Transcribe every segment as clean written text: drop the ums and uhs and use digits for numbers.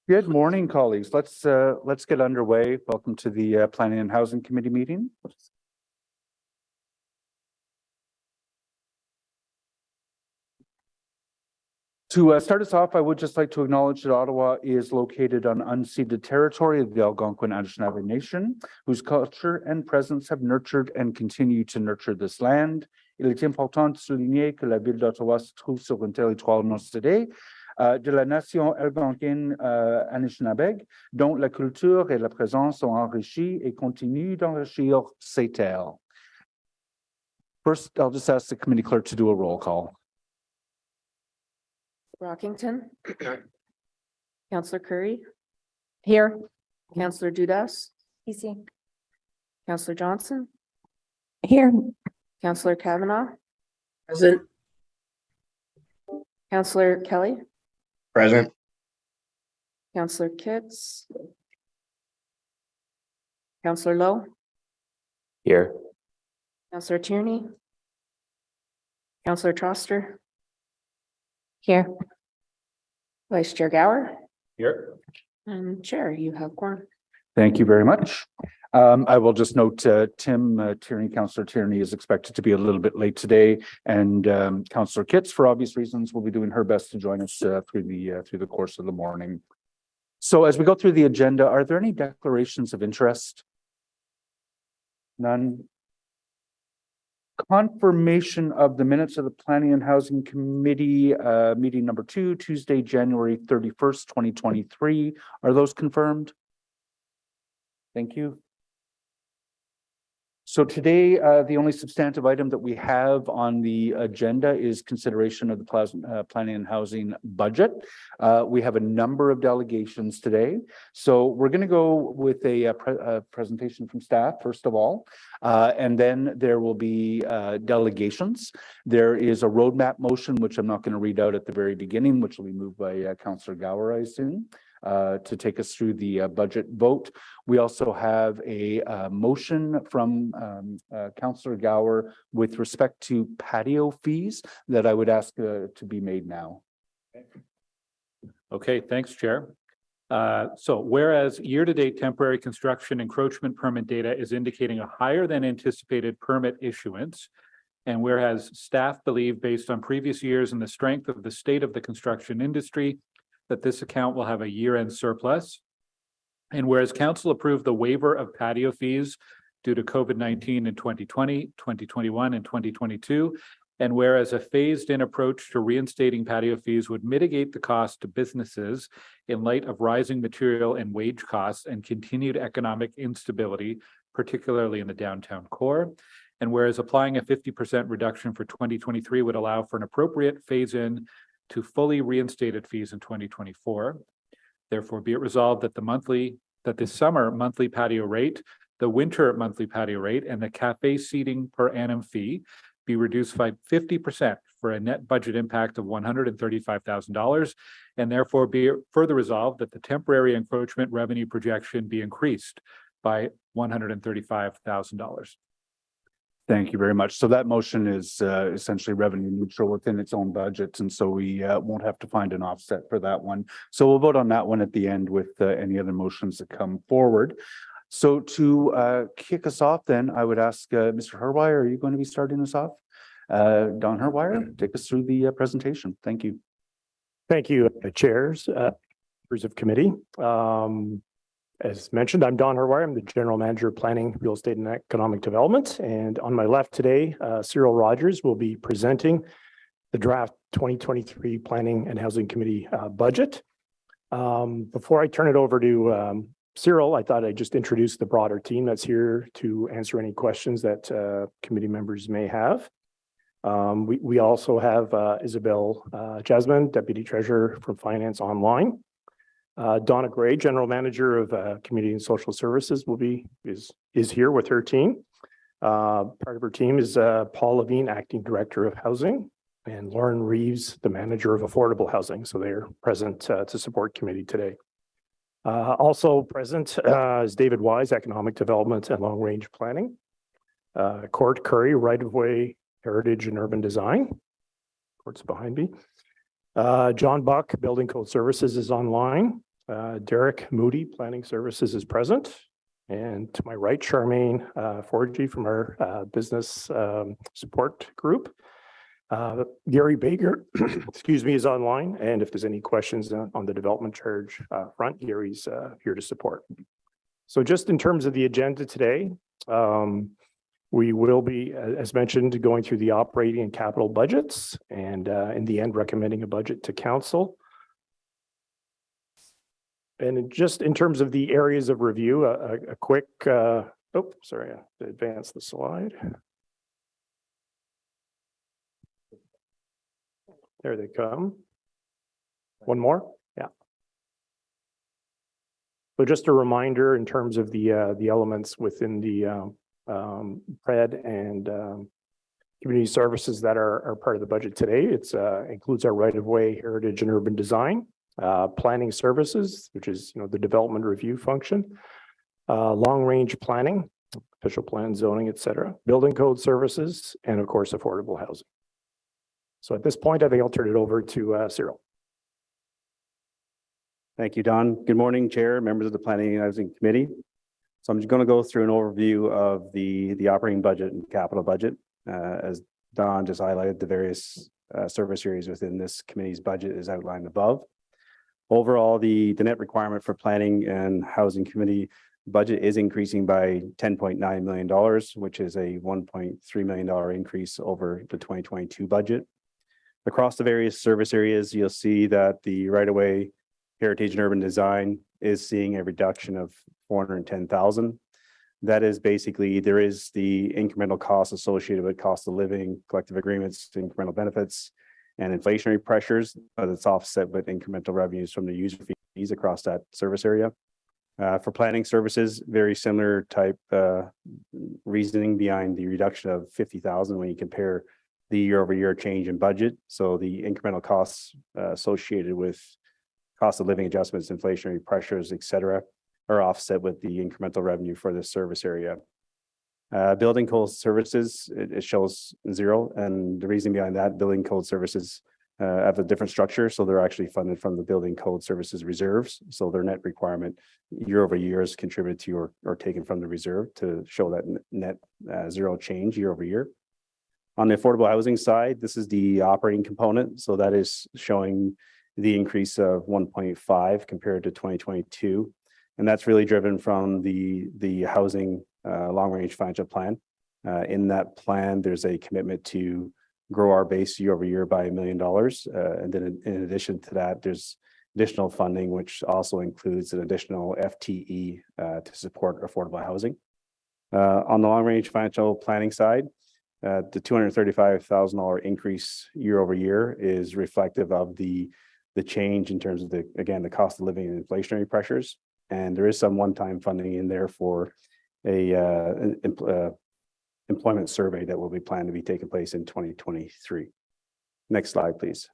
Good morning, colleagues. Let's get underway. Welcome to the Planning and Housing Committee meeting. To start us off, I would just like to acknowledge that Ottawa is located on unceded territory of the Algonquin Anishinaabe Nation, whose culture and presence have nurtured and continue to nurture this land. Il est important de souligner que la ville d'Ottawa se trouve sur un territoire non cédé de la nation algonquine Anishinaabe, dont la culture et la présence sont enrichies et continuent d'enrichir ces terres. First, I'll just ask the committee clerk to do a roll call. Rockington. Councillor Curry. Here. Councillor Dudas. Easy. Councillor Johnson. Here. Councillor Kavanaugh. Present. Councillor Kelly. Present. Councillor Kitts. Councillor Lowe. Here. Councillor Tierney. Councillor Troster. Here. Vice Chair Gower. Here. And Chair, you have quorum. Thank you very much. I will just note Tim Tierney, Councillor Tierney is expected to be a little bit late today, and Councillor Kitts, for obvious reasons, will be doing her best to join us through the course of the morning. So as we go through the agenda, are there any declarations of interest? None. Confirmation of the minutes of the Planning and Housing Committee meeting number 2, Tuesday, January 31st, 2023. Are those confirmed? Thank you. So today, the only substantive item that we have on the agenda is consideration of the Planning and Housing budget. We have a number of delegations today. So we're going to go with a presentation from staff, first of all, and then there will be delegations. There is a roadmap motion, which I'm not going to read out at the very beginning, which will be moved by Councillor Gower, I assume, to take us through the budget vote. We also have a motion from Councillor Gower with respect to patio fees that I would ask to be made now. Okay, thanks, Chair. So whereas year-to-date temporary construction encroachment permit data is indicating a higher than anticipated permit issuance, and whereas staff believe, based on previous years and the strength of the state of the construction industry, that this account will have a year-end surplus. And whereas Council approved the waiver of patio fees due to COVID-19 in 2020, 2021, and 2022, and whereas a phased-in approach to reinstating patio fees would mitigate the cost to businesses in light of rising material and wage costs and continued economic instability, particularly in the downtown core, and whereas applying a 50% reduction for 2023 would allow for an appropriate phase-in to fully reinstated fees in 2024. Therefore, be it resolved that the summer monthly patio rate, the winter monthly patio rate, and the cafe seating per annum fee be reduced by 50% for a net budget impact of $135,000, and therefore be further resolved that the temporary encroachment revenue projection be increased by $135,000. Thank you very much. So that motion is essentially revenue neutral within its own budget, and so we won't have to find an offset for that one. So we'll vote on that one at the end with any other motions that come forward. So to kick us off then, I would ask Mr. Herwire, are you going to be starting us off? Don Herwire, take us through the presentation. Thank you. Thank you, chairs, members of committee. As mentioned, I'm Don Herwire. I'm the General Manager of Planning, Real Estate and Economic Development. And on my left today, Cyril Rogers will be presenting the draft 2023 Planning and Housing Committee budget. Before I turn it over to Cyril, I thought I'd just introduce the broader team that's here to answer any questions that committee members may have. We also have Isabel Jasmine, Deputy Treasurer from Finance online. Donna Gray, General Manager of Community and Social Services, is here with her team. Part of her team is Paul Levine, Acting Director of Housing, and Lauren Reeves, the Manager of Affordable Housing. So they're present to support committee today. Also present is David Wise, Economic Development and Long Range Planning. Court Curry, Right-of-Way, Heritage and Urban Design. Court's behind me. John Buck, Building Code Services, is online. Derek Moody, Planning Services is present. And to my right, Charmaine Forgy from our business support group. Gary Baker, excuse me, is online. And if there's any questions on the development charge front, Gary's here to support. So just in terms of the agenda today, we will be, as mentioned, going through the operating and capital budgets and in the end, recommending a budget to council. And just in terms of the areas of review, a quick, oh, sorry, I have to advance the slide. There they come. One more, yeah. So just a reminder in terms of the elements within the PRED and community services that are part of the budget today. It's includes our right-of-way, heritage and urban design. Planning services, which is the development review function, long-range planning, official plan, zoning, etc., building code services, and of course, affordable housing. So at this point, I think I'll turn it over to Cyril. Thank you, Don. Good morning, Chair, members of the Planning and Housing Committee. So I'm just going to go through an overview of the operating budget and capital budget. As Don just highlighted, the various service areas within this committee's budget is outlined above. Overall, the net requirement for Planning and Housing Committee budget is increasing by $10.9 million, which is a $1.3 million increase over the 2022 budget. Across the various service areas, you'll see that the right-of-way, heritage and urban design is seeing a reduction of $410,000. That is basically, there is the incremental costs associated with cost of living, collective agreements, incremental benefits, and inflationary pressures, but it's offset with incremental revenues from the user fees across that service area. For planning services, very similar type reasoning behind the reduction of $50,000 when you compare the year-over-year change in budget. So the incremental costs associated with cost of living adjustments, inflationary pressures, et cetera, are offset with the incremental revenue for this service area. Building code services, it shows zero. And the reason behind that, building code services have a different structure. So they're actually funded from the building code services reserves. So their net requirement year over year is contributed to or taken from the reserve to show that net zero change year over year. On the affordable housing side, this is the operating component. So that is showing the increase of 1.5 compared to 2022. And that's really driven from the housing long-range financial plan. In that plan, there's a commitment to grow our base year over year by $1 million. And then in addition to that, there's additional funding, which also includes an additional FTE to support affordable housing. On the long-range financial planning side, the $235,000 increase year over year is reflective of the change in terms of the cost of living and inflationary pressures. And there is some one-time funding in there for a employment survey that will be planned to be taking place in 2023. Next slide, please.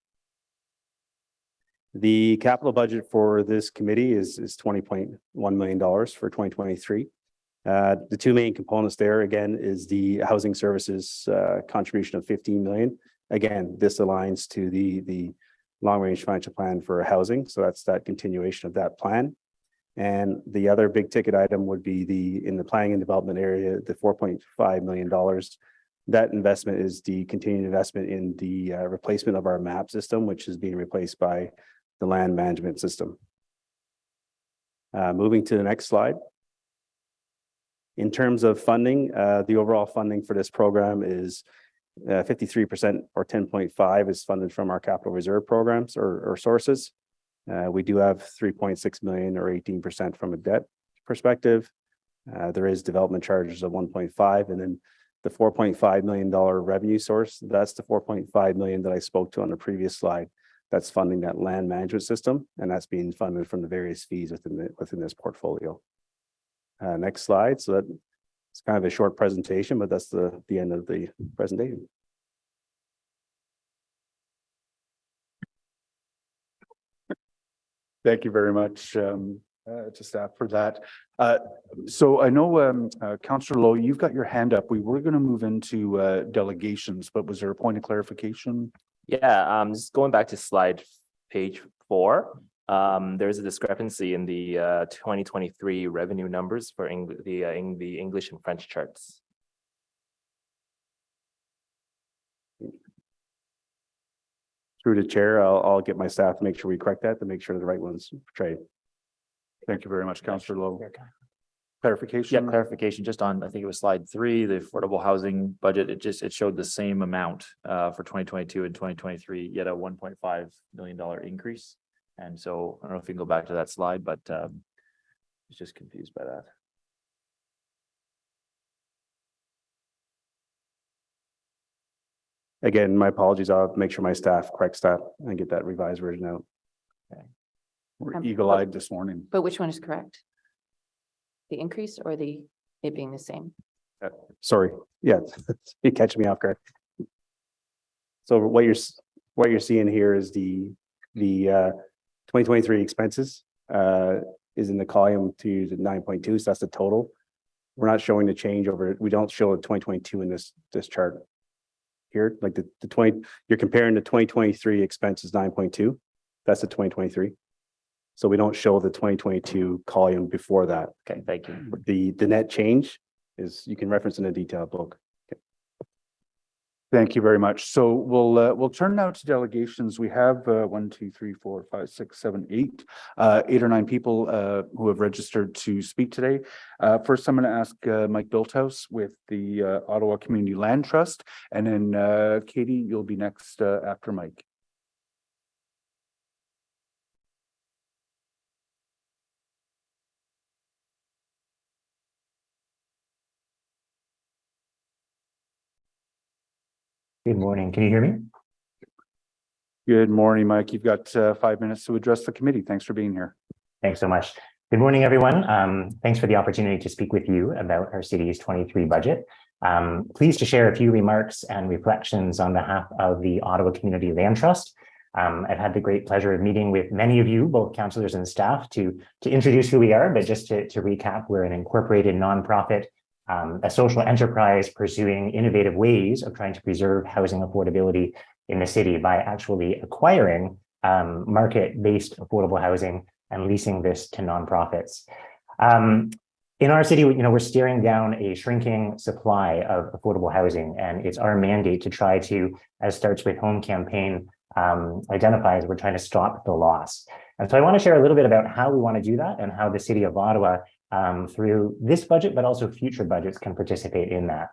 The capital budget for this committee is $20.1 million for 2023. The two main components there, again, is the housing services contribution of $15 million. Again, this aligns to the long-range financial plan for housing. So that's that continuation of that plan. And the other big ticket item would be in the planning and development area, the $4.5 million. That investment is the continued investment in the replacement of our map system, which is being replaced by the land management system. Moving to the next slide. In terms of funding, the overall funding for this program is 53% or 10.5 is funded from our capital reserve programs or sources. We do have 3.6 million or 18% from a debt perspective. There is development charges of 1.5, and then the $4.5 million revenue source. That's the 4.5 million that I spoke to on the previous slide. That's funding that land management system, and that's being funded from the various fees within this portfolio. Next slide. So it's kind of a short presentation, but that's the end of the presentation. Thank you very much to staff for that. So I know, Councillor Lowe, you've got your hand up. We were going to move into delegations, but was there a point of clarification? Yeah, just going back to page 4. There's a discrepancy in the 2023 revenue numbers for the English and French charts. Through the chair, I'll get my staff to make sure we correct that, to make sure the right ones portrayed. Thank you very much, Councillor Lowe. Yeah, Clarification? clarification just on, I think it was slide 3, the affordable housing budget. It showed the same amount for 2022 and 2023, yet a $1.5 million increase. And so I don't know if you can go back to that slide, but I was just confused by that. Again, my apologies. I'll make sure my staff corrects that and get that revised version out. We're eagle-eyed this morning. But which one is correct? The increase or it being the same? Sorry, yeah, you catch me off guard. So what you're seeing here is the 2023 expenses is in the column to the 9.2, so that's the total. We're not showing the change over. We don't show the 2022 in this chart here. Like the 20, you're comparing the 2023 expenses 9.2. That's the 2023. So we don't show the 2022 column before that. Okay, thank you. The net change is, you can reference in the detailed book. Thank you very much. So we'll turn now to delegations. We have 1, 2, 3, 4, 5, 6, 7, 8, 8 or 9 people who have registered to speak today. First, I'm going to ask Mike Bilthouse with the Ottawa Community Land Trust, and then Katie, you'll be next after Mike. Good morning. Can you hear me? Good morning, Mike. You've got 5 minutes to address the committee. Thanks for being here. Thanks so much. Good morning, everyone. Thanks for the opportunity to speak with you about our city's 23 budget. Pleased to share a few remarks and reflections on behalf of the Ottawa Community Land Trust. I've had the great pleasure of meeting with many of you, both councillors and staff, to introduce who we are, but just to recap, we're an incorporated nonprofit, a social enterprise pursuing innovative ways of trying to preserve housing affordability in the city by actually acquiring market-based affordable housing and leasing this to nonprofits. In our city, we're staring down a shrinking supply of affordable housing, and it's our mandate to try to, as Starts With Home campaign identifies, we're trying to stop the loss. And so I want to share a little bit about how we want to do that and how the City of Ottawa through this budget, but also future budgets, can participate in that.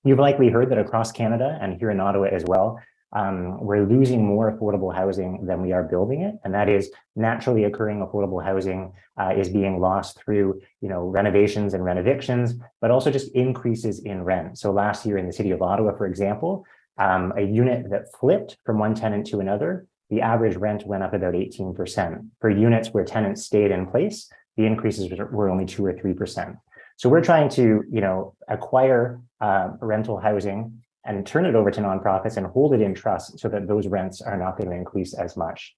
You've likely heard that across Canada and here in Ottawa as well, we're losing more affordable housing than we are building it. And that is naturally occurring affordable housing is being lost through, renovations and renovictions, but also just increases in rent. So last year in the City of Ottawa, for example, a unit that flipped from one tenant to another, the average rent went up about 18%. For units where tenants stayed in place, the increases were only 2 or 3%. So we're trying to, acquire rental housing and turn it over to nonprofits and hold it in trust so that those rents are not going to increase as much.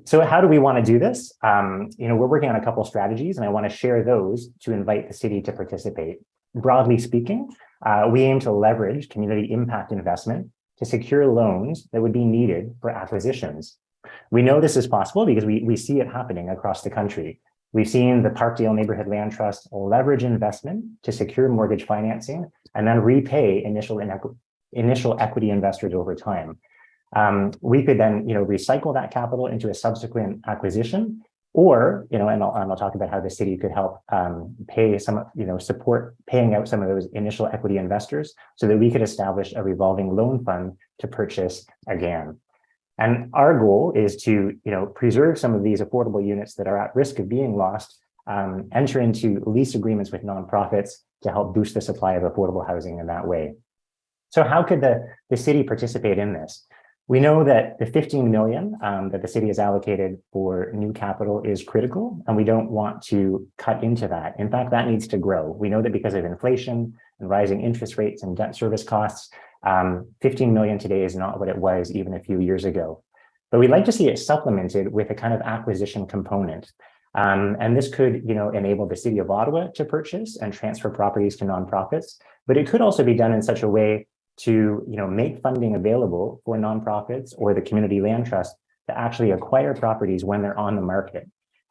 So how do we want to do this? We're working on a couple strategies, and I want to share those to invite the city to participate. Broadly speaking, we aim to leverage community impact investment to secure loans that would be needed for acquisitions. We know this is possible because we see it happening across the country. We've seen the Parkdale Neighborhood Land Trust leverage investment to secure mortgage financing and then repay initial equity investors over time. We could then, recycle that capital into a subsequent acquisition, or, and I'll talk about how the city could help pay some, support paying out some of those initial equity investors so that we could establish a revolving loan fund to purchase again. And our goal is to, preserve some of these affordable units that are at risk of being lost, enter into lease agreements with nonprofits to help boost the supply of affordable housing in that way. So how could the city participate in this? We know that the 15 million that the city has allocated for new capital is critical, and we don't want to cut into that. In fact, that needs to grow. We know that because of inflation and rising interest rates and debt service costs, 15 million today is not what it was even a few years ago. But we'd like to see it supplemented with a kind of acquisition component. And this could, enable the City of Ottawa to purchase and transfer properties to nonprofits, but it could also be done in such a way to, make funding available for nonprofits or the Community Land Trust to actually acquire properties when they're on the market.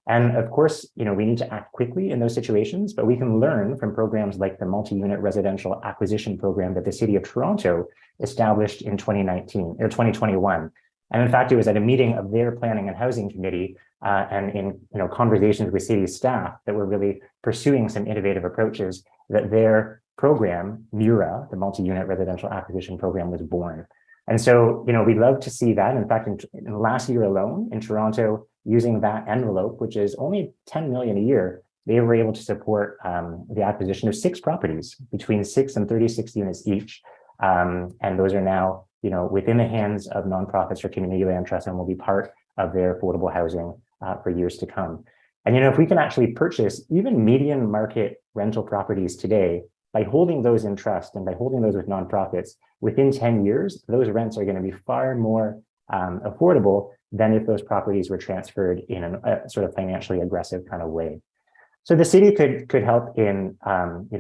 And of course, we need to act quickly in those situations, but we can learn from programs like the multi-unit residential acquisition program that the City of Toronto established in 2019 or 2021. And in fact, it was at a meeting of their Planning and Housing Committee and in conversations with city staff that were really pursuing some innovative approaches that their program, MURA, the multi-unit residential acquisition program, was born. And so, we'd love to see that. In fact, in last year alone in Toronto, using that envelope, which is only 10 million a year, they were able to support the acquisition of 6 properties between 6 and 36 units each. And those are now, within the hands of nonprofits or community land trusts and will be part of their affordable housing for years to come. And, if we can actually purchase even median market rental properties today, by holding those in trust and by holding those with nonprofits, within 10 years, those rents are going to be far more affordable than if those properties were transferred in a sort of financially aggressive kind of way. So the city could help in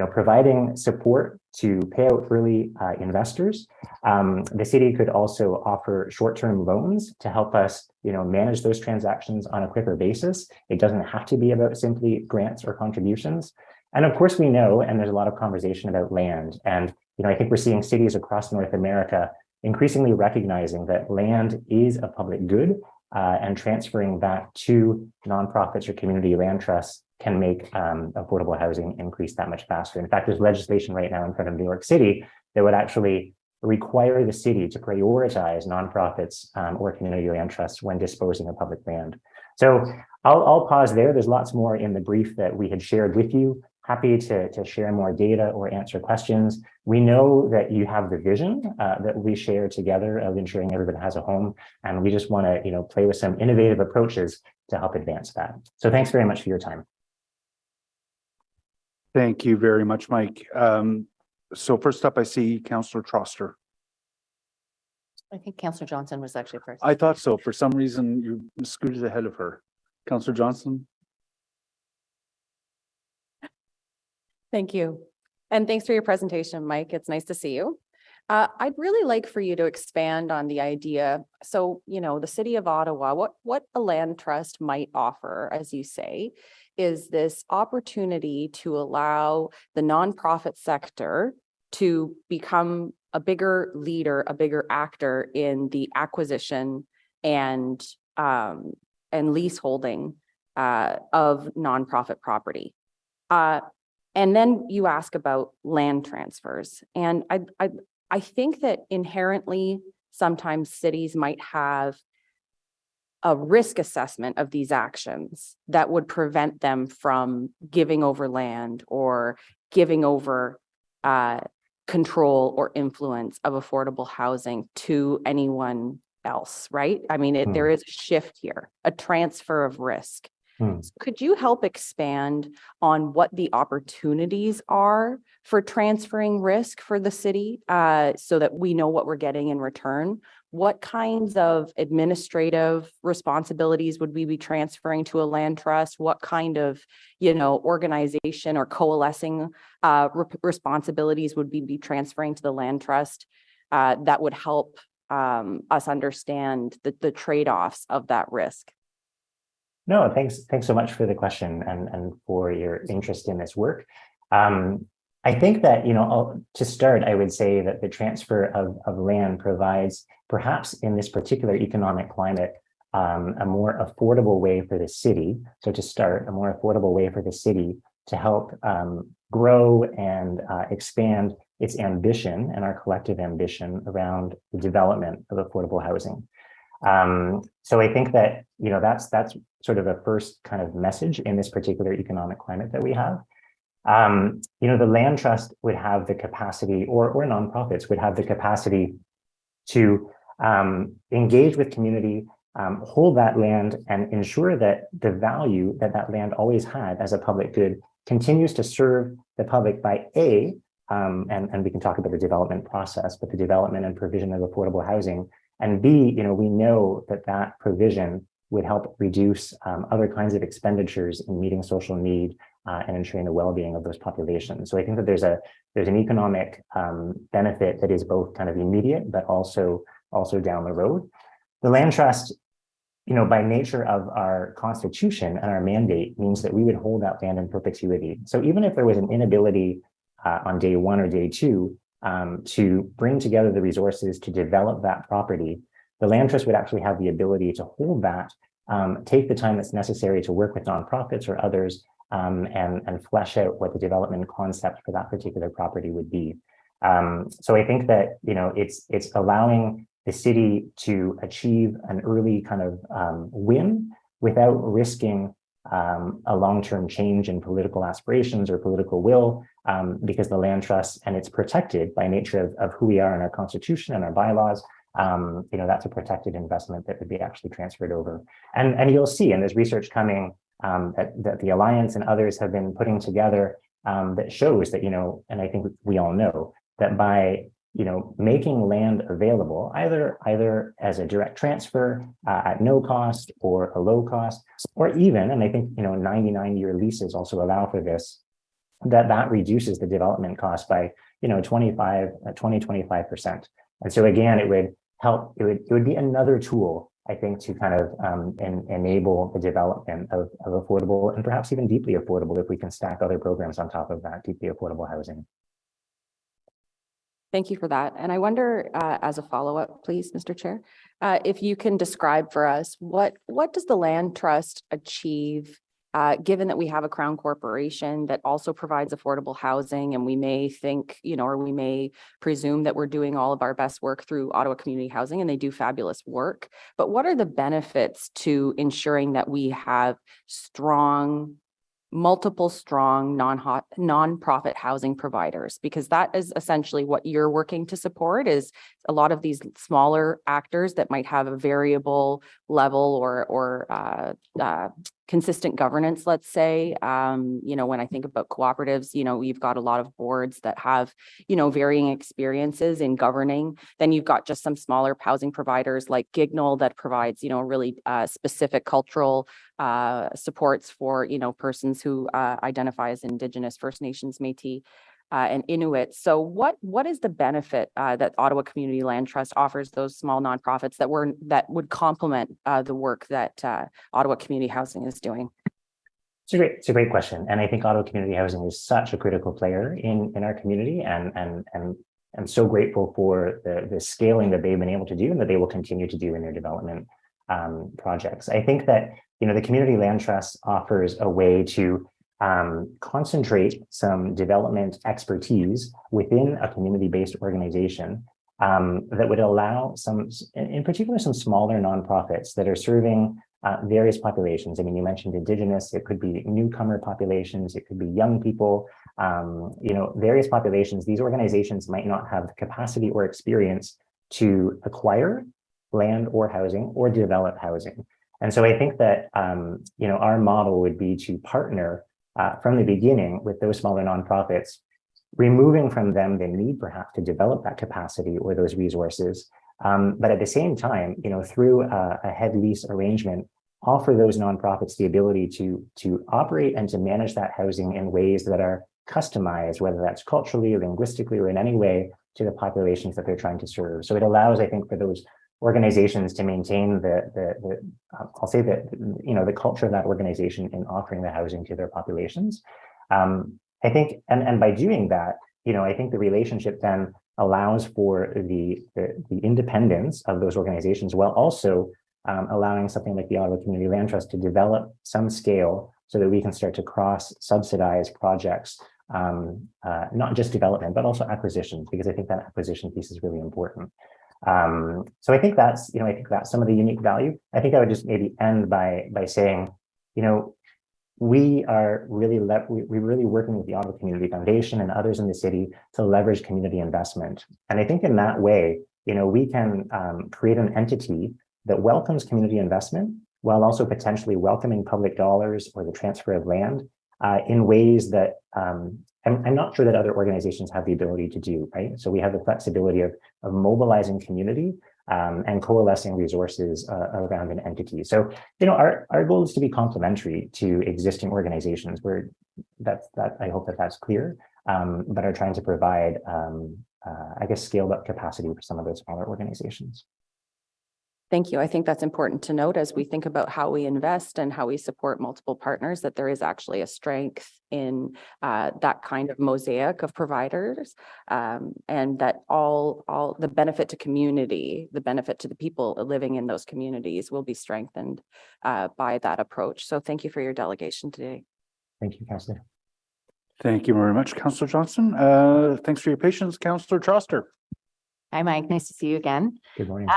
providing support to pay out early investors. The city could also offer short-term loans to help us manage those transactions on a quicker basis. It doesn't have to be about simply grants or contributions. And of course, we know, and there's a lot of conversation about land. And I think we're seeing cities across North America increasingly recognizing that land is a public good, and transferring that to nonprofits or community land trusts can make affordable housing increase that much faster. In fact, there's legislation right now in front of New York City that would actually require the city to prioritize nonprofits or community land trusts when disposing of public land. So I'll pause there. There's lots more in the brief that we had shared with you. Happy to share more data or answer questions. We know that you have the vision that we share together of ensuring everybody has a home, and we just want to play with some innovative approaches to help advance that. So thanks very much for your time. Thank you very much, Mike. So first up, I see Councillor Troster. I think Councillor Johnson was actually first. I thought so. For some reason, you scooted ahead of her. Councillor Johnson. Thank you. And thanks for your presentation, Mike. It's nice to see you. I'd really like for you to expand on the idea. So, the city of Ottawa, what a land trust might offer, as you say, is this opportunity to allow the nonprofit sector to become a bigger leader, a bigger actor in the acquisition and leaseholding of nonprofit property. And then you ask about land transfers. And I think that inherently, sometimes cities might have a risk assessment of these actions that would prevent them from giving over land or giving over control or influence of affordable housing to anyone else, right? I mean, there is a shift here, a transfer of risk. So could you help expand on what the opportunities are for transferring risk for the city so that we know what we're getting in return? What kinds of administrative responsibilities would we be transferring to a land trust? What kind of, organization or coalescing responsibilities would we be transferring to the land trust that would help us understand the trade-offs of that risk? No, thanks so much for the question and for your interest in this work. I think that, to start, I would say that the transfer of land provides, perhaps in this particular economic climate, a more affordable way for the city. So to start, a more affordable way for the city to help grow and expand its ambition and our collective ambition around the development of affordable housing. So I think that, that's sort of a first kind of message in this particular economic climate that we have. The land trust would have the capacity, or nonprofits would have the capacity to engage with community, hold that land, and ensure that the value that land always had as a public good continues to serve the public by and we can talk about the development process, but the development and provision of affordable housing. And B, we know that provision would help reduce other kinds of expenditures in meeting social need and ensuring the well-being of those populations. So I think that there's an economic benefit that is both kind of immediate, but also down the road. The land trust by nature of our constitution and our mandate means that we would hold that land in perpetuity. So even if there was an inability on day one or day two to bring together the resources to develop that property, the land trust would actually have the ability to hold that, take the time that's necessary to work with nonprofits or others, and flesh out what the development concept for that particular property would be. So I think that, it's allowing the city to achieve an early kind of win without risking a long-term change in political aspirations or political will, because the land trust, and it's protected by nature of who we are in our constitution and our bylaws. That's a protected investment that would be actually transferred over. And you'll see, and there's research coming that the Alliance and others have been putting together that shows that, and I think we all know that by making land available, either as a direct transfer at no cost or a low cost, or even, and I think 99-year leases also allow for this, that reduces the development cost by 25%. And so again, it would help. It would be another tool, I think, to kind of enable the development of affordable and perhaps even deeply affordable, if we can stack other programs on top of that, deeply affordable housing. Thank you for that. And I wonder, as a follow-up, please, Mr. Chair, if you can describe for us what does the Land Trust achieve, given that we have a Crown corporation that also provides affordable housing, and we may think, or we may presume that we're doing all of our best work through Ottawa Community Housing, and they do fabulous work. But what are the benefits to ensuring that we have multiple strong non-profit housing providers? Because that is essentially what you're working to support, is a lot of these smaller actors that might have a variable level or consistent governance, let's say. When I think about cooperatives, you've got a lot of boards that have, varying experiences in governing. Then you've got just some smaller housing providers like Gignal that provides, really specific cultural supports for, persons who identify as Indigenous, First Nations, Métis, and Inuit. So what is the benefit that Ottawa Community Land Trust offers those small nonprofits that would complement the work that Ottawa Community Housing is doing? It's a great question, and I think Ottawa Community Housing is such a critical player in our community, and I'm so grateful for the scaling that they've been able to do and that they will continue to do in their development projects. I think that the Community Land Trust offers a way to concentrate some development expertise within a community-based organization that would allow in particular, some smaller nonprofits that are serving various populations. I mean, you mentioned Indigenous, it could be newcomer populations, it could be young people, various populations. These organizations might not have the capacity or experience to acquire land or housing or develop housing. And so I think that, our model would be to partner from the beginning with those smaller nonprofits, removing from them the need perhaps to develop that capacity or those resources. But at the same time, through a head lease arrangement, offer those nonprofits the ability to operate and to manage that housing in ways that are customized, whether that's culturally, linguistically, or in any way to the populations that they're trying to serve. So it allows, I think, for those organizations to maintain the culture of that organization in offering the housing to their populations. I think, and by doing that, I think the relationship then allows for the independence of those organizations, while also allowing something like the Ottawa Community Land Trust to develop some scale so that we can start to cross-subsidize projects, not just development, but also acquisitions, because I think that acquisition piece is really important. So I think that's some of the unique value. I think I would just maybe end by saying, we are really we're really working with the Ottawa Community Foundation and others in the city to leverage community investment. And I think in that way, we can create an entity that welcomes community investment while also potentially welcoming public dollars or the transfer of land in ways that I'm not sure that other organizations have the ability to do, right? So we have the flexibility of mobilizing community and coalescing resources around an entity. So, our goal is to be complementary to existing organizations where I hope that's clear, but are trying to provide, scaled up capacity for some of those smaller organizations. Thank you. I think that's important to note as we think about how we invest and how we support multiple partners, that there is actually a strength in that kind of mosaic of providers. And that all the benefit to community, the benefit to the people living in those communities will be strengthened by that approach. So thank you for your delegation today. Thank you, Councillor. Thank you very much, Councillor Johnson. Thanks for your patience, Councillor Troster. Hi, Mike. Nice to see you again. Good morning.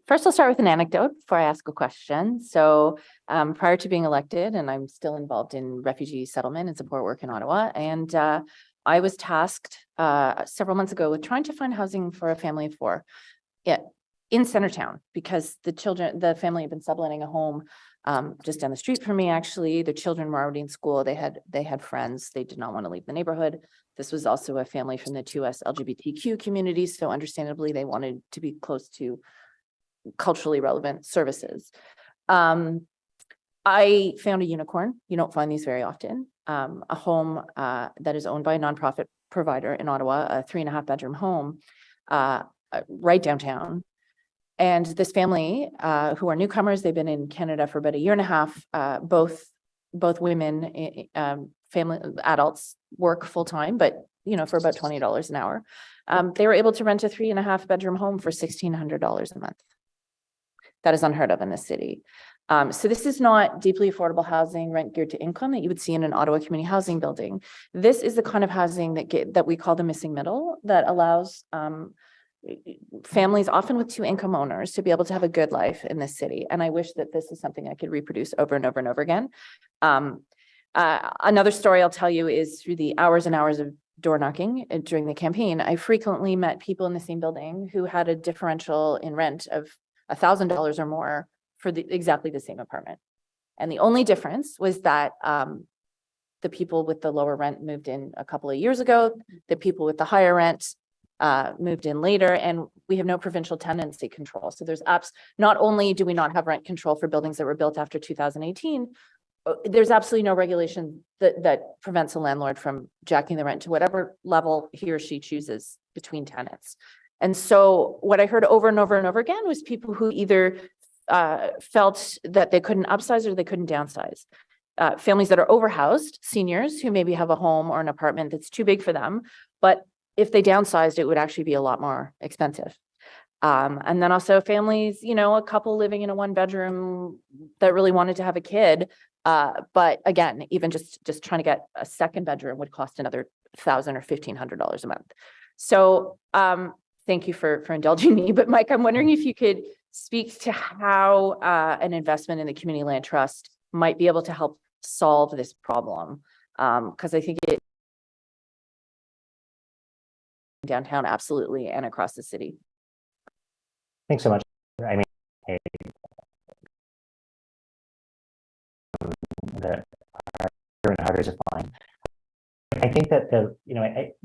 First, I'll start with an anecdote before I ask a question. So prior to being elected, and I'm still involved in refugee settlement and support work in Ottawa, and I was tasked several months ago with trying to find housing for a family of four in Centertown, because the family had been subletting a home just down the street from me. Actually, the children were already in school. They had friends. They did not want to leave the neighborhood. This was also a family from the 2S LGBTQ community. So understandably, they wanted to be close to culturally relevant services. I found a unicorn. You don't find these very often. A home that is owned by a nonprofit provider in Ottawa, a 3.5 bedroom home right downtown. And this family, who are newcomers, they've been in Canada for about 1.5 years. Both women, family adults, work full time, but for about $20 an hour. They were able to rent a 3.5 bedroom home for $1,600 a month. That is unheard of in this city. So this is not deeply affordable housing, rent geared to income, that you would see in an Ottawa community housing building. This is the kind of housing that we call the missing middle, that allows families, often with 2 income owners, to be able to have a good life in this city. And I wish that this is something I could reproduce over and over and over again. Another story I'll tell you is through the hours and hours of door knocking during the campaign, I frequently met people in the same building who had a differential in rent of $1,000 or more for exactly the same apartment. And the only difference was that the people with the lower rent moved in a couple of years ago. The people with the higher rent moved in later, and we have no provincial tenancy control. So there's not only do we not have rent control for buildings that were built after 2018, there's absolutely no regulation that prevents a landlord from jacking the rent to whatever level he or she chooses between tenants. And so what I heard over and over and over again was people who either felt that they couldn't upsize or they couldn't downsize. Families that are overhoused, seniors who maybe have a home or an apartment that's too big for them, but if they downsized, it would actually be a lot more expensive. And then also families, a couple living in a 1-bedroom that really wanted to have a kid. But again, even just trying to get a 2nd bedroom would cost another $1,000 or $1,500 a month. So thank you for indulging me. But Mike, I'm wondering if you could speak to how an investment in the Community Land Trust might be able to help solve this problem. Because I think it downtown, absolutely, and across the city. Thanks so much. I mean, the others are fine. I think that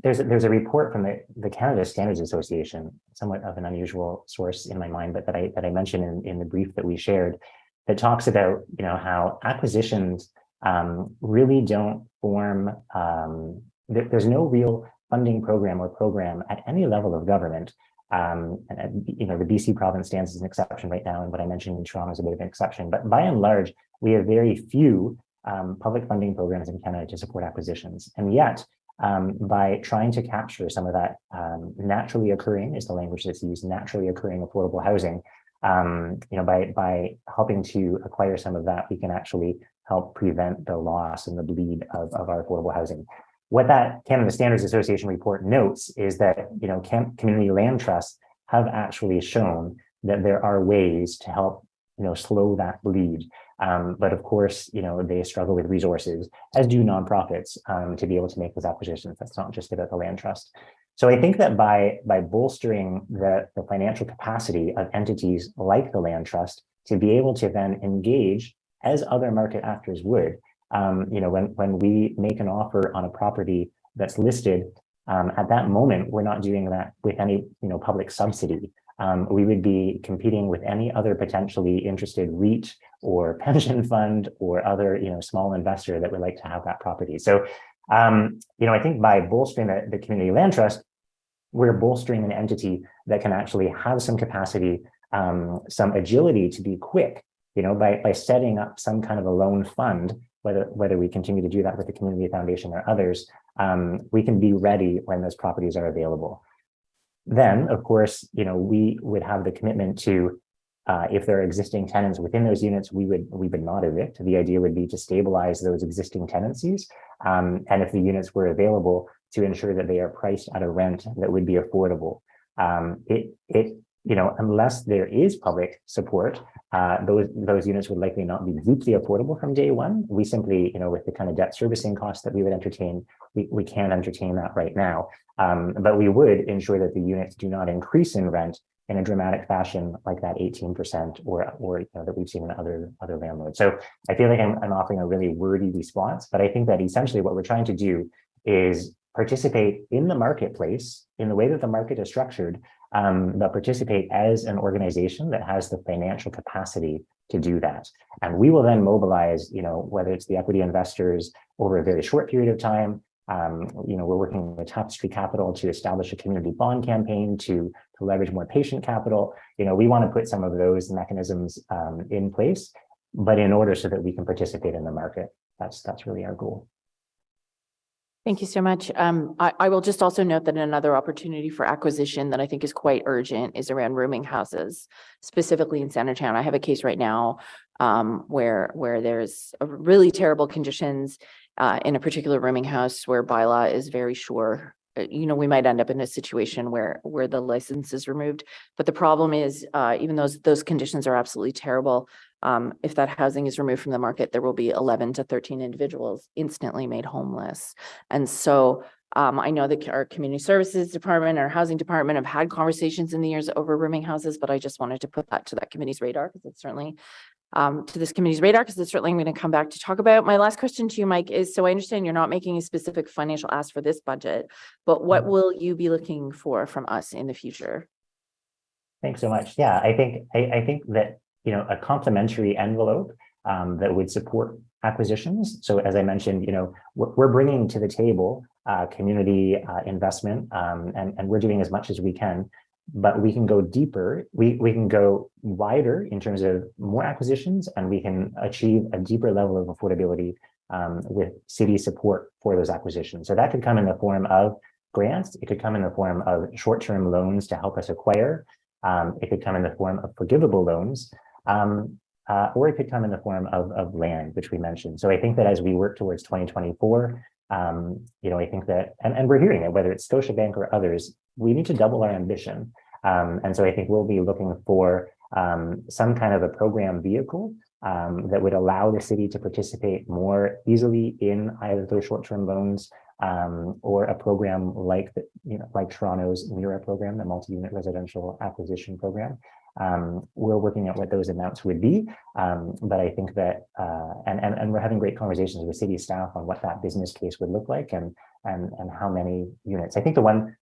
there's a report from the Canada Standards Association, somewhat of an unusual source in my mind, but that I mentioned in the brief that we shared, that talks about how acquisitions really don't form. There's no real funding program at any level of government. And the BC province stands as an exception right now, and what I mentioned in Toronto is a bit of an exception. But by and large, we have very few public funding programs in Canada to support acquisitions. And yet, by trying to capture some of that naturally occurring, is the language that's used, naturally occurring affordable housing, by helping to acquire some of that, we can actually help prevent the loss and the bleed of our affordable housing. What that Canada Standards Association report notes is that community land trusts have actually shown that there are ways to help slow that bleed. But of course, they struggle with resources, as do nonprofits, to be able to make those acquisitions. That's not just about the land trust. So I think that by bolstering the financial capacity of entities like the land trust to be able to then engage as other market actors would, when we make an offer on a property that's listed, at that moment, we're not doing that with any public subsidy. We would be competing with any other potentially interested REIT or pension fund or other small investor that would like to have that property. So I think by bolstering the community land trust, we're bolstering an entity that can actually have some capacity some agility to be quick, by setting up some kind of a loan fund, whether we continue to do that with the Community Foundation or others, we can be ready when those properties are available. Then, of course, we would have the commitment to, if there are existing tenants within those units, we would not evict. The idea would be to stabilize those existing tenancies, and if the units were available, to ensure that they are priced at a rent that would be affordable. Unless there is public support, those units would likely not be deeply affordable from day one. We simply, with the kind of debt servicing costs that we would entertain, we can't entertain that right now. But we would ensure that the units do not increase in rent in a dramatic fashion like that 18% or that we've seen in other landlords. So I feel like I'm offering a really wordy response, but I think that essentially what we're trying to do is participate in the marketplace in the way that the market is structured, but participate as an organization that has the financial capacity to do that. And we will then mobilize, whether it's the equity investors over a very short period of time. We're working with Tapestry Capital to establish a community bond campaign to leverage more patient capital. We want to put some of those mechanisms in place, but in order so that we can participate in the market. That's really our goal. Thank you so much. I will just also note that another opportunity for acquisition that I think is quite urgent is around rooming houses, specifically in Centertown. I have a case right now where there's a really terrible conditions in a particular rooming house where bylaw is very sure. We might end up in a situation where the license is removed. But the problem is, even though those conditions are absolutely terrible, if that housing is removed from the market, there will be 11 to 13 individuals instantly made homeless. And so I know that our community services department, our housing department have had conversations in the years over rooming houses, but I just wanted to put that to that committee's radar because it's certainly to this committee's radar, because it's certainly I'm going to come back to talk about. My last question to you, Mike, is, so I understand you're not making a specific financial ask for this budget, but what will you be looking for from us in the future? Thanks so much. Yeah, I think that, a complementary envelope that would support acquisitions. So as I mentioned, we're bringing to the table community investment, and we're doing as much as we can. But we can go deeper, we can go wider in terms of more acquisitions, and we can achieve a deeper level of affordability with city support for those acquisitions. So that could come in the form of grants, it could come in the form of short-term loans to help us acquire, it could come in the form of forgivable loans, or it could come in the form of land, which we mentioned. So I think that as we work towards 2024, I think that, and we're hearing it, whether it's Scotiabank or others, we need to double our ambition. And so I think we'll be looking for some kind of a program vehicle that would allow the city to participate more easily in either those short-term loans or a program like Toronto's MIRA program, the multi-unit residential acquisition program. We're working out what those amounts would be, but I think that, and we're having great conversations with city staff on what that business case would look like and how many units. I think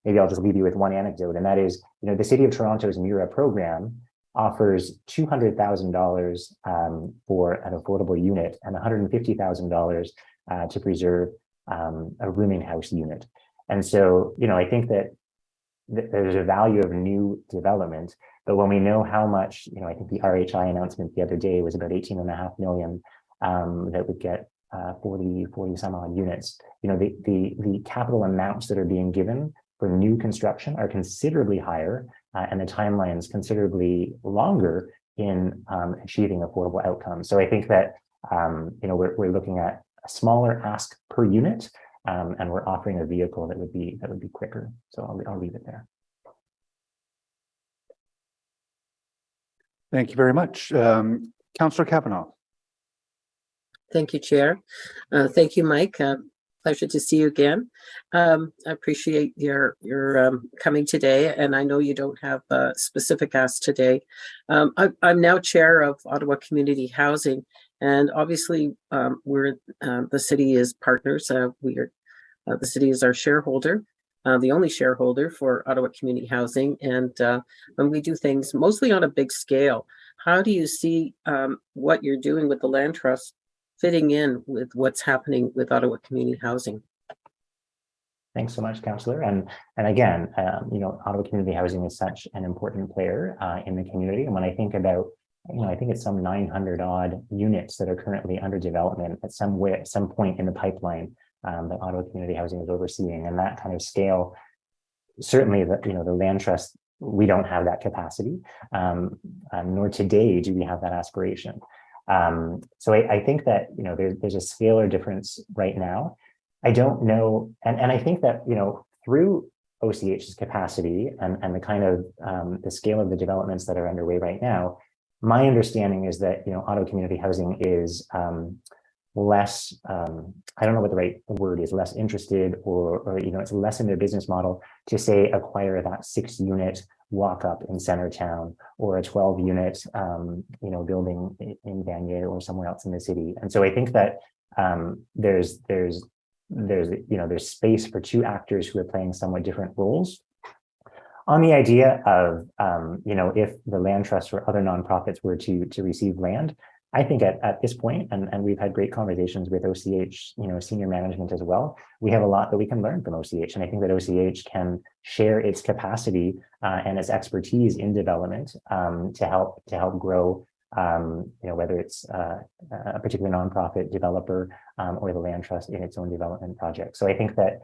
maybe I'll just leave you with one anecdote, and that is, the City of Toronto's MIRA program offers $200,000 for an affordable unit and $150,000 to preserve a rooming house unit. And so, I think that there's a value of new development, but when we know how much, I think the RHI announcement the other day was about 18.5 million that would get 40 some odd units. The capital amounts that are being given for new construction are considerably higher, and the timelines considerably longer in achieving affordable outcomes. So I think that we're looking at a smaller ask per unit, and we're offering a vehicle that would be quicker. So I'll leave it there. Thank you very much. Councillor Kavanaugh. Thank you, Chair. Thank you, Mike. Pleasure to see you again. I appreciate your coming today, and I know you don't have a specific ask today. I'm now chair of Ottawa Community Housing, and obviously we're the city is partners. The city is our shareholder, the only shareholder for Ottawa Community Housing, and when we do things mostly on a big scale, how do you see what you're doing with the land trust fitting in with what's happening with Ottawa Community Housing? Thanks so much, Councillor. And again, Ottawa Community Housing is such an important player in the community. And when I think about, I think it's some 900 odd units that are currently under development at some point in the pipeline that Ottawa Community Housing is overseeing, and that kind of scale. Certainly, the land trust, we don't have that capacity, nor today do we have that aspiration. So I think that there's a scalar difference right now. I don't know, and I think that through OCH's capacity and the kind of the scale of the developments that are underway right now, my understanding is that Ottawa Community Housing is less, I don't know what the right word is, less interested, or it's less in their business model to say acquire that 6-unit walk up in Centertown, or a 12-unit building in Vanier or somewhere else in the city. And so I think that there's space for two actors who are playing somewhat different roles. On the idea of if the land trust or other nonprofits were to receive land, I think at this point, and we've had great conversations with OCH, senior management as well, we have a lot that we can learn from OCH. And I think that OCH can share its capacity and its expertise in development to help grow, whether it's a particular nonprofit developer or the land trust in its own development project. So I think that,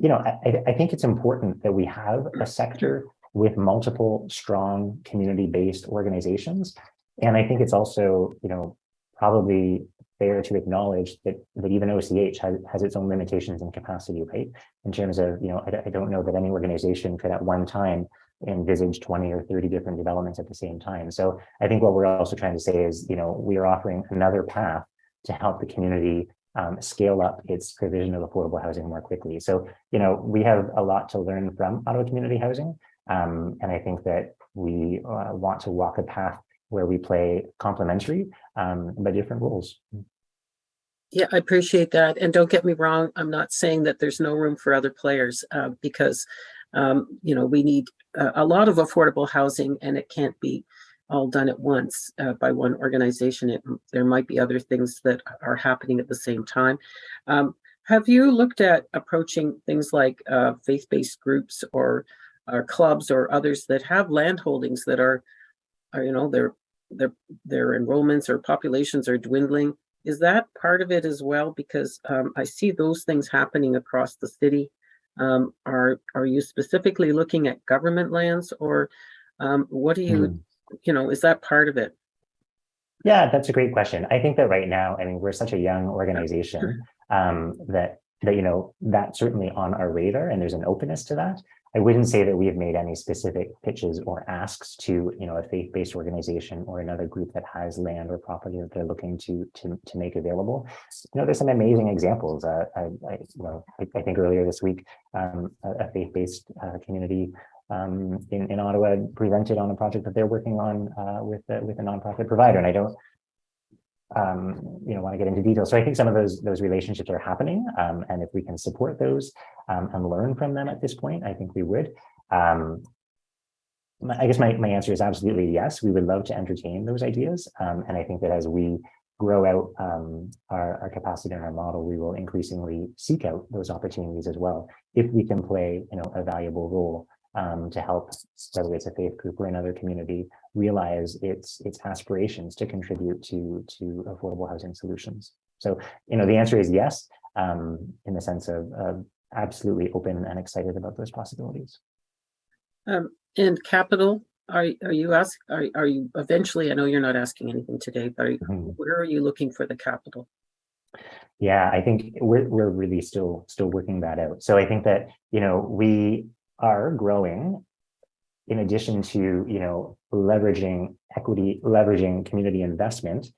I think it's important that we have a sector with multiple strong community-based organizations. And I think it's also, probably fair to acknowledge that even OCH has its own limitations and capacity, right? In terms of, I don't know that any organization could at one time envisage 20 or 30 different developments at the same time. So I think what we're also trying to say is, we are offering another path to help the community scale up its provision of affordable housing more quickly. So, we have a lot to learn from Ottawa Community Housing. And I think that we want to walk a path where we play complementary but different roles. Yeah, I appreciate that. And don't get me wrong, I'm not saying that there's no room for other players because, we need a lot of affordable housing, and it can't be all done at once by one organization. There might be other things that are happening at the same time. Have you looked at approaching things like faith-based groups or clubs or others that have land holdings that are their enrollments or populations are dwindling? Is that part of it as well? Because I see those things happening across the city. Are you specifically looking at government lands, or what do you, is that part of it? Yeah, that's a great question. I think that right now, we're such a young organization that's certainly on our radar, and there's an openness to that. I wouldn't say that we have made any specific pitches or asks to, a faith-based organization or another group that has land or property that they're looking to make available. There's some amazing examples. I think earlier this week, a faith-based community in Ottawa presented on a project that they're working on with a nonprofit provider, and I don't want to get into details. So I think some of those relationships are happening, and if we can support those and learn from them at this point, I think we would. I guess my answer is absolutely yes. We would love to entertain those ideas, and I think that as we grow out our capacity and our model, we will increasingly seek out those opportunities as well, if we can play a valuable role to help, whether it's a faith group or another community, realize its aspirations to contribute to affordable housing solutions. So, the answer is yes, in the sense of absolutely open and excited about those possibilities. And capital, are you eventually, I know you're not asking anything today, but where are you looking for the capital? Yeah, I think we're really still working that out. So I think that, we are growing in addition to, leveraging equity, leveraging community investment.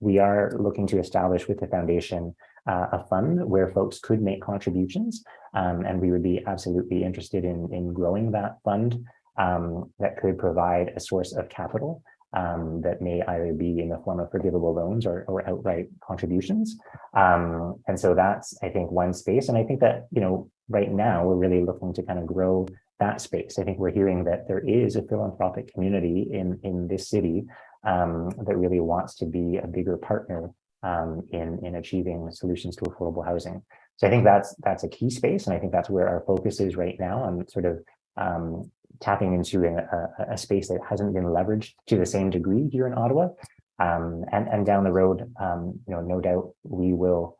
We are looking to establish with the foundation a fund where folks could make contributions, and we would be absolutely interested in growing that fund that could provide a source of capital that may either be in the form of forgivable loans or outright contributions. And so that's, I think, one space. And I think that, right now we're really looking to kind of grow that space. I think we're hearing that there is a philanthropic community in this city that really wants to be a bigger partner in achieving solutions to affordable housing. So I think that's a key space, and I think that's where our focus is right now on sort of tapping into a space that hasn't been leveraged to the same degree here in Ottawa. And down the road, no doubt we will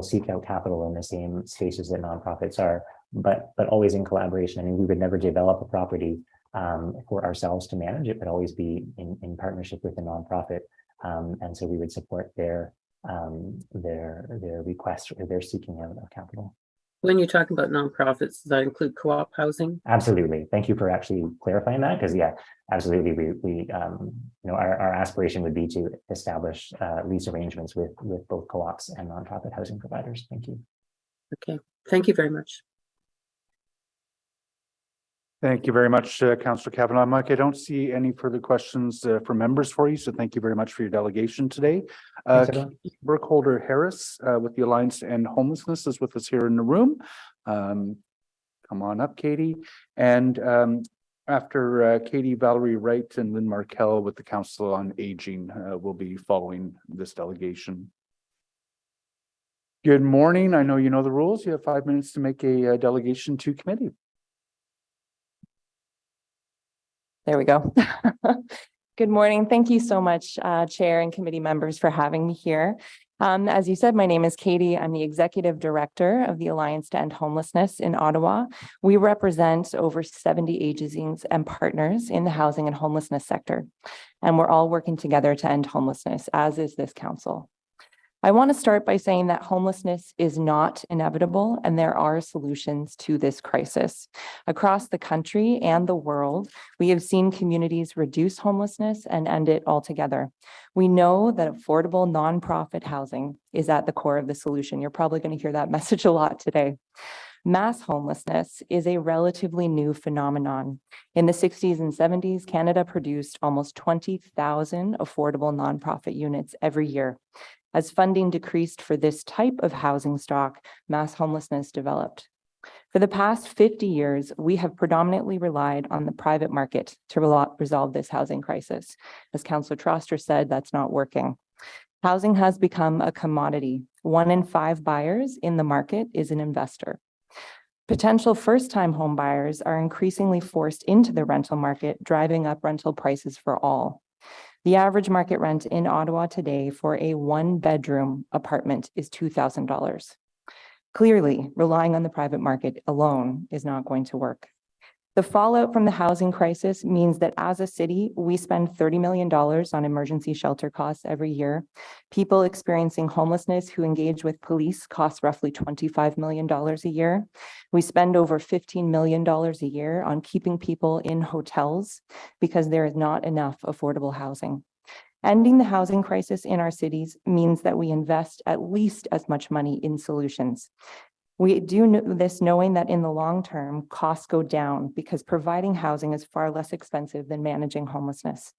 seek out capital in the same spaces that nonprofits are, but always in collaboration. I mean, we would never develop a property for ourselves to manage. It would always be in partnership with a nonprofit, and so we would support their request or their seeking out of capital. When you're talking about nonprofits, does that include co-op housing? Absolutely. Thank you for actually clarifying that, because yeah, absolutely. We our aspiration would be to establish lease arrangements with both co-ops and nonprofit housing providers. Thank you. Okay, thank you very much. Thank you very much, Councillor Kavanaugh. Mike, I don't see any further questions from members for you, so thank you very much for your delegation today. Burkholder Harris with the Alliance to End Homelessness is with us here in the room. Come on up, Katie. And after Katie, Valerie Wright and Lynn Markell with the Council on Aging will be following this delegation. Good morning. I know you know the rules. You have 5 minutes to make a delegation to committee. There we go. Good morning. Thank you so much, Chair and committee members, for having me here. As you said, my name is Katie. I'm the Executive Director of the Alliance to End Homelessness in Ottawa. We represent over 70 agencies and partners in the housing and homelessness sector, and we're all working together to end homelessness, as is this council. I want to start by saying that homelessness is not inevitable, and there are solutions to this crisis. Across the country and the world, we have seen communities reduce homelessness and end it altogether. We know that affordable nonprofit housing is at the core of the solution. You're probably going to hear that message a lot today. Mass homelessness is a relatively new phenomenon. In the 60s and 70s, Canada produced almost 20,000 affordable nonprofit units every year. As funding decreased for this type of housing stock, mass homelessness developed. For the past 50 years, we have predominantly relied on the private market to resolve this housing crisis. As Councillor Troster said, that's not working. Housing has become a commodity. 1 in 5 buyers in the market is an investor. Potential first-time home buyers are increasingly forced into the rental market, driving up rental prices for all. The average market rent in Ottawa today for a 1-bedroom apartment is $2,000. Clearly, relying on the private market alone is not going to work. The fallout from the housing crisis means that as a city, we spend $30 million on emergency shelter costs every year. People experiencing homelessness who engage with police cost roughly $25 million a year. We spend over $15 million a year on keeping people in hotels because there is not enough affordable housing. Ending the housing crisis in our cities means that we invest at least as much money in solutions. We do this knowing that in the long term, costs go down because providing housing is far less expensive than managing homelessness.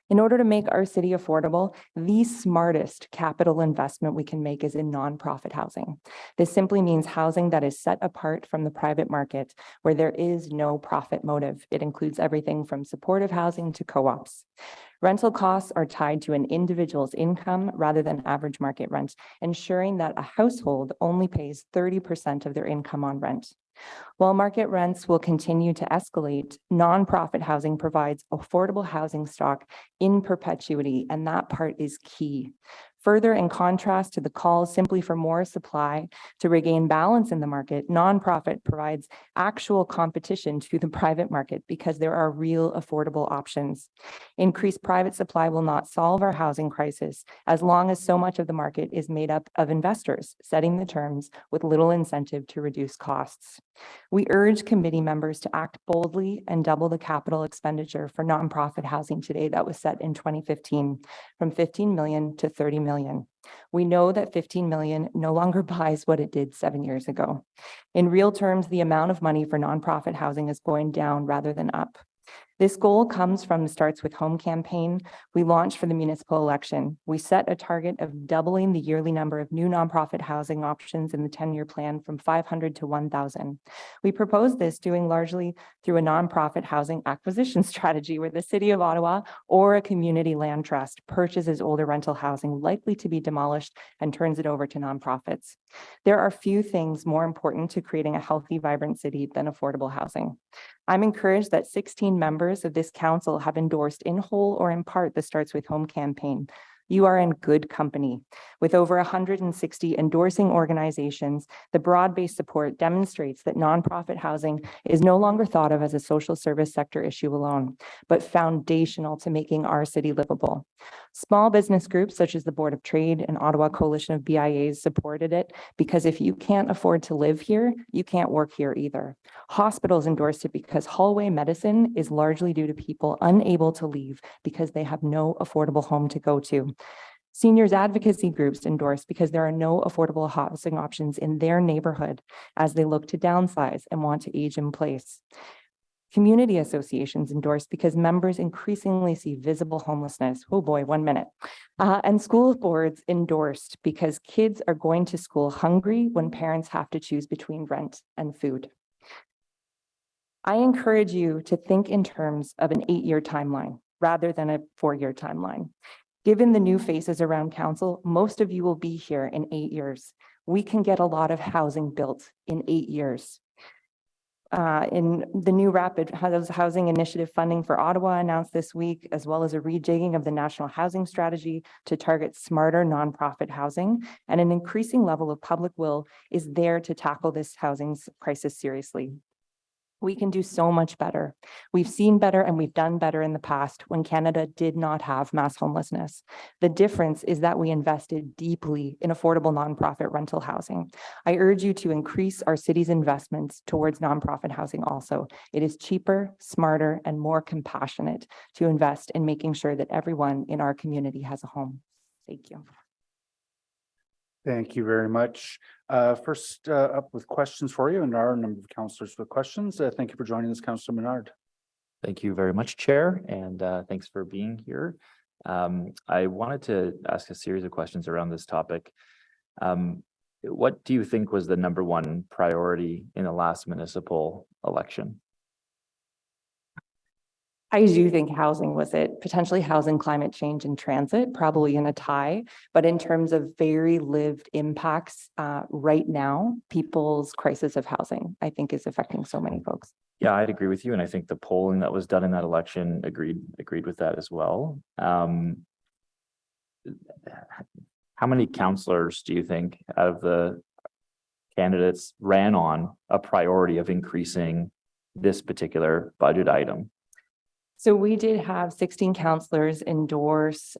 In order to make our city affordable, the smartest capital investment we can make is in nonprofit housing. This simply means housing that is set apart from the private market, where there is no profit motive. It includes everything from supportive housing to co-ops. Rental costs are tied to an individual's income rather than average market rent, ensuring that a household only pays 30% of their income on rent. While market rents will continue to escalate, nonprofit housing provides affordable housing stock in perpetuity, and that part is key. Further, in contrast to the calls simply for more supply to regain balance in the market, nonprofit provides actual competition to the private market because there are real affordable options. Increased private supply will not solve our housing crisis as long as so much of the market is made up of investors, setting the terms with little incentive to reduce costs. We urge committee members to act boldly and double the capital expenditure for nonprofit housing today that was set in 2015, from $15 million to $30 million. We know that $15 million no longer buys what it did 7 years ago. In real terms, the amount of money for nonprofit housing is going down rather than up. This goal comes from the Starts with Home campaign we launched for the municipal election. We set a target of doubling the yearly number of new nonprofit housing options in the 10-year plan from 500 to 1,000. We proposed this doing largely through a nonprofit housing acquisition strategy where the City of Ottawa or a community land trust purchases older rental housing likely to be demolished and turns it over to nonprofits. There are few things more important to creating a healthy, vibrant city than affordable housing. I'm encouraged that 16 members of this council have endorsed in whole or in part the Starts with Home campaign. You are in good company. With over 160 endorsing organizations, the broad-based support demonstrates that nonprofit housing is no longer thought of as a social service sector issue alone, but foundational to making our city livable. Small business groups such as the Board of Trade and Ottawa Coalition of BIAs supported it because if you can't afford to live here, you can't work here either. Hospitals endorsed it because hallway medicine is largely due to people unable to leave because they have no affordable home to go to. Seniors advocacy groups endorsed because there are no affordable housing options in their neighborhood as they look to downsize and want to age in place. Community associations endorsed because members increasingly see visible homelessness. Oh boy, 1 minute. And school boards endorsed because kids are going to school hungry when parents have to choose between rent and food. I encourage you to think in terms of an 8-year timeline rather than a 4-year timeline. Given the new faces around council, most of you will be here in 8 years. We can get a lot of housing built in 8 years. In the new Rapid Housing Initiative funding for Ottawa announced this week, as well as a rejigging of the National Housing Strategy to target smarter nonprofit housing, and an increasing level of public will is there to tackle this housing crisis seriously. We can do so much better. We've seen better and we've done better in the past when Canada did not have mass homelessness. The difference is that we invested deeply in affordable nonprofit rental housing. I urge you to increase our city's investments towards nonprofit housing also. It is cheaper, smarter, and more compassionate to invest in making sure that everyone in our community has a home. Thank you. Thank you very much. First up with questions for you, and there are a number of councillors with questions. Thank you for joining us, Councillor Menard. Thank you very much, Chair, and thanks for being here. I wanted to ask a series of questions around this topic. What do you think was the #1 priority in the last municipal election? I do think housing was it, potentially housing, climate change, and transit, probably in a tie. But in terms of very lived impacts right now, people's crisis of housing, I think, is affecting so many folks. Yeah, I'd agree with you. And I think the polling that was done in that election agreed with that as well. How many councillors do you think out of the candidates ran on a priority of increasing this particular budget item? So we did have 16 councillors endorse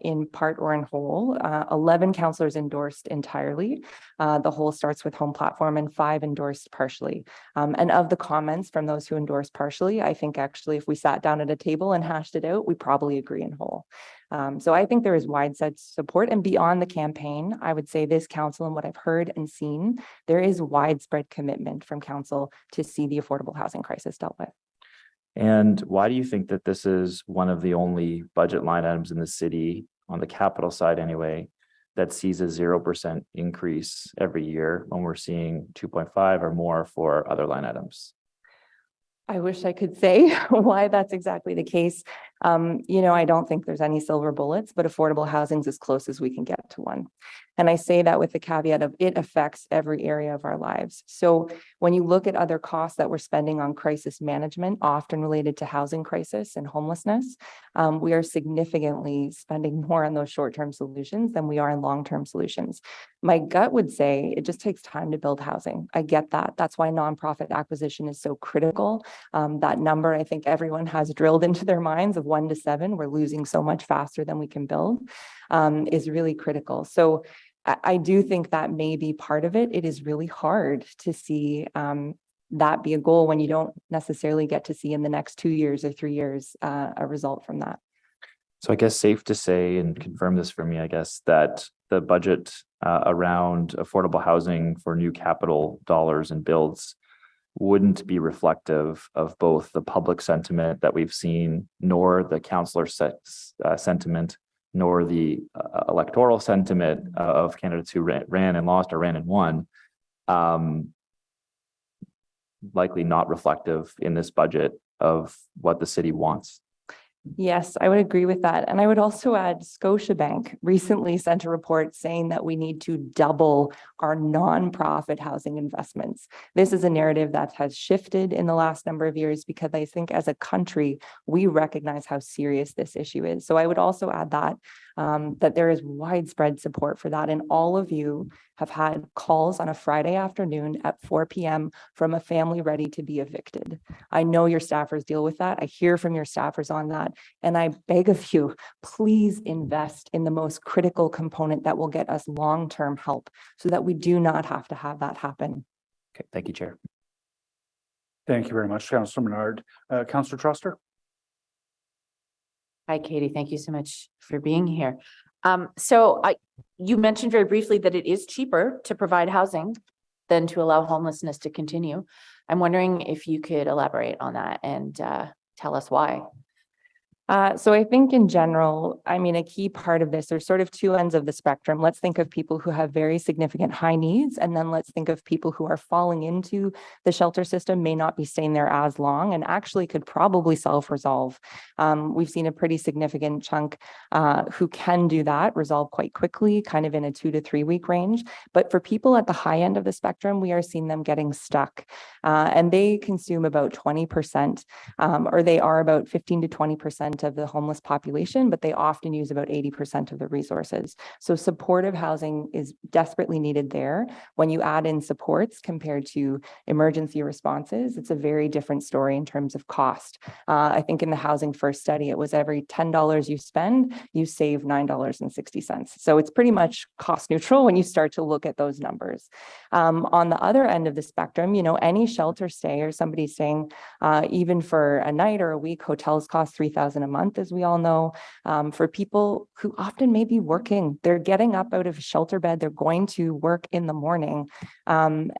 in part or in whole. 11 councillors endorsed entirely. The whole Starts with Home platform, and 5 endorsed partially. And of the comments from those who endorsed partially, I think actually if we sat down at a table and hashed it out, we probably agree in whole. So I think there is widespread support, and beyond the campaign, I would say this council and what I've heard and seen, there is widespread commitment from council to see the affordable housing crisis dealt with. And why do you think that this is one of the only budget line items in the city, on the capital side anyway, that sees a 0% increase every year when we're seeing 2.5 or more for other line items? I wish I could say why that's exactly the case. I don't think there's any silver bullets, but affordable housing is as close as we can get to one. And I say that with the caveat of it affects every area of our lives. So when you look at other costs that we're spending on crisis management, often related to housing crisis and homelessness, we are significantly spending more on those short-term solutions than we are in long-term solutions. My gut would say it just takes time to build housing. I get that. That's why nonprofit acquisition is so critical. That number, I think everyone has drilled into their minds of 1 to 7, we're losing so much faster than we can build, is really critical. So I do think that may be part of it. It is really hard to see that be a goal when you don't necessarily get to see in the next 2 years or 3 years a result from that. So I guess safe to say, and confirm this for me, I guess, that the budget around affordable housing for new capital dollars and builds wouldn't be reflective of both the public sentiment that we've seen, nor the councillor sentiment, nor the electoral sentiment of candidates who ran and lost or ran and won. Likely not reflective in this budget of what the city wants. Yes, I would agree with that. And I would also add Scotiabank recently sent a report saying that we need to double our nonprofit housing investments. This is a narrative that has shifted in the last number of years because I think as a country, we recognize how serious this issue is. So I would also add that that there is widespread support for that. And all of you have had calls on a Friday afternoon at 4 p.m. from a family ready to be evicted. I know your staffers deal with that. I hear from your staffers on that. And I beg of you, please invest in the most critical component that will get us long-term help so that we do not have to have that happen. Okay, thank you, Chair. Thank you very much, Councillor Menard. Councillor Troster? Hi, Katie. Thank you so much for being here. You mentioned very briefly that it is cheaper to provide housing than to allow homelessness to continue. I'm wondering if you could elaborate on that and tell us why. So I think in general, I mean, a key part of this, there's sort of two ends of the spectrum. Let's think of people who have very significant high needs, and then let's think of people who are falling into the shelter system, may not be staying there as long, and actually could probably self-resolve. We've seen a pretty significant chunk who can do that, resolve quite quickly, kind of in a 2 to 3 week range. But for people at the high end of the spectrum, we are seeing them getting stuck. And they consume about 20%, or they are about 15 to 20% of the homeless population, but they often use about 80% of the resources. So supportive housing is desperately needed there. When you add in supports compared to emergency responses, it's a very different story in terms of cost. I think in the Housing First study, it was every $10 you spend, you save $9.60. So it's pretty much cost neutral when you start to look at those numbers. On the other end of the spectrum, you know, any shelter stay or somebody staying even for a night or a week, hotels cost $3,000 a month, as we all know. For people who often may be working, they're getting up out of a shelter bed, they're going to work in the morning, and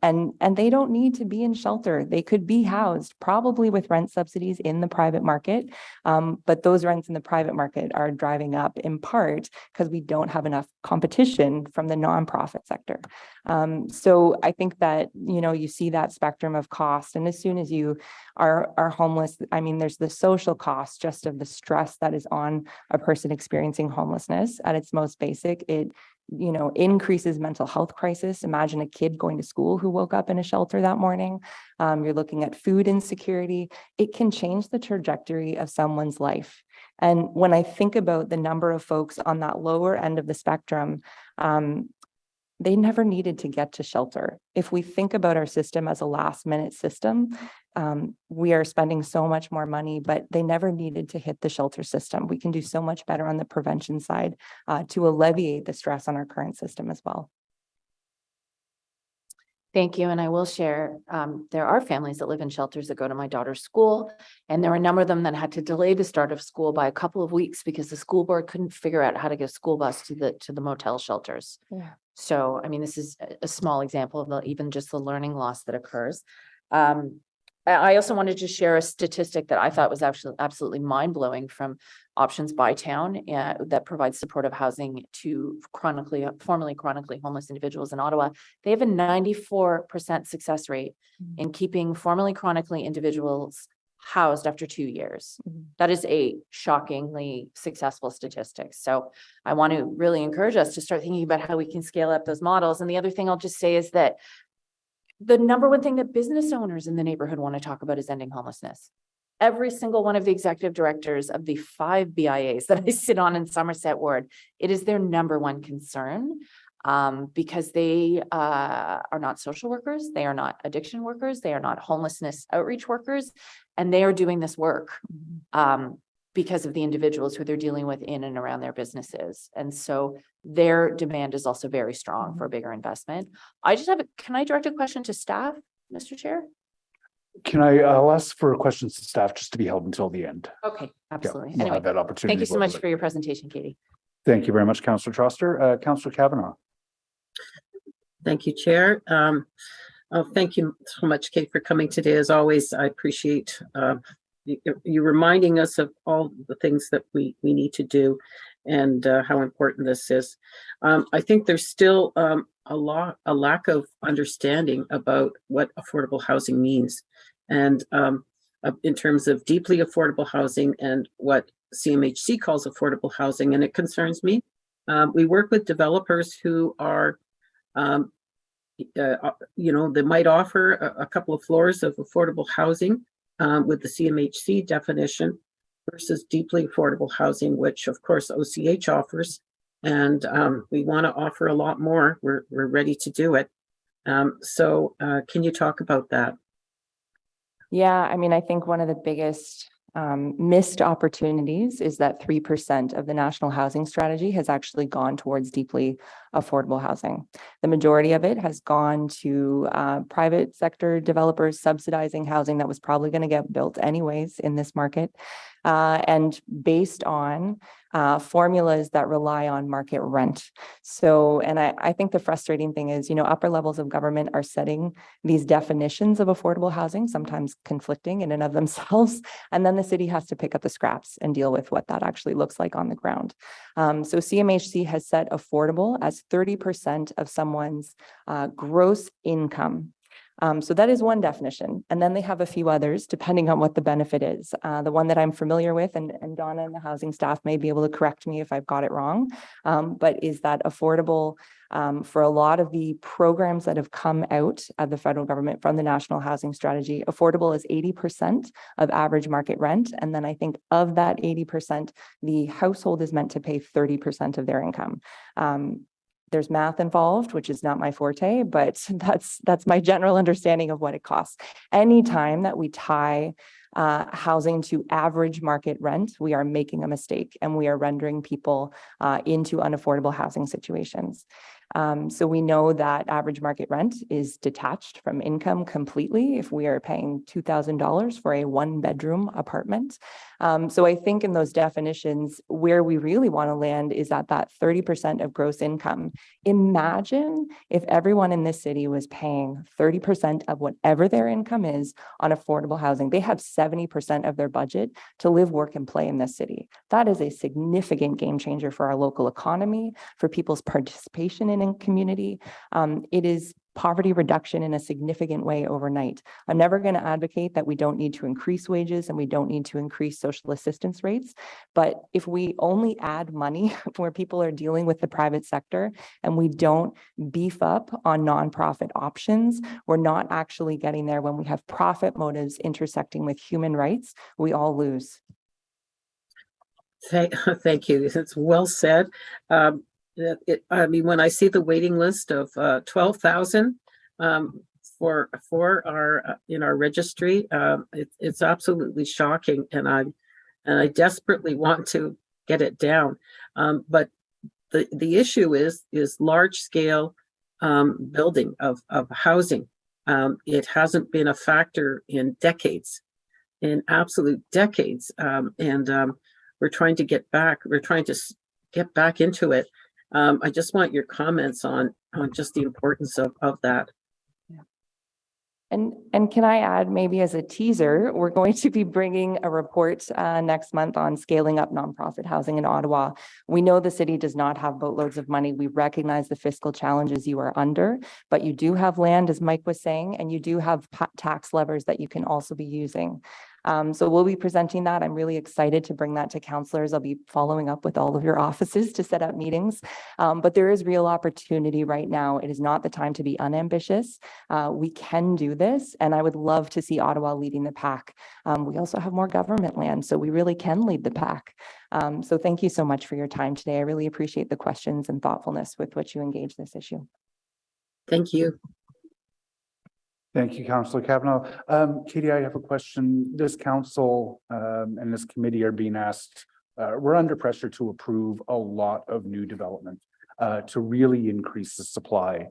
they don't need to be in shelter. They could be housed probably with rent subsidies in the private market, but those rents in the private market are driving up in part because we don't have enough competition from the nonprofit sector. So I think that, you know, you see that spectrum of cost, and as soon as you are homeless, I mean, there's the social cost just of the stress that is on a person experiencing homelessness at its most basic. It, you know, increases mental health crisis. Imagine a kid going to school who woke up in a shelter that morning. You're looking at food insecurity. It can change the trajectory of someone's life. And when I think about the number of folks on that lower end of the spectrum, they never needed to get to shelter. If we think about our system as a last minute system, we are spending so much more money, but they never needed to hit the shelter system. We can do so much better on the prevention side to alleviate the stress on our current system as well. Thank you. And I will share, there are families that live in shelters that go to my daughter's school, and there were a number of them that had to delay the start of school by a couple of weeks because the school board couldn't figure out how to get a school bus to the motel shelters. Yeah. So, I mean, this is a small example of even just the learning loss that occurs. I also wanted to share a statistic that I thought was actually absolutely mind-blowing from Options by Town that provides supportive housing to formerly chronically homeless individuals in Ottawa. They have a 94% success rate in keeping formerly chronically individuals housed after 2 years. That is a shockingly successful statistic. So I want to really encourage us to start thinking about how we can scale up those models. And the other thing I'll just say is that the number one thing that business owners in the neighborhood want to talk about is ending homelessness. Every single one of the executive directors of the 5 BIAs that I sit on in Somerset Ward, it is their number one concern because they are not social workers, they are not addiction workers, they are not homelessness outreach workers, and they are doing this work because of the individuals who they're dealing with in and around their businesses. And so their demand is also very strong for a bigger investment. Can I direct a question to staff, Mr. Chair? I'll ask for questions to staff just to be held until the end. Okay, absolutely. Yeah, we'll have that opportunity. Thank you so much for your presentation, Katie. Thank you very much, Councillor Troster. Councillor Kavanaugh. Thank you, Chair. Thank you so much, Kate, for coming today. As always, I appreciate you reminding us of all the things that we need to do and how important this is. I think there's still a lack of understanding about what affordable housing means, and in terms of deeply affordable housing and what CMHC calls affordable housing, and it concerns me. We work with developers who are they might offer a couple of floors of affordable housing with the CMHC definition versus deeply affordable housing, which of course OCH offers. And we want to offer a lot more. We're ready to do it. So can you talk about that? Yeah, I mean, I think one of the biggest missed opportunities is that 3% of the National Housing Strategy has actually gone towards deeply affordable housing. The majority of it has gone to private sector developers subsidizing housing that was probably going to get built anyways in this market, and based on formulas that rely on market rent. So, and I think the frustrating thing is, upper levels of government are setting these definitions of affordable housing, sometimes conflicting in and of themselves, and then the city has to pick up the scraps and deal with what that actually looks like on the ground. So CMHC has set affordable as 30% of someone's gross income. So that is one definition. And then they have a few others, depending on what the benefit is. The one that I'm familiar with, and Donna and the housing staff may be able to correct me if I've got it wrong, but is that affordable for a lot of the programs that have come out of the federal government from the National Housing Strategy, affordable is 80% of average market rent. And then I think of that 80%, the household is meant to pay 30% of their income. There's math involved, which is not my forte, but that's my general understanding of what it costs. Anytime that we tie housing to average market rent, we are making a mistake and we are rendering people into unaffordable housing situations. So we know that average market rent is detached from income completely if we are paying $2,000 for a one-bedroom apartment. So I think in those definitions, where we really want to land is at that 30% of gross income. Imagine if everyone in this city was paying 30% of whatever their income is on affordable housing. They have 70% of their budget to live, work, and play in this city. That is a significant game changer for our local economy, for people's participation in community. It is poverty reduction in a significant way overnight. I'm never going to advocate that we don't need to increase wages and we don't need to increase social assistance rates. But if we only add money where people are dealing with the private sector and we don't beef up on nonprofit options, we're not actually getting there. When we have profit motives intersecting with human rights, we all lose. Thank you. It's well said. I mean, when I see the waiting list of 12,000 for our in our registry, it's absolutely shocking, and I desperately want to get it down. But the issue is large scale building of housing. It hasn't been a factor in decades, in absolute decades, and we're trying to get back. We're trying to get back into it. I just want your comments on just the importance of that. And can I add, maybe as a teaser, we're going to be bringing a report next month on scaling up nonprofit housing in Ottawa. We know the city does not have boatloads of money. We recognize the fiscal challenges you are under, but you do have land, as Mike was saying, and you do have tax levers that you can also be using. So we'll be presenting that. I'm really excited to bring that to councillors. I'll be following up with all of your offices to set up meetings. But there is real opportunity right now. It is not the time to be unambitious. We can do this, and I would love to see Ottawa leading the pack. We also have more government land, so we really can lead the pack. So thank you so much for your time today. I really appreciate the questions and thoughtfulness with which you engage this issue. Thank you. Thank you, Councillor Kavanaugh. Katie, I have a question. This council and this committee are being asked, we're under pressure to approve a lot of new development to really increase the supply.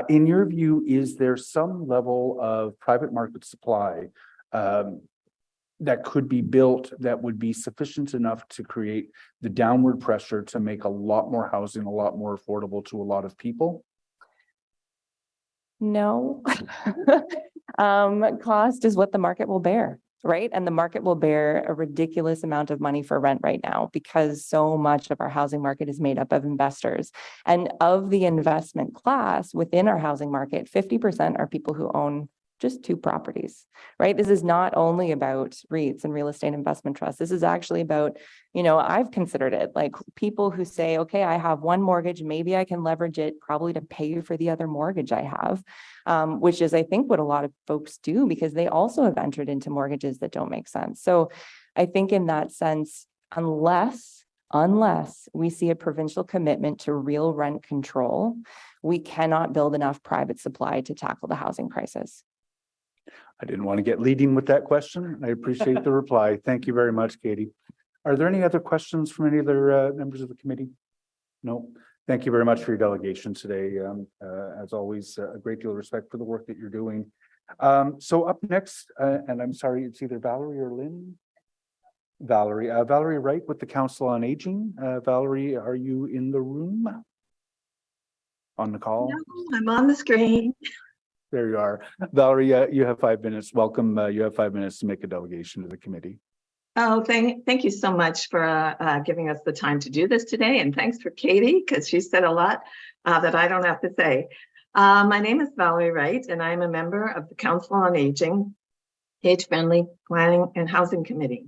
In your view, is there some level of private market supply that could be built that would be sufficient enough to create the downward pressure to make a lot more housing a lot more affordable to a lot of people? No. Cost is what the market will bear, right? And the market will bear a ridiculous amount of money for rent right now because so much of our housing market is made up of investors. And of the investment class within our housing market, 50% are people who own just 2 properties, right? This is not only about REITs and real estate investment trusts. This is actually about, I've considered it like people who say, okay, I have 1 mortgage, maybe I can leverage it probably to pay for the other mortgage I have, which is, I think, what a lot of folks do because they also have entered into mortgages that don't make sense. So I think in that sense, unless we see a provincial commitment to real rent control, we cannot build enough private supply to tackle the housing crisis. I didn't want to get leading with that question. I appreciate the reply. Thank you very much, Katie. Are there any other questions from any other members of the committee? No. Thank you very much for your delegation today. As always, a great deal of respect for the work that you're doing. So up next, and I'm sorry, it's either Valerie or Lynn. Valerie Wright with the Council on Aging. Valerie, are you in the room? On the call? No, I'm on the screen. There you are. Valerie, you have 5 minutes. Welcome. You have 5 minutes to make a delegation to the committee. Oh, thank you so much for giving us the time to do this today. And thanks for Katie, because she said a lot that I don't have to say. My name is Valerie Wright, and I'm a member of the Council on Aging, Age-Friendly Planning and Housing Committee.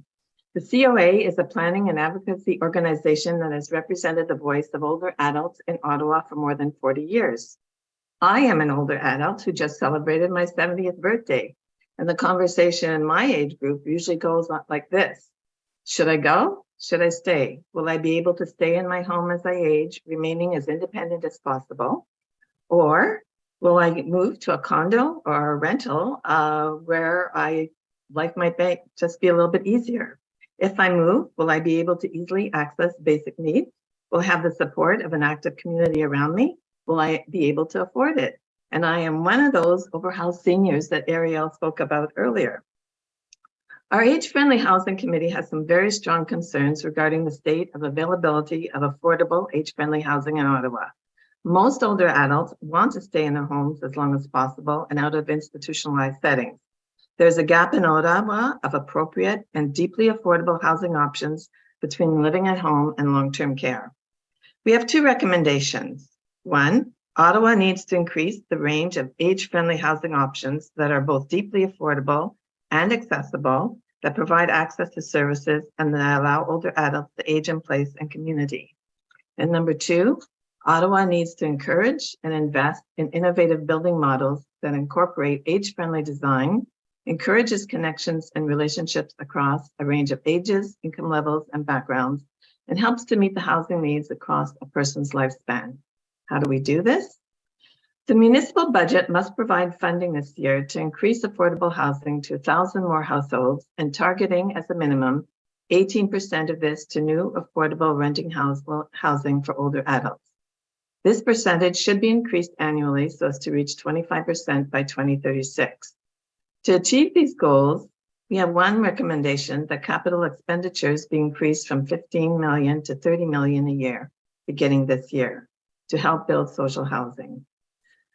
The COA is a planning and advocacy organization that has represented the voice of older adults in Ottawa for more than 40 years. I am an older adult who just celebrated my 70th birthday, and the conversation in my age group usually goes like this. Should I go? Should I stay? Will I be able to stay in my home as I age, remaining as independent as possible? Or will I move to a condo or a rental where life might just be a little bit easier? If I move, will I be able to easily access basic needs? Will I have the support of an active community around me? Will I be able to afford it? And I am one of those overhoused seniors that Ariel spoke about earlier. Our Age-Friendly Housing Committee has some very strong concerns regarding the state of availability of affordable age-friendly housing in Ottawa. Most older adults want to stay in their homes as long as possible and out of institutionalized settings. There's a gap in Ottawa of appropriate and deeply affordable housing options between living at home and long-term care. We have 2 recommendations. 1, Ottawa needs to increase the range of age-friendly housing options that are both deeply affordable and accessible, that provide access to services and that allow older adults to age in place and community. And number 2, Ottawa needs to encourage and invest in innovative building models that incorporate age-friendly design, encourages connections and relationships across a range of ages, income levels, and backgrounds, and helps to meet the housing needs across a person's lifespan. How do we do this? The municipal budget must provide funding this year to increase affordable housing to 1,000 more households and targeting as a minimum 18% of this to new affordable renting housing for older adults. This percentage should be increased annually so as to reach 25% by 2036. To achieve these goals, we have one recommendation that capital expenditures be increased from 15 million to 30 million a year, beginning this year, to help build social housing.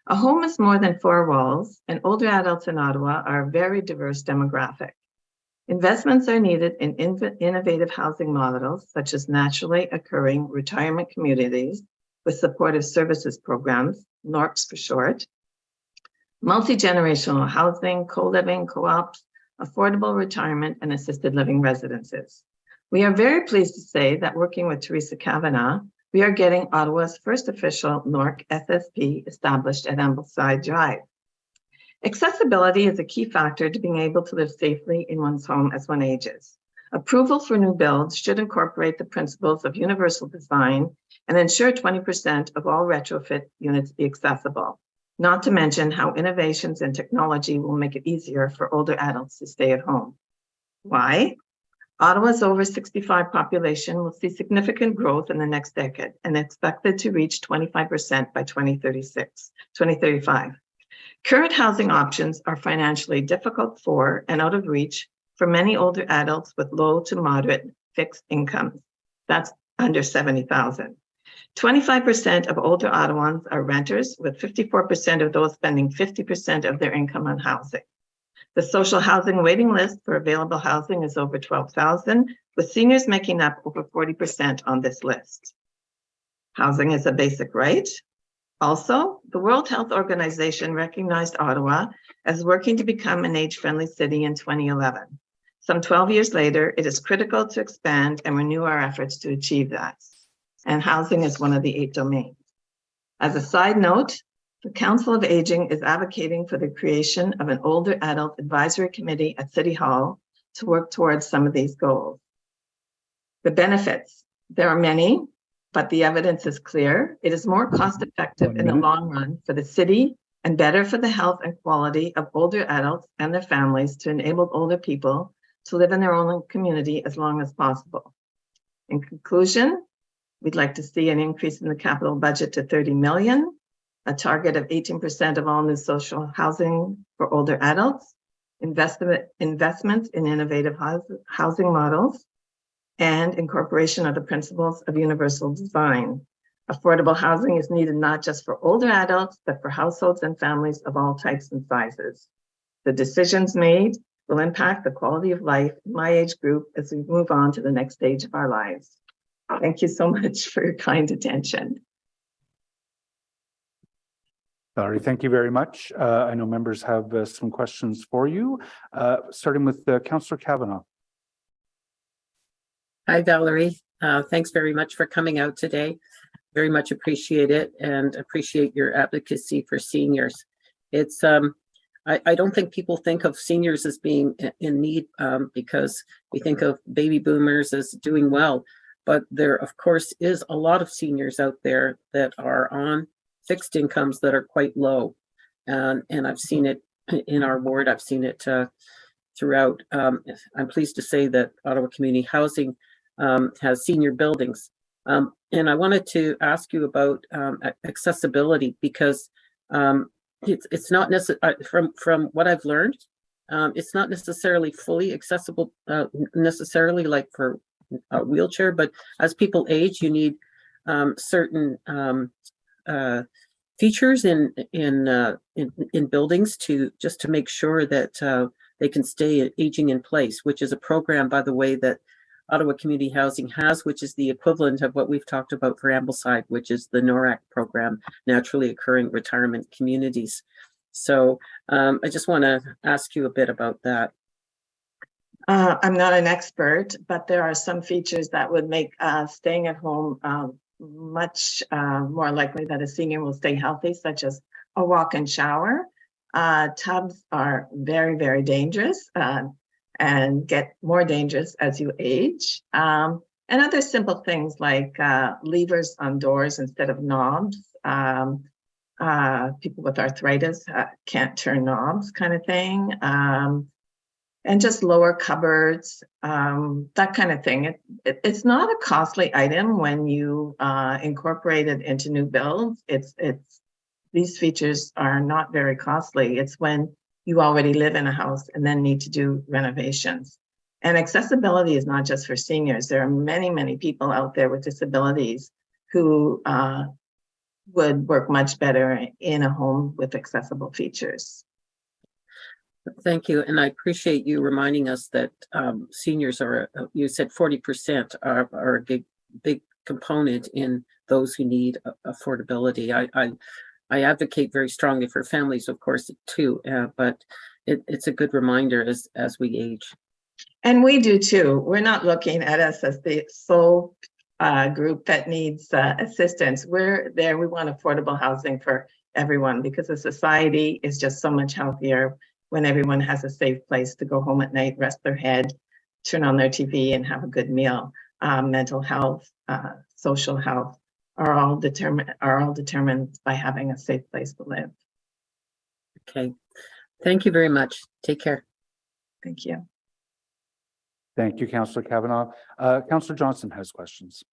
A home is more than 4 walls, and older adults in Ottawa are a very diverse demographic. Investments are needed in innovative housing models, such as naturally occurring retirement communities with supportive services programs, NORCs for short, multi-generational housing, co-living, co-ops, affordable retirement, and assisted living residences. We are very pleased to say that working with Teresa Kavanagh, we are getting Ottawa's first official NORC SSP established at Ambleside Drive. Accessibility is a key factor to being able to live safely in one's home as one ages. Approval for new builds should incorporate the principles of universal design and ensure 20% of all retrofit units be accessible, not to mention how innovations in technology will make it easier for older adults to stay at home. Why? Ottawa's over 65 population will see significant growth in the next decade and expected to reach 25% by 2035. Current housing options are financially difficult for and out of reach for many older adults with low to moderate fixed incomes. That's under $70,000. 25% of older Ottawans are renters, with 54% of those spending 50% of their income on housing. The social housing waiting list for available housing is over 12,000, with seniors making up over 40% on this list. Housing is a basic right. Also, the World Health Organization recognized Ottawa as working to become an age-friendly city in 2011. Some 12 years later, it is critical to expand and renew our efforts to achieve that. And housing is one of the 8 domains. As a side note, the Council of Aging is advocating for the creation of an older adult advisory committee at City Hall to work towards some of these goals. The benefits, there are many, but the evidence is clear. It is more cost effective in the long run for the city and better for the health and quality of older adults and their families to enable older people to live in their own community as long as possible. In conclusion, we'd like to see an increase in the capital budget to 30 million, a target of 18% of all new social housing for older adults, investments in innovative housing models, and incorporation of the principles of universal design. Affordable housing is needed not just for older adults, but for households and families of all types and sizes. The decisions made will impact the quality of life in my age group as we move on to the next stage of our lives. Thank you so much for your kind attention. Valerie, thank you very much. I know members have some questions for you, starting with Councillor Kavanagh. Hi, Valerie. Thanks very much for coming out today. Very much appreciate it and appreciate your advocacy for seniors. It's I don't think people think of seniors as being in need because we think of baby boomers as doing well, but there of course is a lot of seniors out there that are on fixed incomes that are quite low. And I've seen it in our ward, I've seen it throughout. I'm pleased to say that Ottawa Community Housing has senior buildings. And I wanted to ask you about accessibility because it's not necessarily, from what I've learned, it's not necessarily fully accessible, necessarily like for a wheelchair, but as people age, you need certain features in buildings to make sure that they can stay aging in place, which is a program, by the way, that Ottawa Community Housing has, which is the equivalent of what we've talked about for Ambleside, which is the NORAC program, Naturally Occurring Retirement Communities. So I just want to ask you a bit about that. I'm not an expert, but there are some features that would make staying at home much more likely that a senior will stay healthy, such as a walk-in shower. Tubs are very, very dangerous and get more dangerous as you age. And other simple things like levers on doors instead of knobs. People with arthritis can't turn knobs, kind of thing. And just lower cupboards, that kind of thing. It's not a costly item when you incorporate it into new builds. These features are not very costly. It's when you already live in a house and then need to do renovations. And accessibility is not just for seniors. There are many, many people out there with disabilities who would work much better in a home with accessible features. Thank you. And I appreciate you reminding us that seniors are, you said 40% are a big component in those who need affordability. I advocate very strongly for families, of course, too, but it's a good reminder as we age. And we do too. We're not looking at us as the sole group that needs assistance. We're there. We want affordable housing for everyone because the society is just so much healthier when everyone has a safe place to go home at night, rest their head, turn on their TV and have a good meal. Mental health, social health are all determined by having a safe place to live. Okay. Thank you very much. Take care. Thank you. Thank you, Councillor Kavanagh. Councillor Johnson has questions.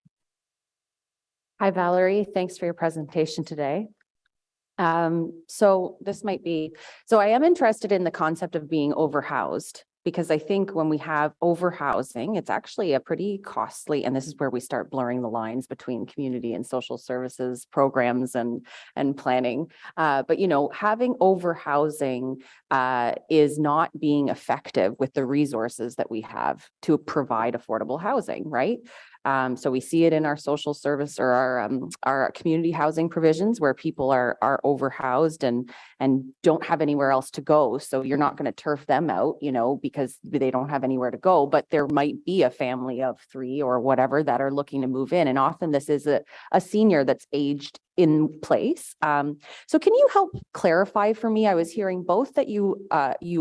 Hi, Valerie. Thanks for your presentation today. So I am interested in the concept of being overhoused. Because I think when we have overhousing, it's actually a pretty costly, and this is where we start blurring the lines between community and social services programs and planning. But having overhousing is not being effective with the resources that we have to provide affordable housing, right? So we see it in our social service or our community housing provisions where people are overhoused and don't have anywhere else to go. So you're not going to turf them out, because they don't have anywhere to go, but there might be a family of 3 or whatever that are looking to move in. And often this is a senior that's aged in place. So can you help clarify for me? I was hearing both that you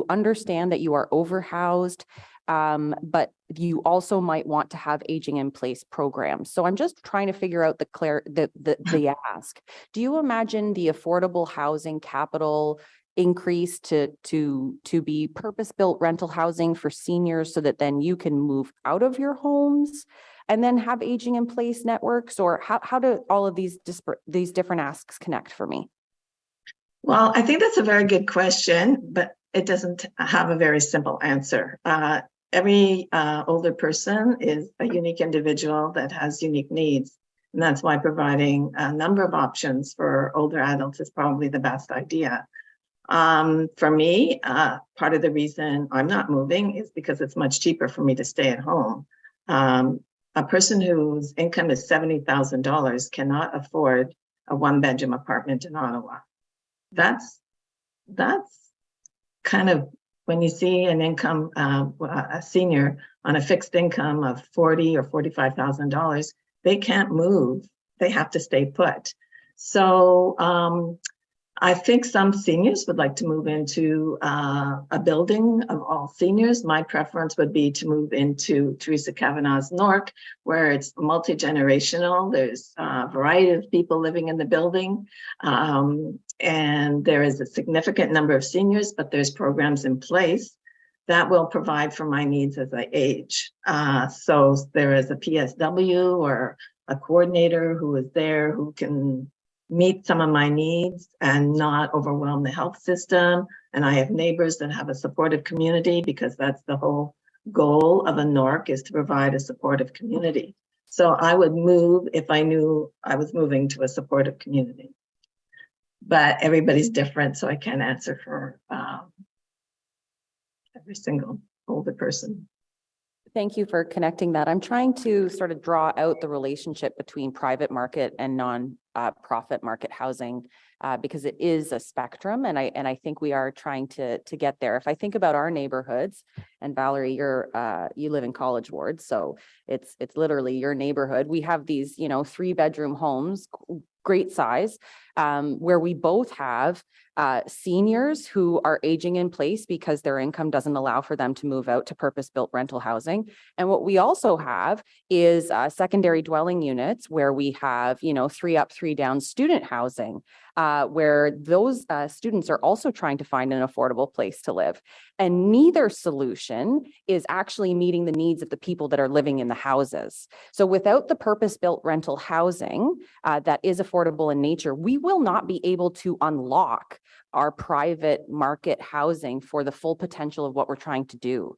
understand that you are overhoused, but you also might want to have aging in place programs. So I'm just trying to figure out the ask. Do you imagine the affordable housing capital increase to be purpose-built rental housing for seniors so that then you can move out of your homes and then have aging in place networks? Or how do all of these different asks connect for me? Well, I think that's a very good question, but it doesn't have a very simple answer. Every older person is a unique individual that has unique needs. And that's why providing a number of options for older adults is probably the best idea. For me, part of the reason I'm not moving is because it's much cheaper for me to stay at home. A person whose income is $70,000 cannot afford a 1-bedroom apartment in Ottawa. That's kind of, when you see an income, a senior on a fixed income of $40,000 or $45,000, they can't move. They have to stay put. So I think some seniors would like to move into a building of all seniors. My preference would be to move into Teresa Kavanaugh's Nork, where it's multi-generational. There's a variety of people living in the building. And there is a significant number of seniors, but there's programs in place that will provide for my needs as I age. So there is a PSW or a coordinator who is there who can meet some of my needs and not overwhelm the health system. And I have neighbors that have a supportive community, because that's the whole goal of a NORC, is to provide a supportive community. So I would move if I knew I was moving to a supportive community. But everybody's different, so I can't answer for every single older person. Thank you for connecting that. I'm trying to sort of draw out the relationship between private market and non-profit market housing, because it is a spectrum, and I think we are trying to get there. If I think about our neighborhoods, and Valerie, you live in College Ward, so it's literally your neighborhood. We have these 3-bedroom homes, great size, where we both have seniors who are aging in place because their income doesn't allow for them to move out to purpose-built rental housing. And what we also have is secondary dwelling units where we have, 3 up, 3 down student housing, where those students are also trying to find an affordable place to live. And neither solution is actually meeting the needs of the people that are living in the houses. So without the purpose-built rental housing that is affordable in nature, we will not be able to unlock our private market housing for the full potential of what we're trying to do.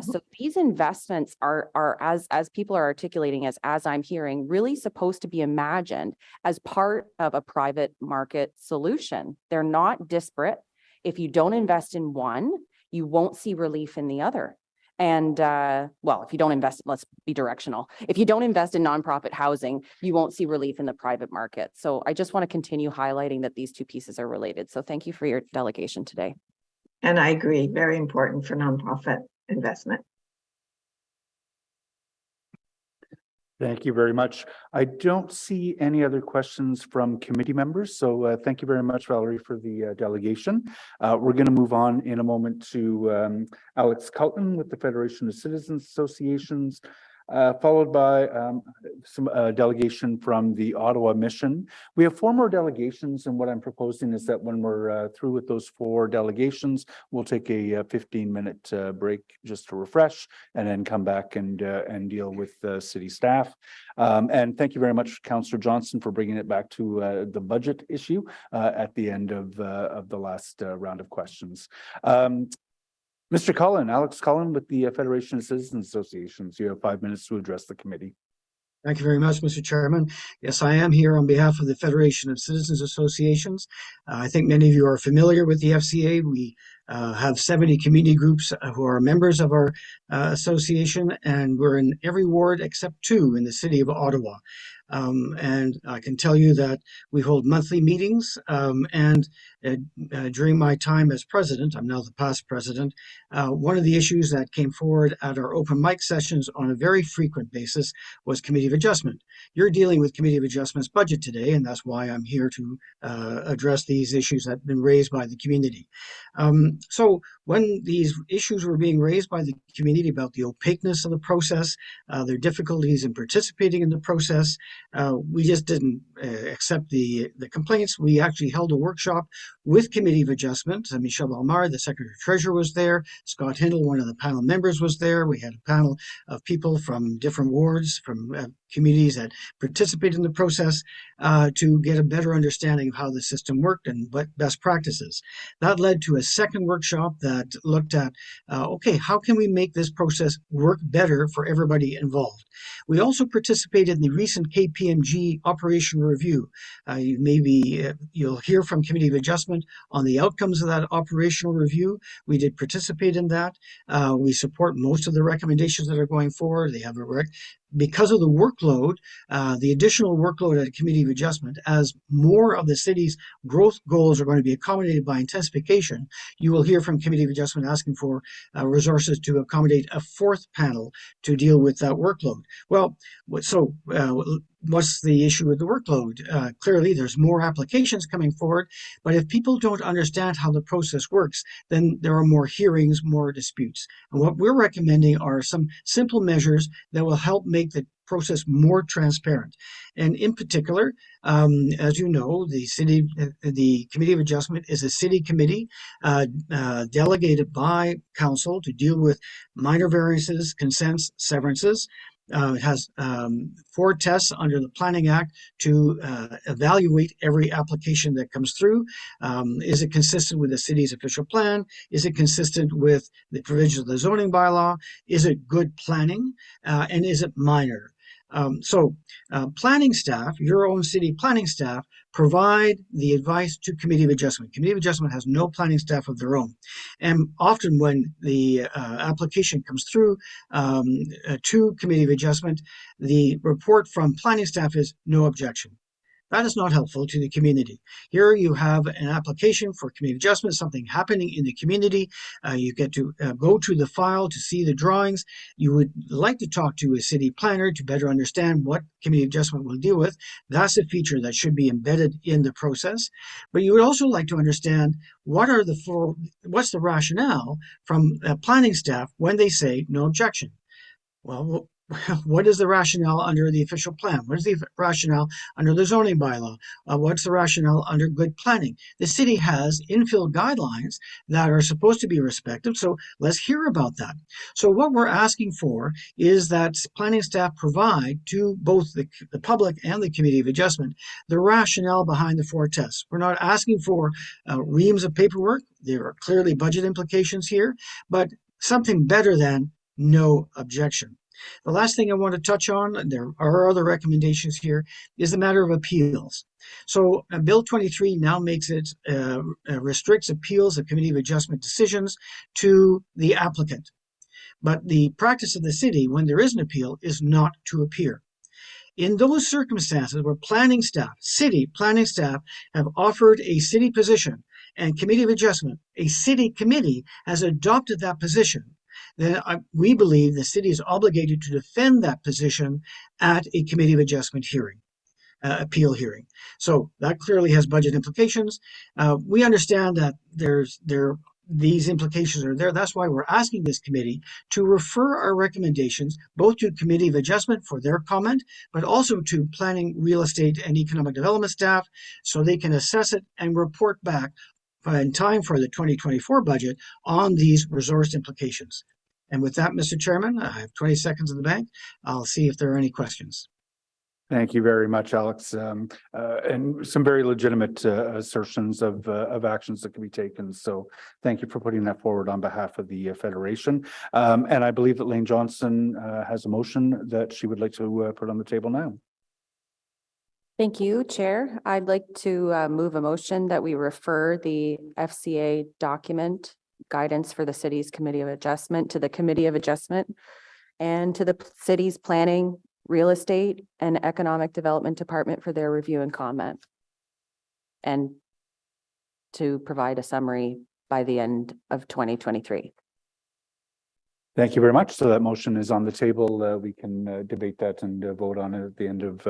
So these investments are as people are articulating, as I'm hearing, really supposed to be imagined as part of a private market solution. They're not disparate. If you don't invest in one, you won't see relief in the other. And if you don't invest, let's be directional. If you don't invest in nonprofit housing, you won't see relief in the private market. So I just want to continue highlighting that these two pieces are related. So thank you for your delegation today. And I agree, very important for nonprofit investment. Thank you very much. I don't see any other questions from committee members. So thank you very much, Valerie, for the delegation. We're going to move on in a moment to Alex Culton with the Federation of Citizens Associations, followed by some delegation from the Ottawa Mission. We have 4 more delegations, and what I'm proposing is that when we're through with those 4 delegations, we'll take a 15-minute break just to refresh, and then come back and deal with city staff. And thank you very much, Councillor Johnson, for bringing it back to the budget issue at the end of the last round of questions. Mr. Cullen, Alex Cullen with the Federation of Citizens Associations. You have 5 minutes to address the committee. Thank you very much, Mr. Chairman. Yes, I am here on behalf of the Federation of Citizens Associations. I think many of you are familiar with the FCA. We have 70 community groups who are members of our association, and we're in every ward except 2 in the city of Ottawa. And I can tell you that we hold monthly meetings, and during my time as president, I'm now the past president, one of the issues that came forward at our open mic sessions on a very frequent basis was Committee of Adjustment. You're dealing with Committee of Adjustment's budget today, and that's why I'm here to address these issues that have been raised by the community. So when these issues were being raised by the community about the opaqueness of the process, their difficulties in participating in the process, we just didn't accept the complaints. We actually held a workshop with Committee of Adjustment. Michelle Belmar, the Secretary Treasurer, was there. Scott Hindle, one of the panel members, was there. We had a panel of people from different wards, from communities that participate in the process to get a better understanding of how the system worked and what best practices. That led to a second workshop that looked at, okay, how can we make this process work better for everybody involved? We also participated in the recent KPMG operational review. You'll hear from Committee of Adjustment on the outcomes of that operational review. We did participate in that. We support most of the recommendations that are going forward. They have because of the workload, the additional workload at a Committee of Adjustment, as more of the city's growth goals are going to be accommodated by intensification, you will hear from Committee of Adjustment asking for resources to accommodate a 4th panel to deal with that workload. Well, so what's the issue with the workload? Clearly, there's more applications coming forward, but if people don't understand how the process works, then there are more hearings, more disputes. And what we're recommending are some simple measures that will help make the process more transparent. And in particular, as you know, the Committee of Adjustment is a city committee delegated by council to deal with minor variances, consents, severances. It has 4 tests under the Planning Act to evaluate every application that comes through. Is it consistent with the city's official plan? Is it consistent with the provisions of the zoning bylaw? Is it good planning? And is it minor? Planning staff, your own city planning staff, provide the advice to Committee of Adjustment. Committee of Adjustment has no planning staff of their own. And often when the application comes through to Committee of Adjustment, the report from planning staff is no objection. That is not helpful to the community. Here you have an application for Committee of Adjustment, something happening in the community. You get to go to the file to see the drawings. You would like to talk to a city planner to better understand what Committee of Adjustment will deal with. That's a feature that should be embedded in the process. But you would also like to understand what's the rationale from planning staff when they say no objection. Well, what is the rationale under the official plan? What is the rationale under the zoning bylaw? What's the rationale under good planning? The city has infill guidelines that are supposed to be respected, so let's hear about that. So what we're asking for is that planning staff provide to both the public and the Committee of Adjustment the rationale behind the 4 tests. We're not asking for reams of paperwork. There are clearly budget implications here, but something better than no objection. The last thing I want to touch on, there are other recommendations here, is the matter of appeals. So Bill 23 now makes it, restricts appeals of Committee of Adjustment decisions to the applicant. But the practice of the city, when there is an appeal, is not to appear. In those circumstances where planning staff, city planning staff, have offered a city position and Committee of Adjustment, a city committee, has adopted that position, then we believe the city is obligated to defend that position at a Committee of Adjustment hearing, appeal hearing. So that clearly has budget implications. We understand that these implications are there. That's why we're asking this committee to refer our recommendations both to Committee of Adjustment for their comment, but also to Planning, Real Estate, and Economic Development staff so they can assess it and report back in time for the 2024 budget on these resource implications. And with that, Mr. Chairman, I have 20 seconds in the bank. I'll see if there are any questions. Thank you very much, Alex. And some very legitimate assertions of actions that can be taken. So thank you for putting that forward on behalf of the Federation. And I believe that Lane Johnson has a motion that she would like to put on the table now. Thank you, Chair. I'd like to move a motion that we refer the FCA document guidance for the city's Committee of Adjustment to the Committee of Adjustment and to the city's Planning, Real Estate and Economic Development Department for their review and comment. And to provide a summary by the end of 2023. Thank you very much. So that motion is on the table. We can debate that and vote on it at the end of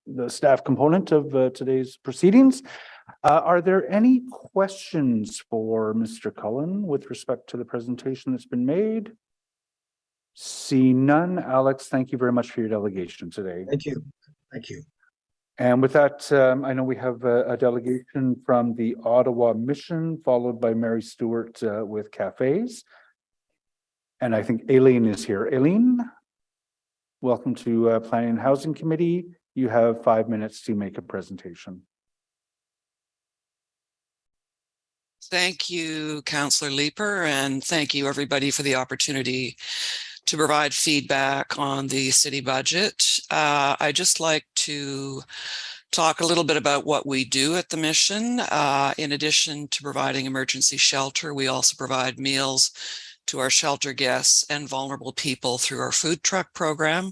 the staff component of today's proceedings. Are there any questions for Mr. Cullen with respect to the presentation that's been made? See none. Alex, thank you very much for your delegation today. Thank you. Thank you. And with that, I know we have a delegation from the Ottawa Mission, followed by Mary Stewart with cafes. And I think Aileen is here. Aileen, welcome to Planning and Housing Committee. You have 5 minutes to make a presentation. Thank you, Councillor Leeper, and thank you everybody for the opportunity to provide feedback on the city budget. I'd just like to talk a little bit about what we do at the Mission. In addition to providing emergency shelter, we also provide meals to our shelter guests and vulnerable people through our food truck program.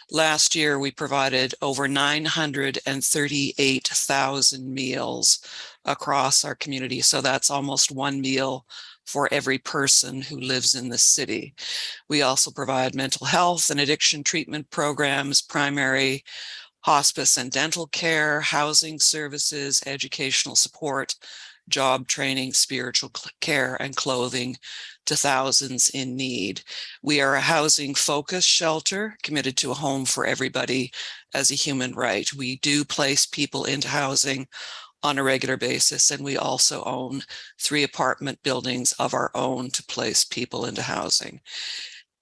Last year, we provided over 938,000 meals across our community. So that's almost one meal for every person who lives in the city. We also provide mental health and addiction treatment programs, primary hospice and dental care, housing services, educational support, job training, spiritual care, and clothing to thousands in need. We are a housing-focused shelter committed to a home for everybody as a human right. We do place people into housing on a regular basis, and we also own 3 apartment buildings of our own to place people into housing.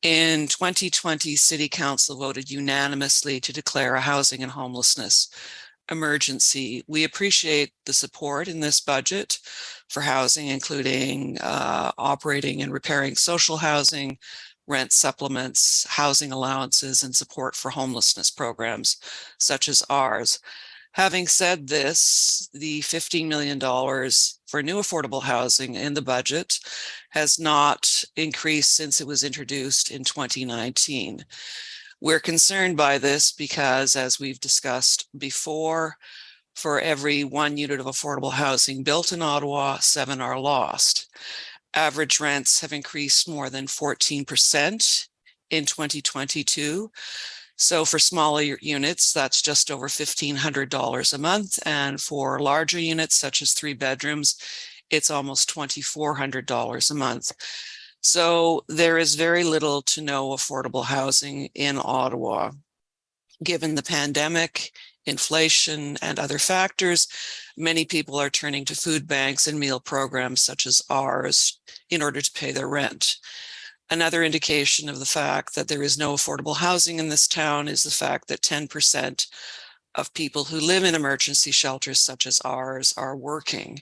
In 2020, City Council voted unanimously to declare a housing and homelessness emergency. We appreciate the support in this budget for housing, including operating and repairing social housing, rent supplements, housing allowances, and support for homelessness programs such as ours. Having said this, the $15 million for new affordable housing in the budget has not increased since it was introduced in 2019. We're concerned by this because, as we've discussed before, for every 1 unit of affordable housing built in Ottawa, 7 are lost. Average rents have increased more than 14% in 2022. So for smaller units, that's just over $1,500 a month. And for larger units, such as 3 bedrooms, it's almost $2,400 a month. So there is very little to no affordable housing in Ottawa. Given the pandemic, inflation, and other factors, many people are turning to food banks and meal programs such as ours in order to pay their rent. Another indication of the fact that there is no affordable housing in this town is the fact that 10% of people who live in emergency shelters such as ours are working.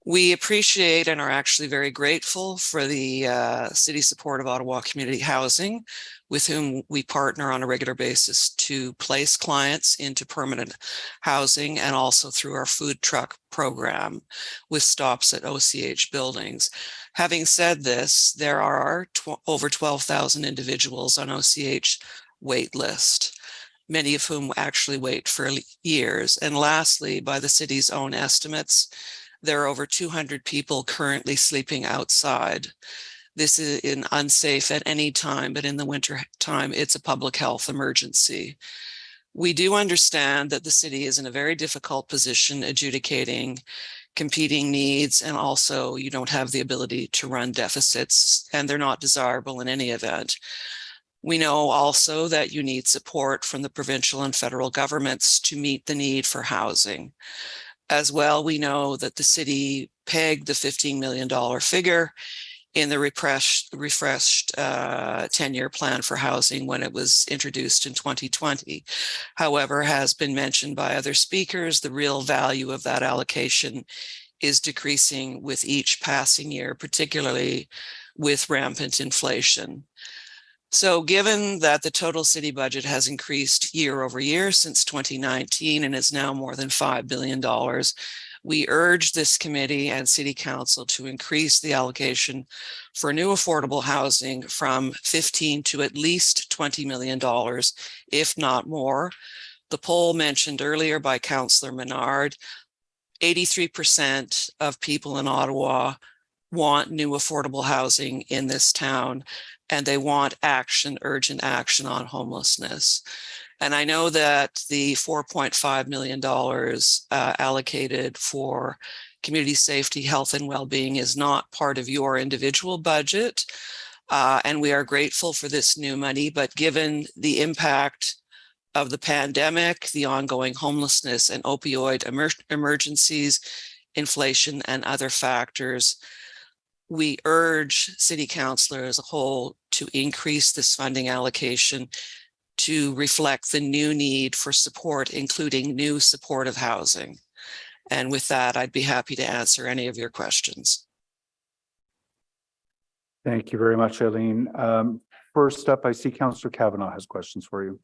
We appreciate and are actually very grateful for the city support of Ottawa Community Housing, with whom we partner on a regular basis to place clients into permanent housing, and also through our food truck program with stops at OCH buildings. Having said this, there are over 12,000 individuals on OCH wait list, many of whom actually wait for years. And lastly, by the city's own estimates, there are over 200 people currently sleeping outside. This is unsafe at any time, but in the winter time, it's a public health emergency. We do understand that the city is in a very difficult position adjudicating competing needs, and also you don't have the ability to run deficits, and they're not desirable in any event. We know also that you need support from the provincial and federal governments to meet the need for housing. As well, we know that the city pegged the $15 million figure in the refreshed 10-year plan for housing when it was introduced in 2020. However, has been mentioned by other speakers, the real value of that allocation is decreasing with each passing year, particularly with rampant inflation. So given that the total city budget has increased year over year since 2019 and is now more than $5 billion, we urge this committee and city council to increase the allocation for new affordable housing from 15 to at least $20 million, if not more. The poll mentioned earlier by Councillor Menard, 83% of people in Ottawa want new affordable housing in this town, and they want action, urgent action on homelessness. And I know that the $4.5 million allocated for community safety, health, and well-being is not part of your individual budget. And we are grateful for this new money, but given the impact of the pandemic, the ongoing homelessness and opioid emergencies, inflation, and other factors, we urge City Council as a whole to increase this funding allocation to reflect the new need for support, including new supportive housing. And with that, I'd be happy to answer any of your questions. Thank you very much, Eileen. First up, I see Councillor Kavanaugh has questions for you.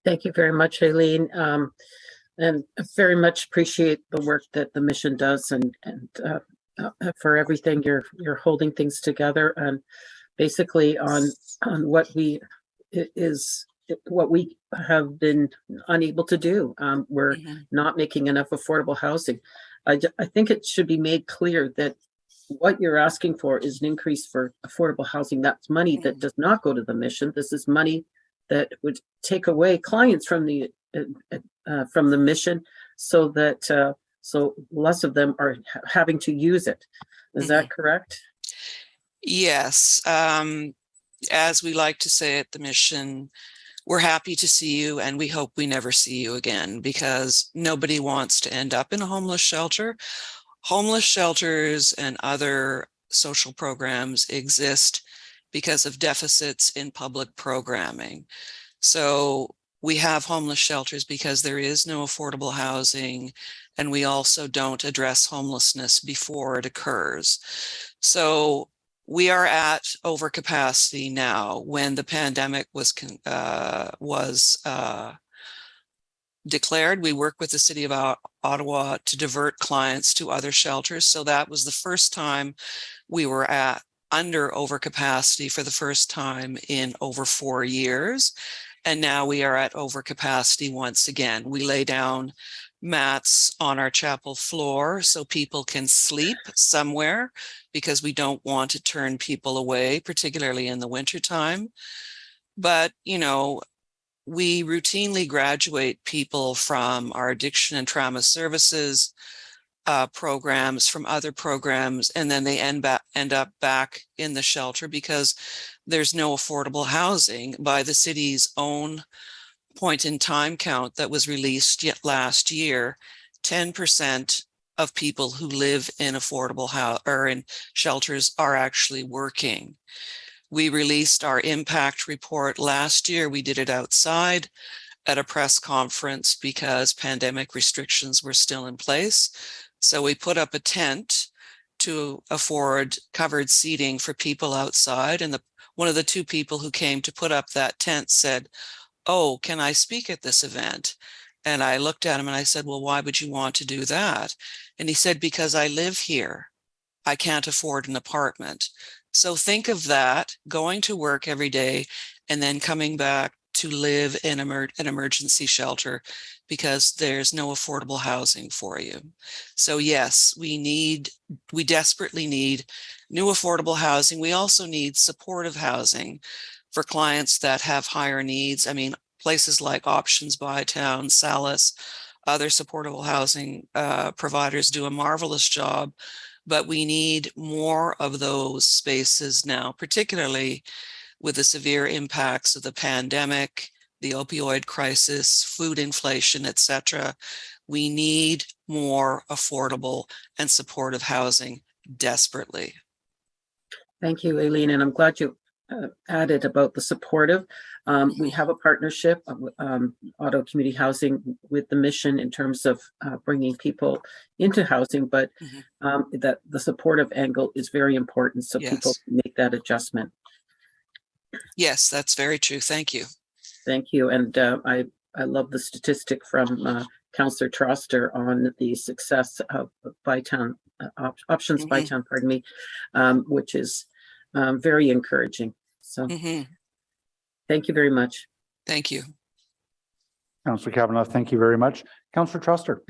Thank you very much, Eileen. And I very much appreciate the work that the mission does and for everything you're holding things together and basically on what we have been unable to do. We're not making enough affordable housing. I think it should be made clear that what you're asking for is an increase for affordable housing. That's money that does not go to the mission. This is money that would take away clients from the mission, so that so less of them are having to use it. Is that correct? Yes. As we like to say at the mission, we're happy to see you and we hope we never see you again, because nobody wants to end up in a homeless shelter. Homeless shelters and other social programs exist because of deficits in public programming. So we have homeless shelters because there is no affordable housing, and we also don't address homelessness before it occurs. So we are at overcapacity now. When the pandemic was declared, we worked with the City of Ottawa to divert clients to other shelters. So that was the first time we were at under overcapacity for the first time in over 4 years. And now we are at overcapacity once again. We lay down mats on our chapel floor so people can sleep somewhere, because we don't want to turn people away, particularly in the wintertime. But, you know, we routinely graduate people from our addiction and trauma services programs, from other programs, and then they end up back in the shelter because there's no affordable housing. By the city's own point in time count that was released yet last year, 10% of people who live in affordable or in shelters are actually working. We released our impact report last year. We did it outside at a press conference because pandemic restrictions were still in place. So we put up a tent to afford covered seating for people outside. And one of the two people who came to put up that tent said, "Oh, can I speak at this event?" And I looked at him and I said, "Well, why would you want to do that?" And he said, "Because I live here. I can't afford an apartment." So think of that, going to work every day and then coming back to live in an emergency shelter because there's no affordable housing for you. So yes, we desperately need new affordable housing. We also need supportive housing for clients that have higher needs. I mean, places like Options Bytown, Salus, other supportable housing providers do a marvelous job, but we need more of those spaces now, particularly with the severe impacts of the pandemic, the opioid crisis, food inflation, etc. We need more affordable and supportive housing desperately. Thank you, Aileen, and I'm glad you added about the supportive. We have a partnership of Ottawa Community Housing with the mission in terms of bringing people into housing, but that the supportive angle is very important, so people Yes. can make that adjustment. Yes, that's very true. Thank you. Thank you, and I love the statistic from Councillor Troster on the success of Bytown options Bytown, pardon me, which is very encouraging. So thank you very much. Thank you. Councillor Kavanaugh, thank you very much. Councillor Troster.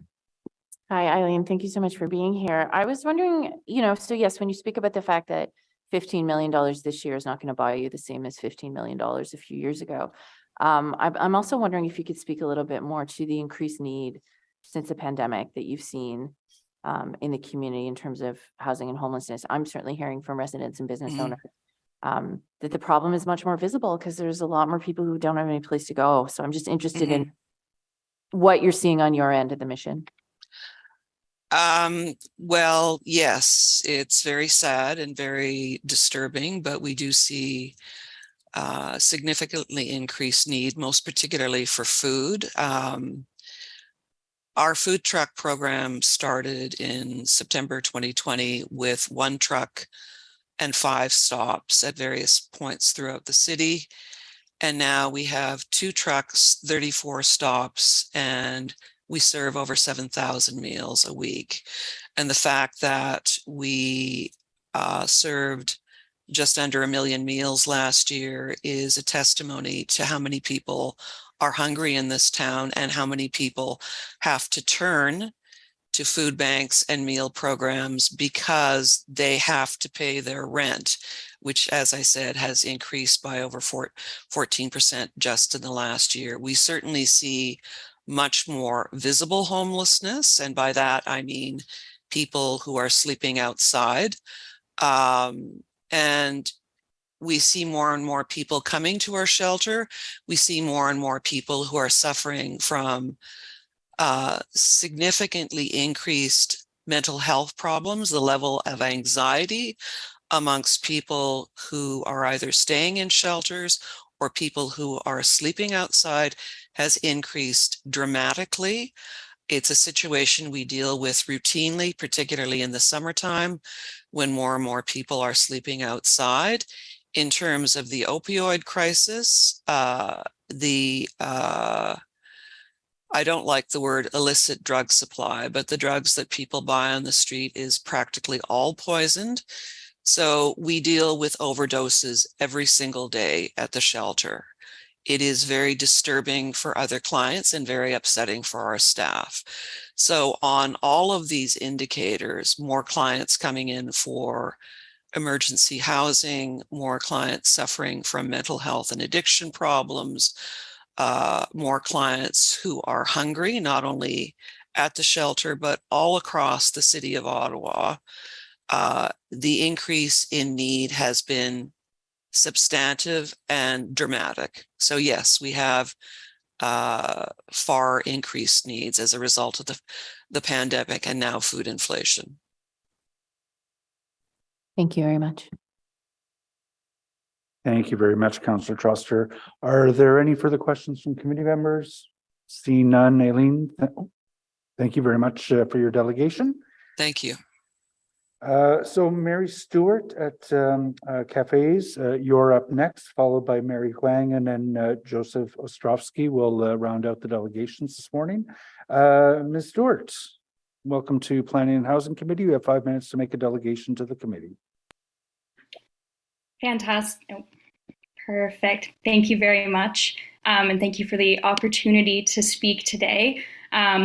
Hi, Eileen. Thank you so much for being here. I was wondering, so yes, when you speak about the fact that $15 million this year is not going to buy you the same as $15 million a few years ago. I'm also wondering if you could speak a little bit more to the increased need since the pandemic that you've seen in the community in terms of housing and homelessness. I'm certainly hearing from residents and business owners that the problem is much more visible because there's a lot more people who don't have any place to go. So I'm just interested in what you're seeing on your end of the mission. Well, yes, it's very sad and very disturbing, but we do see significantly increased need, most particularly for food. Our food truck program started in September 2020 with 1 truck and 5 stops at various points throughout the city. And now we have 2 trucks, 34 stops, and we serve over 7,000 meals a week. And the fact that we served just under 1 million meals last year is a testimony to how many people are hungry in this town and how many people have to turn to food banks and meal programs because they have to pay their rent, which, as I said, has increased by over 14% just in the last year. We certainly see much more visible homelessness, and by that I mean people who are sleeping outside. And we see more and more people coming to our shelter. We see more and more people who are suffering from significantly increased mental health problems. The level of anxiety amongst people who are either staying in shelters or people who are sleeping outside has increased dramatically. It's a situation we deal with routinely, particularly in the summertime, when more and more people are sleeping outside. In terms of the opioid crisis, I don't like the word illicit drug supply, but the drugs that people buy on the street is practically all poisoned. So we deal with overdoses every single day at the shelter. It is very disturbing for other clients and very upsetting for our staff. So on all of these indicators, more clients coming in for emergency housing, more clients suffering from mental health and addiction problems, more clients who are hungry, not only at the shelter, but all across the city of Ottawa. The increase in need has been substantive and dramatic. So yes, we have far increased needs as a result of the pandemic and now food inflation. Thank you very much. Thank you very much, Councillor Troster. Are there any further questions from committee members? Seeing none, Aileen, thank you very much for your delegation. Thank you. So Mary Stewart at Cafes, you're up next, followed by Mary Huang, and then Joseph Ostrovsky will round out the delegations this morning. Ms. Stewart, welcome to Planning and Housing Committee. You have 5 minutes to make a delegation to the committee. Fantastic. Oh, perfect. Thank you very much. And thank you for the opportunity to speak today.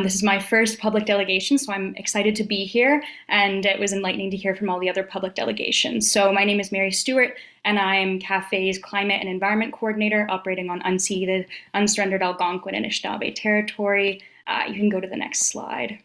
This is my first public delegation, so I'm excited to be here, and it was enlightening to hear from all the other public delegations. So my name is Mary Stewart, and I'm CAFE's Climate and Environment Coordinator operating on unceded, unsurrendered Algonquin and Anishinaabe territory. You can go to the next slide.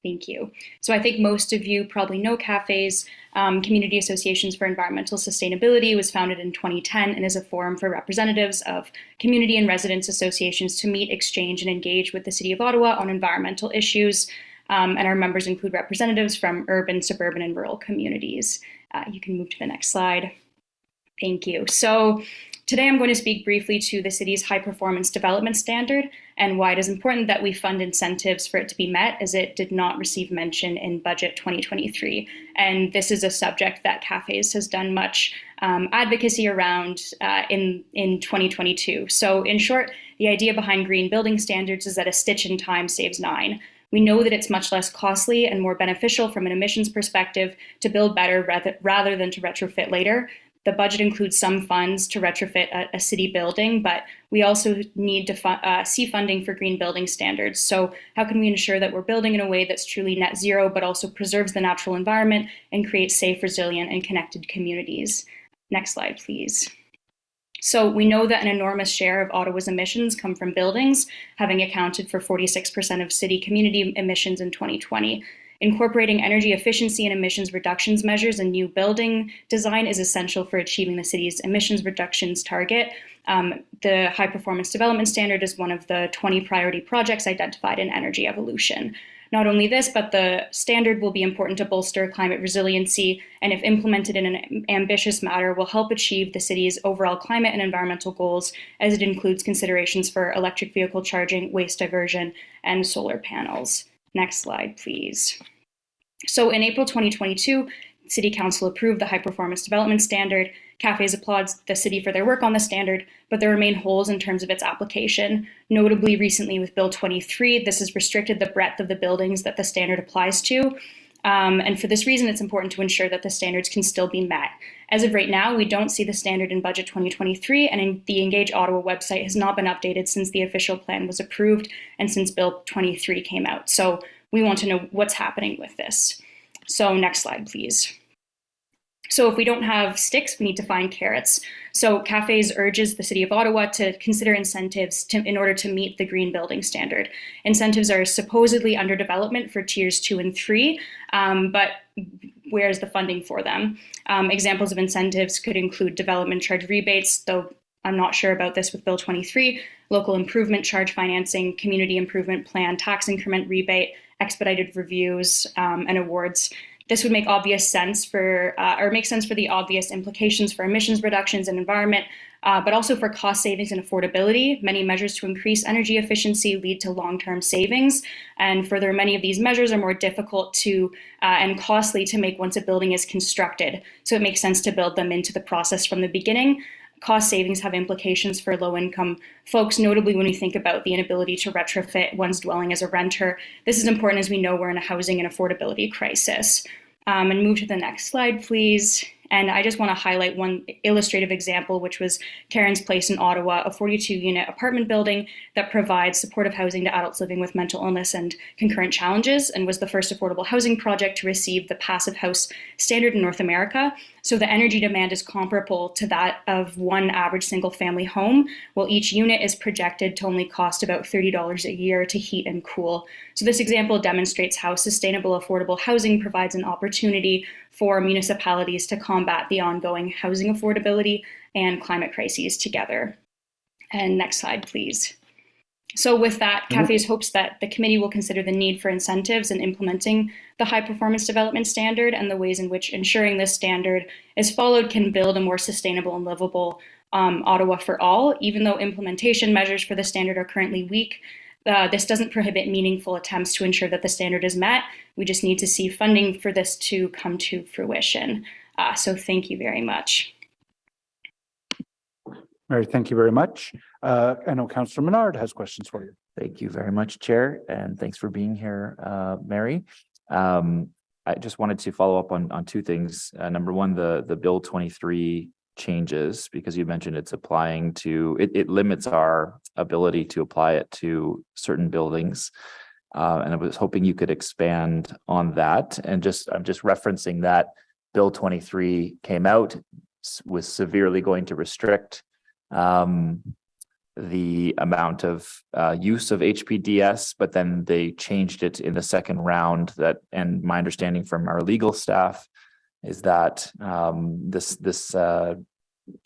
Thank you. So I think most of you probably know CAFE's. Community Associations for Environmental Sustainability was founded in 2010 and is a forum for representatives of community and residents associations to meet, exchange, and engage with the City of Ottawa on environmental issues. And our members include representatives from urban, suburban, and rural communities. You can move to the next slide. Thank you. So today I'm going to speak briefly to the city's high performance development standard and why it is important that we fund incentives for it to be met, as it did not receive mention in budget 2023. And this is a subject that Cafes has done much advocacy around in 2022. So in short, the idea behind green building standards is that a stitch in time saves 9. We know that it's much less costly and more beneficial from an emissions perspective to build better rather than to retrofit later. The budget includes some funds to retrofit a city building, but we also need to see funding for green building standards. So how can we ensure that we're building in a way that's truly net zero, but also preserves the natural environment and creates safe, resilient, and connected communities? Next slide, please. So we know that an enormous share of Ottawa's emissions come from buildings, having accounted for 46% of city community emissions in 2020. Incorporating energy efficiency and emissions reductions measures in new building design is essential for achieving the city's emissions reductions target. The High Performance Development Standard is one of the 20 priority projects identified in Energy Evolution. Not only this, but the standard will be important to bolster climate resiliency, and if implemented in an ambitious manner, will help achieve the city's overall climate and environmental goals, as it includes considerations for electric vehicle charging, waste diversion, and solar panels. Next slide, please. So in April 2022, City Council approved the High Performance Development Standard. Cafes applauds the city for their work on the standard, but there remain holes in terms of its application. Notably, recently with Bill 23, this has restricted the breadth of the buildings that the standard applies to. And for this reason, it's important to ensure that the standards can still be met. As of right now, we don't see the standard in Budget 2023, and the Engage Ottawa website has not been updated since the official plan was approved and since Bill 23 came out. So we want to know what's happening with this. So next slide, please. So if we don't have sticks, we need to find carrots. So Cafes urges the City of Ottawa to consider incentives in order to meet the green building standard. Incentives are supposedly under development for tiers 2 and 3, but where's the funding for them? Examples of incentives could include development charge rebates, though I'm not sure about this with Bill 23, local improvement charge financing, community improvement plan, tax increment rebate, expedited reviews, and awards. This would make obvious sense for, or make sense for the obvious implications for emissions reductions and environment, but also for cost savings and affordability. Many measures to increase energy efficiency lead to long-term savings. And further, many of these measures are more difficult to and costly to make once a building is constructed. So it makes sense to build them into the process from the beginning. Cost savings have implications for low-income folks, notably when we think about the inability to retrofit one's dwelling as a renter. This is important as we know we're in a housing and affordability crisis. And move to the next slide, please. And I just want to highlight one illustrative example, which was Karen's Place in Ottawa, a 42-unit apartment building that provides supportive housing to adults living with mental illness and concurrent challenges, and was the first affordable housing project to receive the Passive House standard in North America. So the energy demand is comparable to that of one average single-family home, while each unit is projected to only cost about $30 a year to heat and cool. So this example demonstrates how sustainable, affordable housing provides an opportunity for municipalities to combat the ongoing housing affordability and climate crises together. And next slide, please. So with that, Cafes hopes that the committee will consider the need for incentives in implementing the High Performance Development Standard and the ways in which ensuring this standard is followed can build a more sustainable and livable Ottawa for all. Even though implementation measures for the standard are currently weak, this doesn't prohibit meaningful attempts to ensure that the standard is met. We just need to see funding for this to come to fruition. So thank you very much. Mary, thank you very much. I know Councillor Menard has questions for you. Thank you very much, Chair, and thanks for being here, Mary. I just wanted to follow up on two things. Number one, the Bill 23 changes, because you mentioned it's applying to, it limits our ability to apply it to certain buildings. And I was hoping you could expand on that. And I'm just referencing that Bill 23 came out, was severely going to restrict the amount of use of HPDS, but then they changed it in the second round. That, and my understanding from our legal staff is that this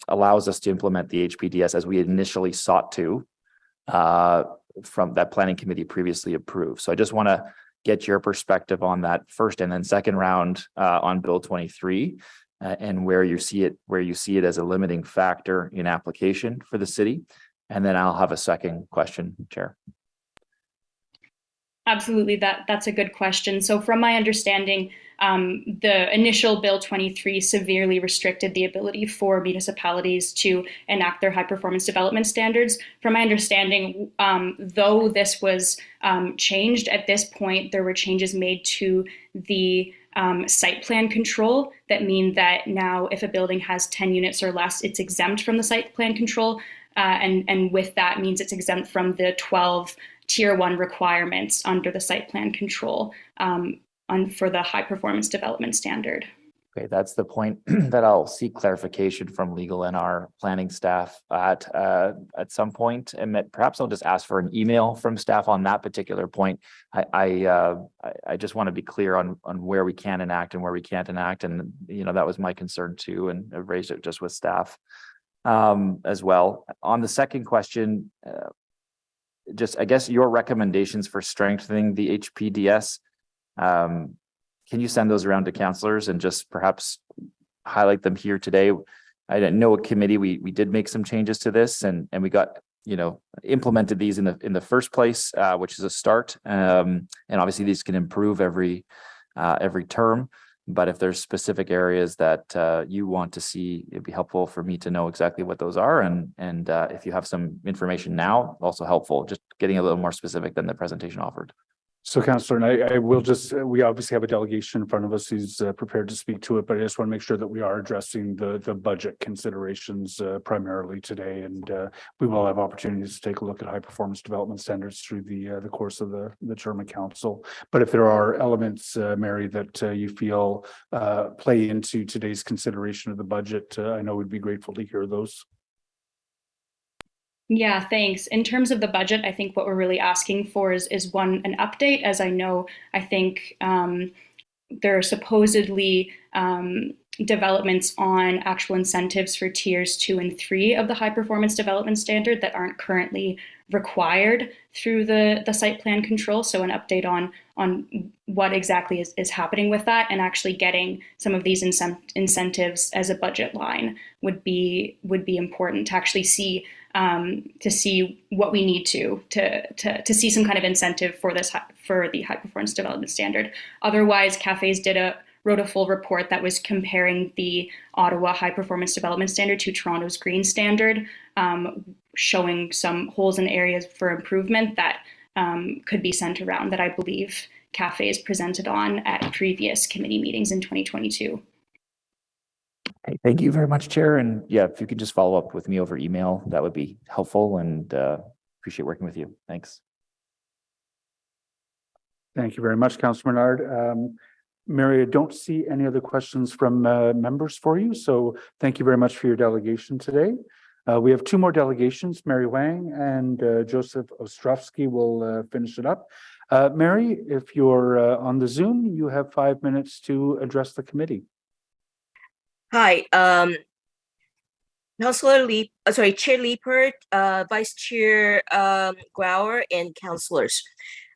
allows us to implement the HPDS as we initially sought to from that planning committee previously approved. So I just want to get your perspective on that first and then second round on Bill 23 and where you see it as a limiting factor in application for the city. And then I'll have a second question, Chair. Absolutely, that's a good question. So from my understanding, the initial Bill 23 severely restricted the ability for municipalities to enact their high performance development standards. From my understanding, though this was changed at this point, there were changes made to the site plan control that mean that now if a building has 10 units or less, it's exempt from the site plan control. And with that means it's exempt from the 12 Tier 1 requirements under the site plan control for the high performance development standard. Okay, that's the point that I'll seek clarification from legal and our planning staff at some point, and perhaps I'll just ask for an email from staff on that particular point. I just want to be clear on where we can enact and where we can't enact, and that was my concern too, and I've raised it just with staff as well. On the second question, just I guess your recommendations for strengthening the HPDS. Can you send those around to councillors and just perhaps highlight them here today? I didn't know a committee, we did make some changes to this and we got, implemented these in the first place, which is a start. And obviously these can improve every term, but if there's specific areas that you want to see, it'd be helpful for me to know exactly what those are. And if you have some information now, also helpful, just getting a little more specific than the presentation offered. So, Councillor, and I will just, we obviously have a delegation in front of us who's prepared to speak to it, but I just want to make sure that we are addressing the budget considerations primarily today. And we will have opportunities to take a look at high performance development standards through the course of the term of council. But if there are elements, Mary, that you feel play into today's consideration of the budget, I know we'd be grateful to hear those. Yeah, thanks. In terms of the budget, I think what we're really asking for is an update. As I think there are supposedly developments on actual incentives for tiers 2 and 3 of the high performance development standard that aren't currently required through the site plan control. So an update on what exactly is happening with that, and actually getting some of these incentives as a budget line would be important to actually see what we need to see some kind of incentive for the high performance development standard. Otherwise, Cafes wrote a full report that was comparing the Ottawa high performance development standard to Toronto's green standard, showing some holes and areas for improvement that could be sent around, that I believe Cafes presented on at previous committee meetings in 2022. Okay, thank you very much, Chair. And yeah, if you could just follow up with me over email, that would be helpful, and appreciate working with you. Thanks. Thank you very much, Councillor Menard. Mary, I don't see any other questions from members for you. So thank you very much for your delegation today. We have two more delegations, Mary Wang and Joseph Ostrovsky will finish it up. Mary, if you're on the Zoom, you have 5 minutes to address the committee. Hi, Chair Liepert, Vice Chair Grauer, and councillors.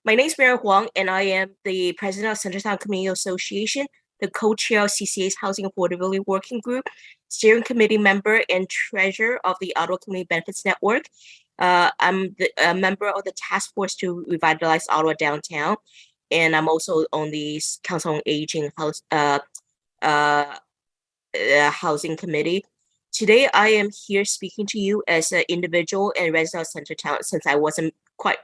My name is Mary Huang, and I am the President of Centertown Community Association, the co-chair of CCA's Housing Affordability Working Group, steering committee member and treasurer of the Ottawa Community Benefits Network. I'm a member of the task force to revitalize Ottawa downtown, and I'm also on the Council on Aging Housing Committee. Today, I am here speaking to you as an individual and resident of Centertown, since I wasn't quite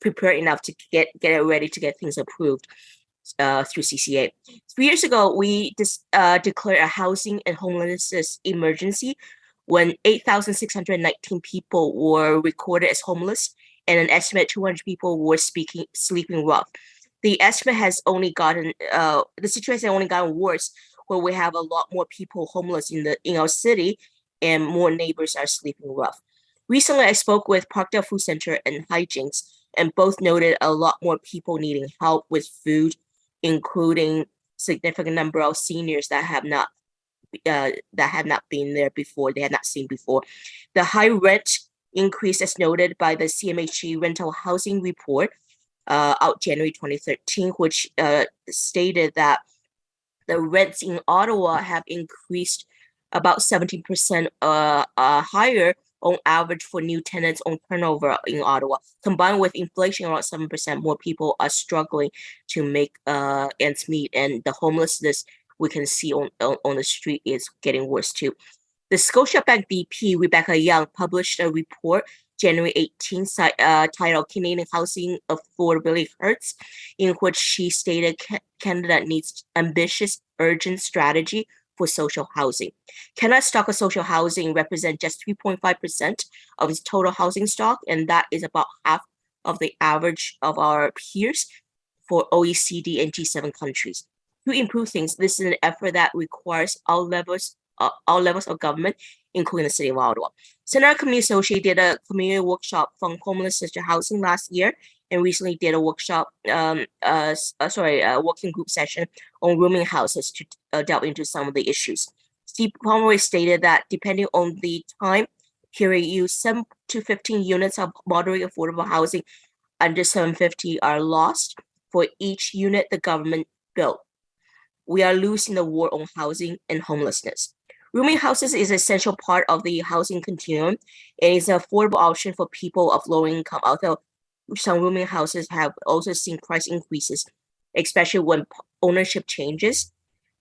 prepared enough to get ready to get things approved through CCA. 3 years ago, we declared a housing and homelessness emergency when 8,619 people were recorded as homeless, and an estimate 200 people were sleeping rough. The estimate has only gotten the situation has only gotten worse, where we have a lot more people homeless in our city, and more neighbors are sleeping rough. Recently, I spoke with Parkdale Food Center and Hijinks, and both noted a lot more people needing help with food, including significant number of seniors that have not been there before, they had not seen before. The high rent increase, as noted by the CMHC rental housing report, out January 2013, which stated that the rents in Ottawa have increased about 17% higher on average for new tenants on turnover in Ottawa. Combined with inflation around 7%, more people are struggling to make ends meet, and the homelessness we can see on the street is getting worse too. The Scotiabank VP, Rebecca Young, published a report January 18th, titled Canadian Housing Affordability Hurts, in which she stated Canada needs ambitious, urgent strategy for social housing. Canada's stock of social housing represents just 3.5% of its total housing stock, and that is about half of the average of our peers for OECD and G7 countries. To improve things, this is an effort that requires all levels of government, including the City of Ottawa. Senator Community Associate did a community workshop from homelessness to housing last year, and recently did a workshop, working group session on rooming houses to delve into some of the issues. Steve Pomeroy stated that depending on the time period used, 7 to 15 units of moderate affordable housing under 750 are lost for each unit the government built. We are losing the war on housing and homelessness. Rooming houses is an essential part of the housing continuum and is an affordable option for people of low income, although some rooming houses have also seen price increases, especially when ownership changes.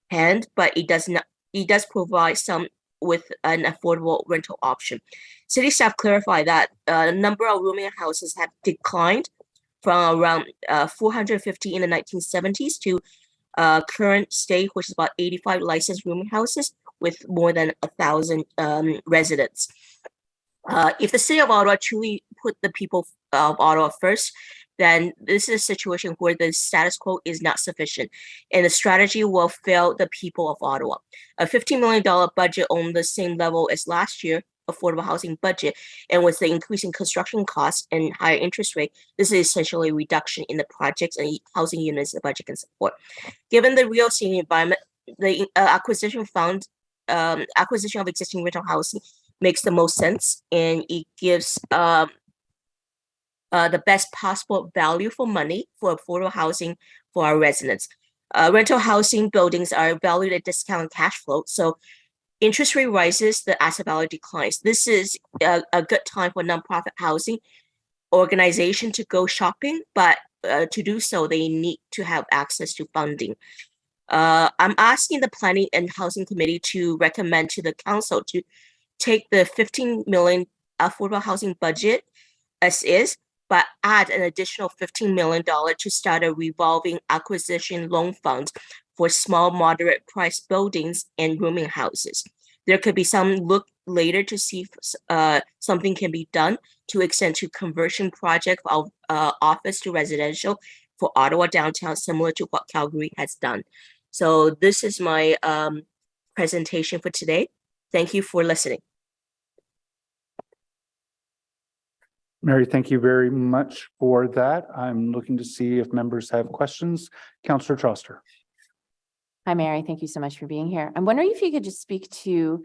But it does provide some with an affordable rental option. City staff clarified that the number of rooming houses have declined from around 450 in the 1970s to current state, which is about 85 licensed rooming houses with more than 1,000 residents. If the City of Ottawa truly put the people of Ottawa first, then this is a situation where the status quo is not sufficient and the strategy will fail the people of Ottawa. A $15 million budget on the same level as last year affordable housing budget, and with the increasing construction costs and higher interest rate, this is essentially a reduction in the projects and housing units the budget can support. Given the real estate environment, the acquisition of existing rental housing makes the most sense, and it gives the best possible value for money for affordable housing for our residents. Rental housing buildings are valued at discounted cash flow, so interest rate rises, the asset value declines. This is a good time for nonprofit housing organization to go shopping, but to do so, they need to have access to funding. I'm asking the Planning and Housing Committee to recommend to the council to take the $15 million affordable housing budget as is, but add an additional $15 million to start a revolving acquisition loan fund for small, moderate price buildings and rooming houses. There could be some look later to see if something can be done to extend to conversion project of office to residential for Ottawa downtown, similar to what Calgary has done. So this is my presentation for today. Thank you for listening. Mary, thank you very much for that. I'm looking to see if members have questions. Councillor Troster. Hi, Mary. Thank you so much for being here. I'm wondering if you could just speak to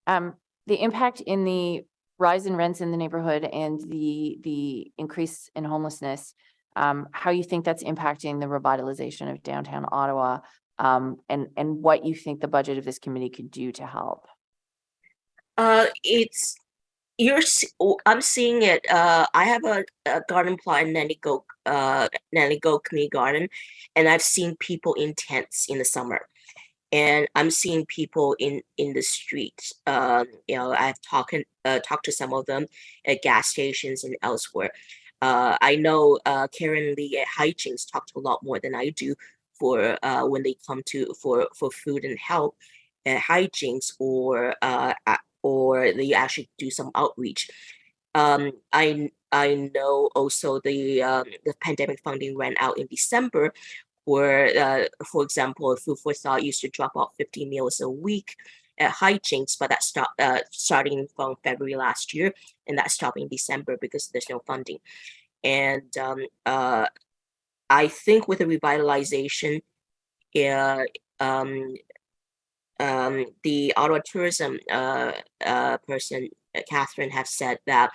the impact in the rise in rents in the neighborhood and the increase in homelessness, how you think that's impacting the revitalization of downtown Ottawa, and what you think the budget of this committee could do to help. I'm seeing it. I have a garden plot in Nanny Goat Community Garden, and I've seen people in tents in the summer, and I'm seeing people in the street. I've talked to some of them at gas stations and elsewhere. I know Karen Lee at Hijinks talked a lot more than I do for when they come to for food and help at Hijinks or they actually do some outreach. I know also the pandemic funding ran out in December, where, for example, Food for Thought used to drop off 50 meals a week at Hijinks, but that stopped starting from February last year, and that stopped in December because there's no funding. And I think with the revitalization, the Ottawa tourism person, Catherine, have said that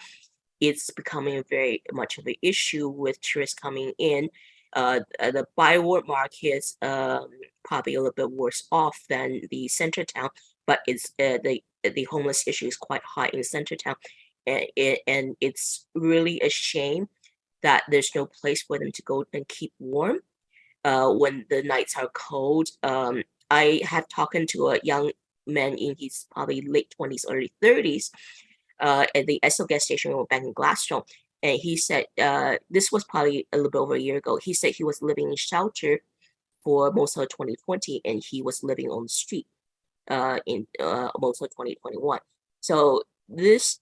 it's becoming very much of an issue with tourists coming in. The Byward markets probably a little bit worse off than the center town, but it's the homeless issue is quite high in center town, and it's really a shame that there's no place for them to go and keep warm when the nights are cold. I have talked to a young man in his probably late 20s, early 30s at the Esso gas station back in Gladstone. And he said, this was probably a little bit over a year ago. He said he was living in shelter for most of 2020, and he was living on the street in most of 2021. So this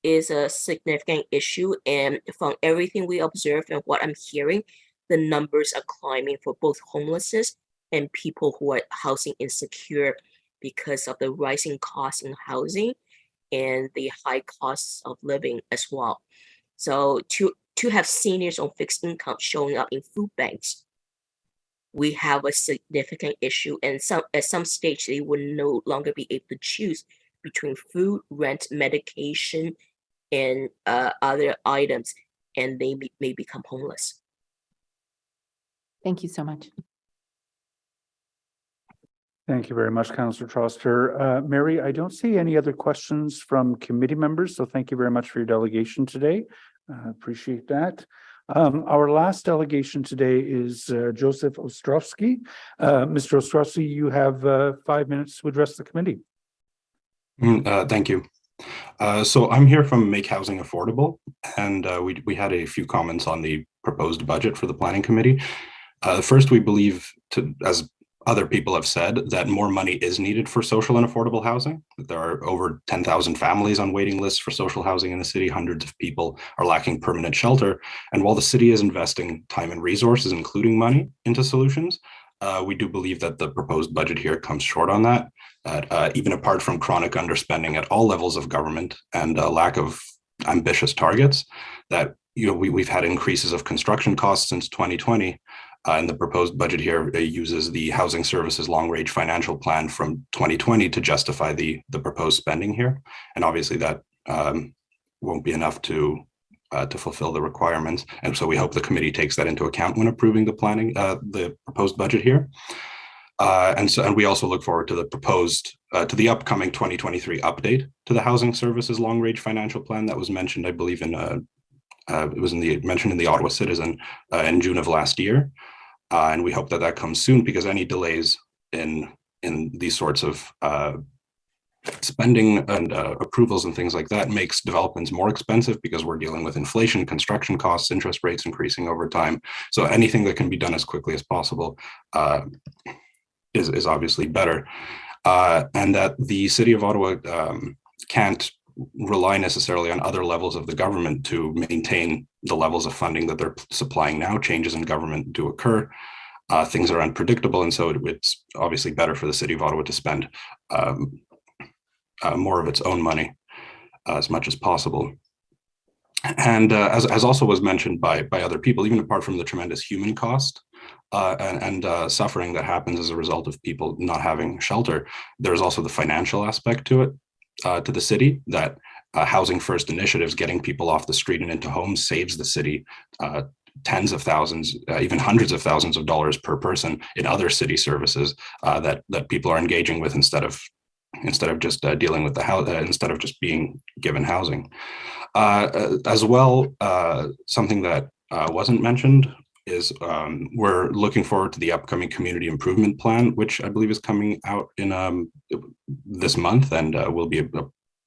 is a significant issue. And from everything we observe and what I'm hearing, the numbers are climbing for both homelessness and people who are housing insecure because of the rising costs in housing and the high costs of living as well. So to have seniors on fixed income showing up in food banks, we have a significant issue, and at some stage they will no longer be able to choose between food, rent, medication, and other items, and they may become homeless. Thank you so much. Thank you very much, Councillor Troster. Mary, I don't see any other questions from committee members, so thank you very much for your delegation today. Appreciate that. Our last delegation today is Joseph Ostrowski. Mr. Ostrowski, you have 5 minutes to address the committee. Thank you. So I'm here from Make Housing Affordable, and we had a few comments on the proposed budget for the Planning Committee. First, we believe, as other people have said, that more money is needed for social and affordable housing. There are over 10,000 families on waiting lists for social housing in the city. Hundreds of people are lacking permanent shelter. And while the city is investing time and resources, including money, into solutions, we do believe that the proposed budget here comes short on that. Even apart from chronic underspending at all levels of government and a lack of ambitious targets, that we've had increases of construction costs since 2020. And the proposed budget here uses the Housing Services Long Range Financial Plan from 2020 to justify the proposed spending here. And obviously that won't be enough to fulfill the requirements. And so we hope the committee takes that into account when approving the proposed budget here. And we also look forward to the upcoming 2023 update to the Housing Services Long Range Financial Plan that was mentioned, I believe, it was mentioned in the Ottawa Citizen in June of last year. And we hope that comes soon, because any delays in these sorts of spending and approvals and things like that makes developments more expensive, because we're dealing with inflation, construction costs, interest rates increasing over time. So anything that can be done as quickly as possible is obviously better. And that the City of Ottawa can't rely necessarily on other levels of the government to maintain the levels of funding that they're supplying now. Changes in government do occur. Things are unpredictable, and so it's obviously better for the City of Ottawa to spend more of its own money as much as possible. And as also was mentioned by other people, even apart from the tremendous human cost and suffering that happens as a result of people not having shelter, there's also the financial aspect to it. To the city, that Housing First initiatives, getting people off the street and into homes, saves the city tens of thousands, even hundreds of thousands of dollars per person in other city services that people are engaging with instead of just dealing with the house, instead of just being given housing. As well, something that wasn't mentioned is we're looking forward to the upcoming community improvement plan, which I believe is coming out in this month and will be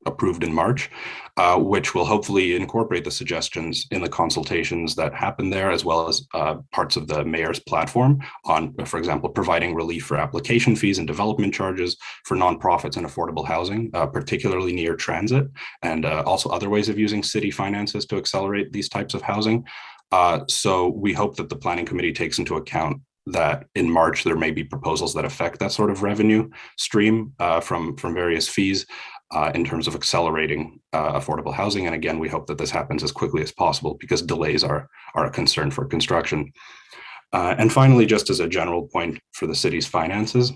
approved in March, which will hopefully incorporate the suggestions in the consultations that happen there, as well as parts of the mayor's platform on, for example, providing relief for application fees and development charges for nonprofits and affordable housing, particularly near transit, and also other ways of using city finances to accelerate these types of housing. So we hope that the Planning Committee takes into account that in March there may be proposals that affect that sort of revenue stream from various fees in terms of accelerating affordable housing. And again, we hope that this happens as quickly as possible, because delays are a concern for construction. And finally, just as a general point for the city's finances,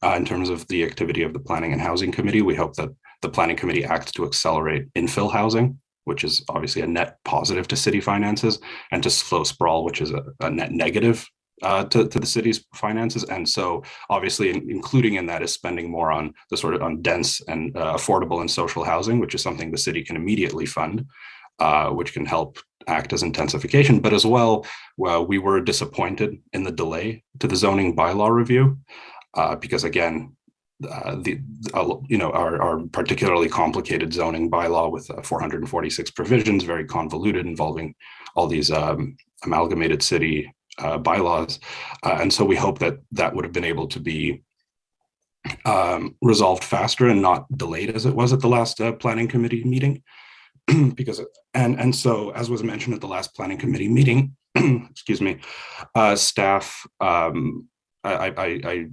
in terms of the activity of the Planning and Housing Committee, we hope that the Planning Committee acts to accelerate infill housing which is obviously a net positive to city finances, and to slow sprawl, which is a net negative to the city's finances. And so obviously including in that is spending more on the sort of on dense and affordable and social housing, which is something the city can immediately fund, which can help act as intensification. But as well, we were disappointed in the delay to the zoning bylaw review, because again, our particularly complicated zoning bylaw with 446 provisions, very convoluted, involving all these amalgamated city bylaws. And so we hope that that would have been able to be resolved faster and not delayed as it was at the last planning committee meeting. Because, and so as was mentioned at the last planning committee meeting, excuse me, staff,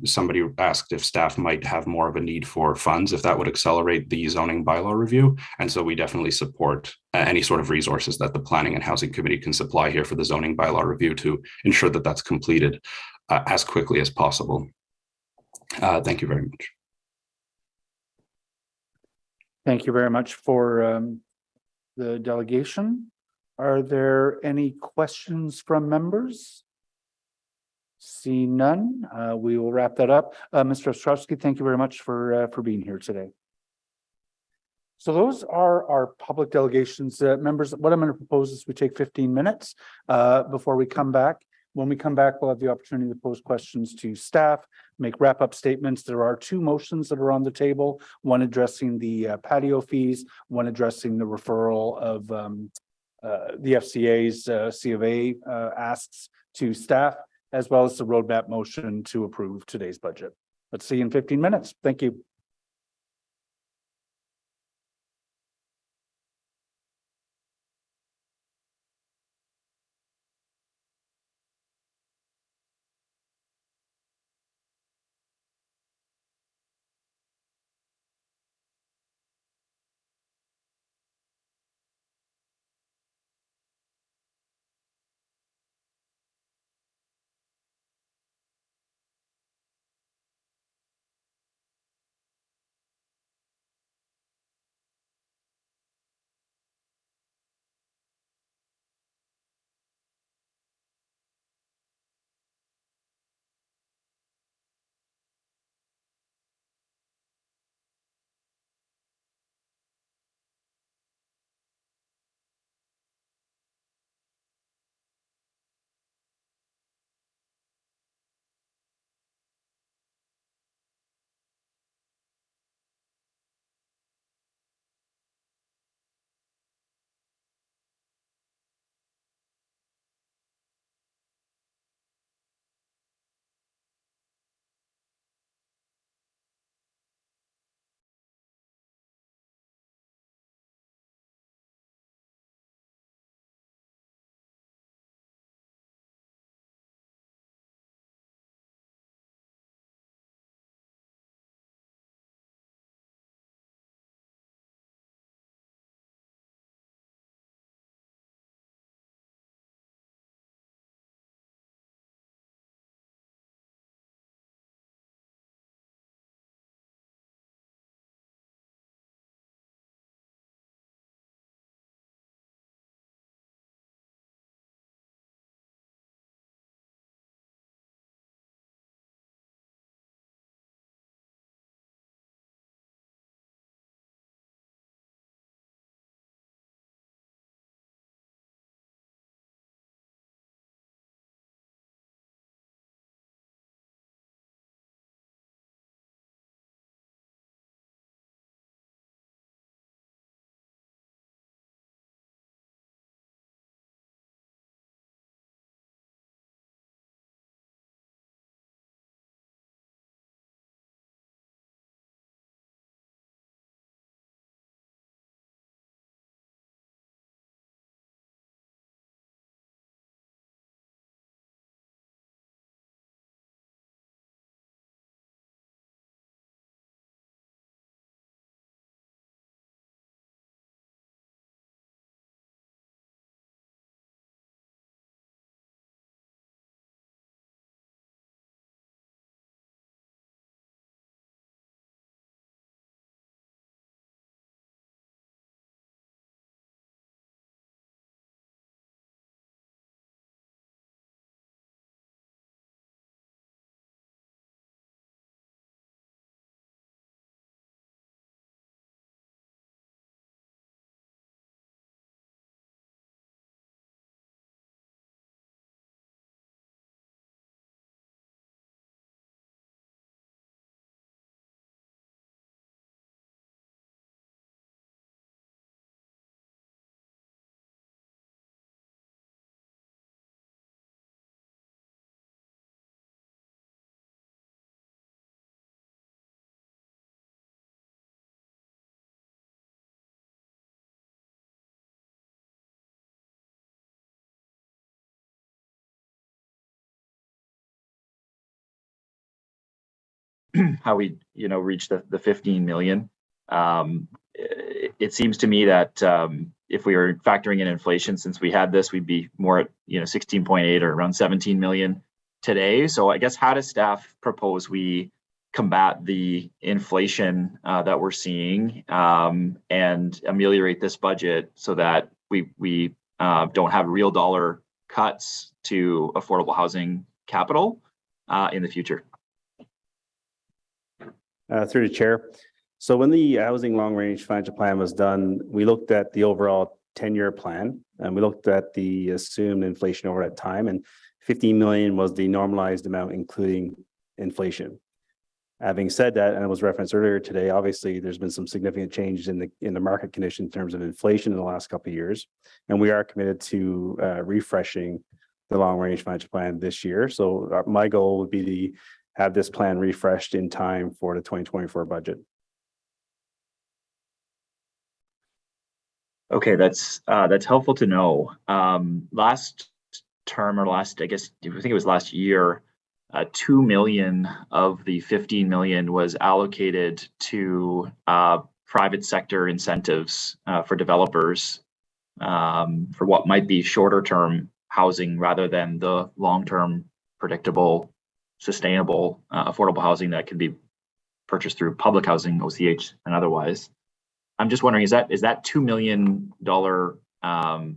somebody asked if staff might have more of a need for funds, if that would accelerate the zoning bylaw review. And so we definitely support any sort of resources that the Planning and Housing Committee can supply here for the zoning bylaw review to ensure that that's completed as quickly as possible. Thank you very much. Thank you very much for the delegation. Are there any questions from members? See none, we will wrap that up. Mr. Ostrowski, thank you very much for being here today. So those are our public delegations. Members, what I'm going to propose is we take 15 minutes before we come back. When we come back, we'll have the opportunity to pose questions to staff, make wrap-up statements. There are two motions that are on the table, one addressing the patio fees, one addressing the referral of the FCA's C of A asks to staff, as well as the roadmap motion to approve today's budget. Let's see you in 15 minutes. Thank you. how we, reach the 15 million. It seems to me that if we were factoring in inflation, since we had this, we'd be more at 16.8 or around 17 million today. So I guess, how does staff propose we combat the inflation that we're seeing and ameliorate this budget so that we don't have real dollar cuts to affordable housing capital in the future? Through the chair. So when the housing long range financial plan was done, we looked at the overall 10-year plan, and we looked at the assumed inflation over that time, and 15 million was the normalized amount, including inflation. Having said that, and it was referenced earlier today, obviously there's been some significant changes in the market condition in terms of inflation in the last couple of years, and we are committed to refreshing the long range financial plan this year. So my goal would be to have this plan refreshed in time for the 2024 budget. Okay, that's helpful to know. Last term, or I think it was last year, 2 million of the 15 million was allocated to private sector incentives for developers for what might be shorter term housing rather than the long-term predictable, sustainable, affordable housing that can be purchased through public housing, OCH, and otherwise. I'm just wondering, is that $2 million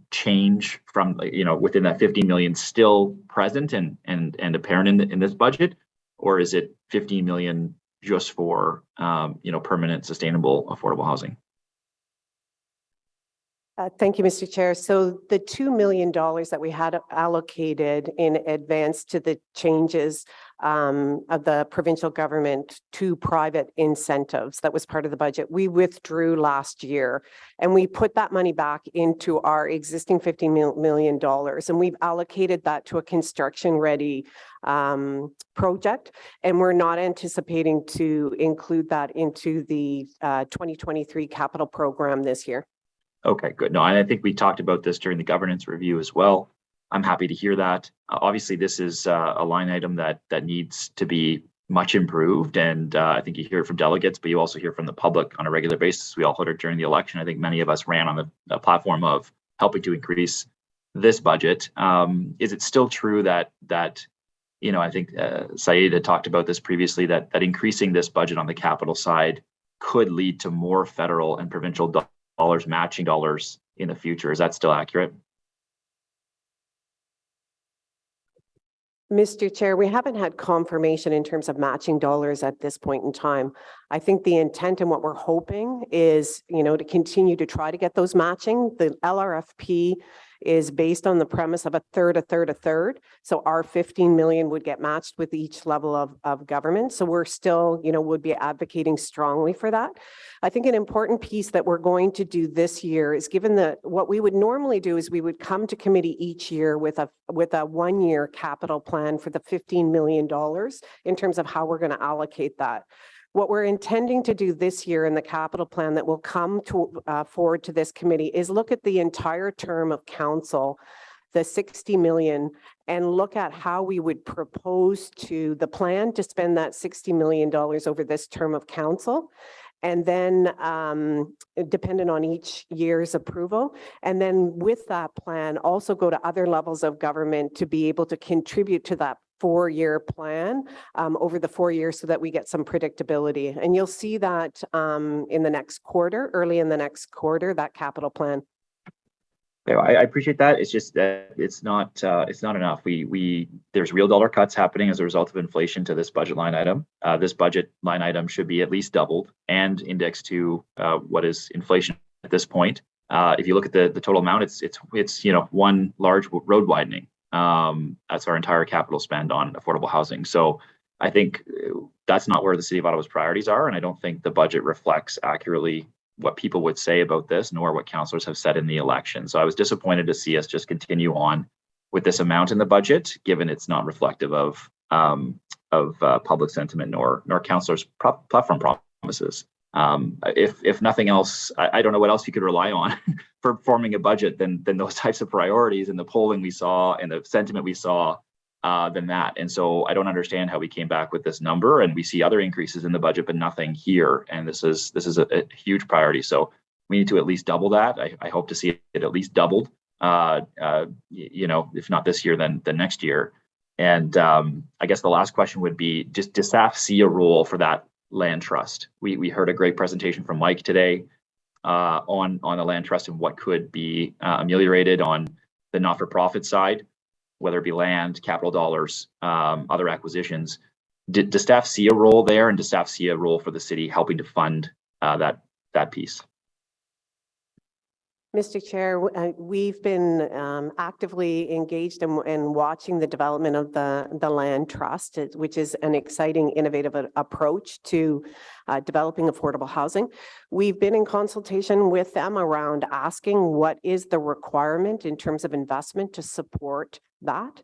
change from within that 15 million still present and apparent in this budget, or is it 15 million just for permanent, sustainable, affordable housing? Thank you, Mr. Chair. So the $2 million that we had allocated in advance to the changes of the provincial government to private incentives, that was part of the budget, we withdrew last year, and we put that money back into our existing $15 million, and we've allocated that to a construction-ready project, and we're not anticipating to include that into the 2023 capital program this year. Okay, good. No, and I think we talked about this during the governance review as well. I'm happy to hear that. Obviously, this is a line item that needs to be much improved, and I think you hear it from delegates, but you also hear from the public on a regular basis. We all heard it during the election. I think many of us ran on the platform of helping to increase this budget. Is it still true that I think Saeed had talked about this previously, that increasing this budget on the capital side could lead to more federal and provincial dollars, matching dollars in the future? Is that still accurate? Mr. Chair, we haven't had confirmation in terms of matching dollars at this point in time. I think the intent and what we're hoping is, to continue to try to get those matching. The LRFP is based on the premise of a third, a third, a third. So our 15 million would get matched with each level of government. So we're still, would be advocating strongly for that. I think an important piece that we're going to do this year is, given what we would normally do is we would come to committee each year with a 1-year capital plan for the $15 million in terms of how we're going to allocate that. What we're intending to do this year in the capital plan that will come forward to this committee is look at the entire term of council, the 60 million, and look at how we would propose to the plan to spend that $60 million over this term of council. And then dependent on each year's approval. And then with that plan, also go to other levels of government to be able to contribute to that 4-year plan over the 4 years so that we get some predictability. And you'll see that in the next quarter, early in the next quarter, that capital plan. Yeah, I appreciate that. It's just that it's not enough. There's real dollar cuts happening as a result of inflation to this budget line item. This budget line item should be at least doubled and indexed to what is inflation at this point. If you look at the total amount, it's one large road widening. That's our entire capital spend on affordable housing. So I think that's not where the City of Ottawa's priorities are, and I don't think the budget reflects accurately what people would say about this, nor what councillors have said in the election. So I was disappointed to see us just continue on with this amount in the budget, given it's not reflective of public sentiment nor councillors' platform promises. If nothing else, I don't know what else you could rely on for forming a budget than those types of priorities and the polling we saw and the sentiment we saw than that. And so I don't understand how we came back with this number, and we see other increases in the budget, but nothing here. And this is a huge priority. So we need to at least double that. I hope to see it at least doubled. You know, if not this year, then next year. And I guess the last question would be, does staff see a role for that land trust? We heard a great presentation from Mike today on the land trust and what could be ameliorated on the not-for-profit side, whether it be land, capital dollars, other acquisitions. Does staff see a role there, and does staff see a role for the city helping to fund that piece? Mr. Chair, we've been actively engaged in watching the development of the land trust, which is an exciting, innovative approach to developing affordable housing. We've been in consultation with them around asking what is the requirement in terms of investment to support that.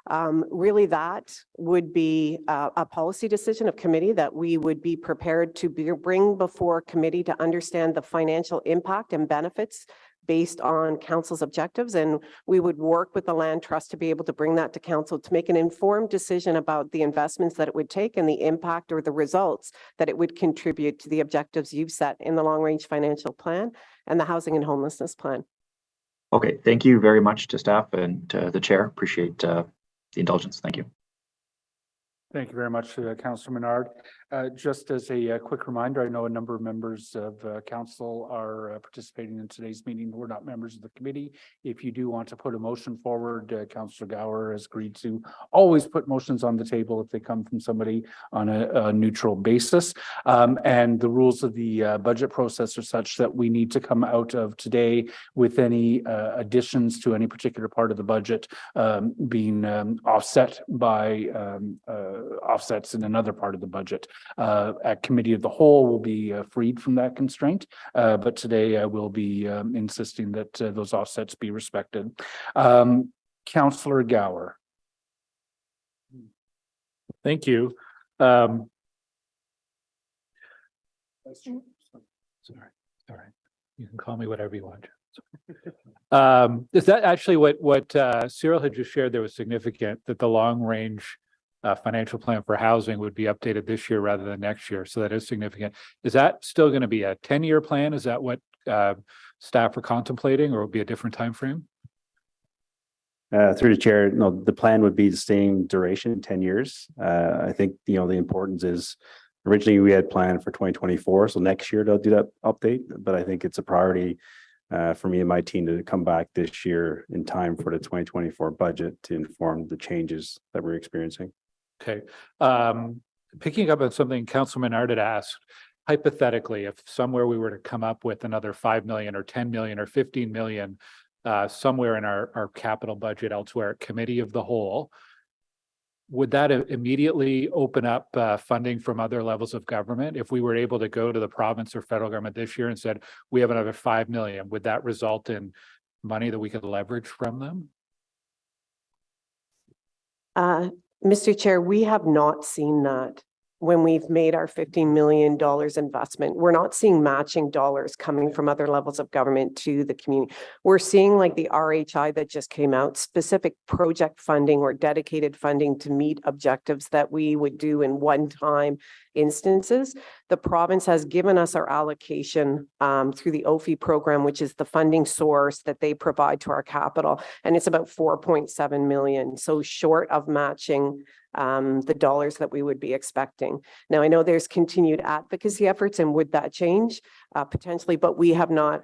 Really, that would be a policy decision of committee that we would be prepared to bring before committee to understand the financial impact and benefits based on council's objectives, and we would work with the land trust to be able to bring that to council to make an informed decision about the investments that it would take and the impact or the results that it would contribute to the objectives you've set in the long range financial plan and the housing and homelessness plan. Okay, thank you very much to staff and to the chair. Appreciate the indulgence. Thank you. Thank you very much, Councillor Menard. Just as a quick reminder, I know a number of members of council are participating in today's meeting who are not members of the committee. If you do want to put a motion forward, Councillor Gower has agreed to always put motions on the table if they come from somebody on a neutral basis. And the rules of the budget process are such that we need to come out of today with any additions to any particular part of the budget being offset by offsets in another part of the budget. At committee of the whole will be freed from that constraint, but today I will be insisting that those offsets be respected. Councillor Gower. Thank you. Sorry. You can call me whatever you want. Is that actually what Cyril had just shared? There was significant that the long range financial plan for housing would be updated this year rather than next year. So that is significant. Is that still going to be a 10-year plan? Is that what staff are contemplating, or will it be a different time frame? Through the chair, no, the plan would be the same duration, 10 years. I think, the importance is originally we had planned for 2024. So next year they'll do that update, but I think it's a priority for me and my team to come back this year in time for the 2024 budget to inform the changes that we're experiencing. Okay. Picking up on something Councilman Menard had asked, hypothetically, if somewhere we were to come up with another 5 million or 10 million or 15 million somewhere in our capital budget elsewhere at committee of the whole, would that immediately open up funding from other levels of government? If we were able to go to the province or federal government this year and said, we have another 5 million, would that result in money that we could leverage from them? Mr. Chair, we have not seen that when we've made our $15 million investment. We're not seeing matching dollars coming from other levels of government to the community. We're seeing, like the RHI that just came out, specific project funding or dedicated funding to meet objectives that we would do in one-time instances. The province has given us our allocation through the OFI program, which is the funding source that they provide to our capital, and it's about 4.7 million. So short of matching the dollars that we would be expecting. Now, I know there's continued advocacy efforts, and would that change? Potentially, but we have not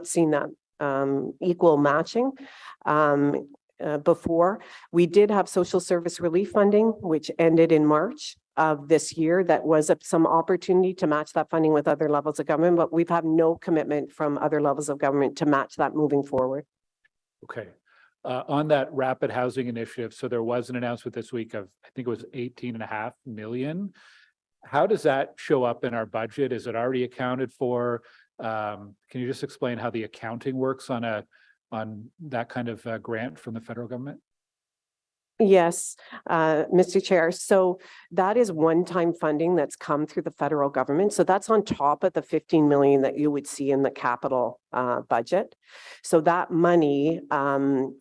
seen that equal matching before. We did have social service relief funding, which ended in March of this year. That was some opportunity to match that funding with other levels of government, but we've had no commitment from other levels of government to match that moving forward. Okay. On that rapid housing initiative, so there was an announcement this week of, I think it was 18.5 million. How does that show up in our budget? Is it already accounted for? Can you just explain how the accounting works on that kind of grant from the federal government? Yes, Mr. Chair. So that is one-time funding that's come through the federal government. So that's on top of the 15 million that you would see in the capital budget. So that money,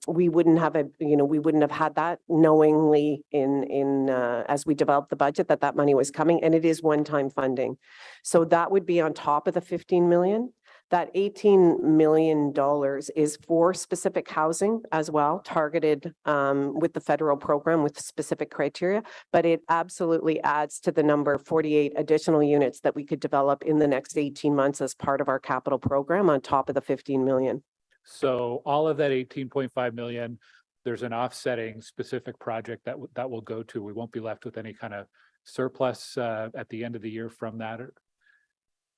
we wouldn't have we wouldn't have had that knowingly in as we developed the budget that money was coming, and it is one-time funding. So that would be on top of the 15 million. That $18 million is for specific housing as well, targeted with the federal program with specific criteria, but it absolutely adds to the number of 48 additional units that we could develop in the next 18 months as part of our capital program on top of the 15 million. So all of that 18.5 million, there's an offsetting specific project that will go to. We won't be left with any kind of surplus at the end of the year from that.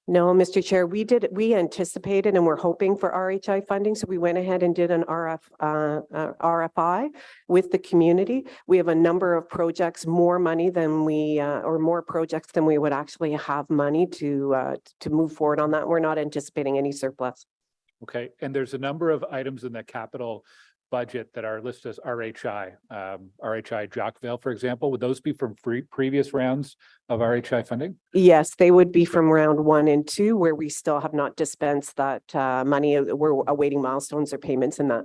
No, Mr. Chair, we anticipated and we're hoping for RHI funding. So we went ahead and did an RFI with the community. We have a number of projects, more money than or more projects than we would actually have money to move forward on that. We're not anticipating any surplus. Okay, and there's a number of items in the capital budget that are listed as RHI, RHI Jockville, for example. Would those be from previous rounds of RHI funding? Yes, they would be from round 1 and 2, where we still have not dispensed that money. We're awaiting milestones or payments in that.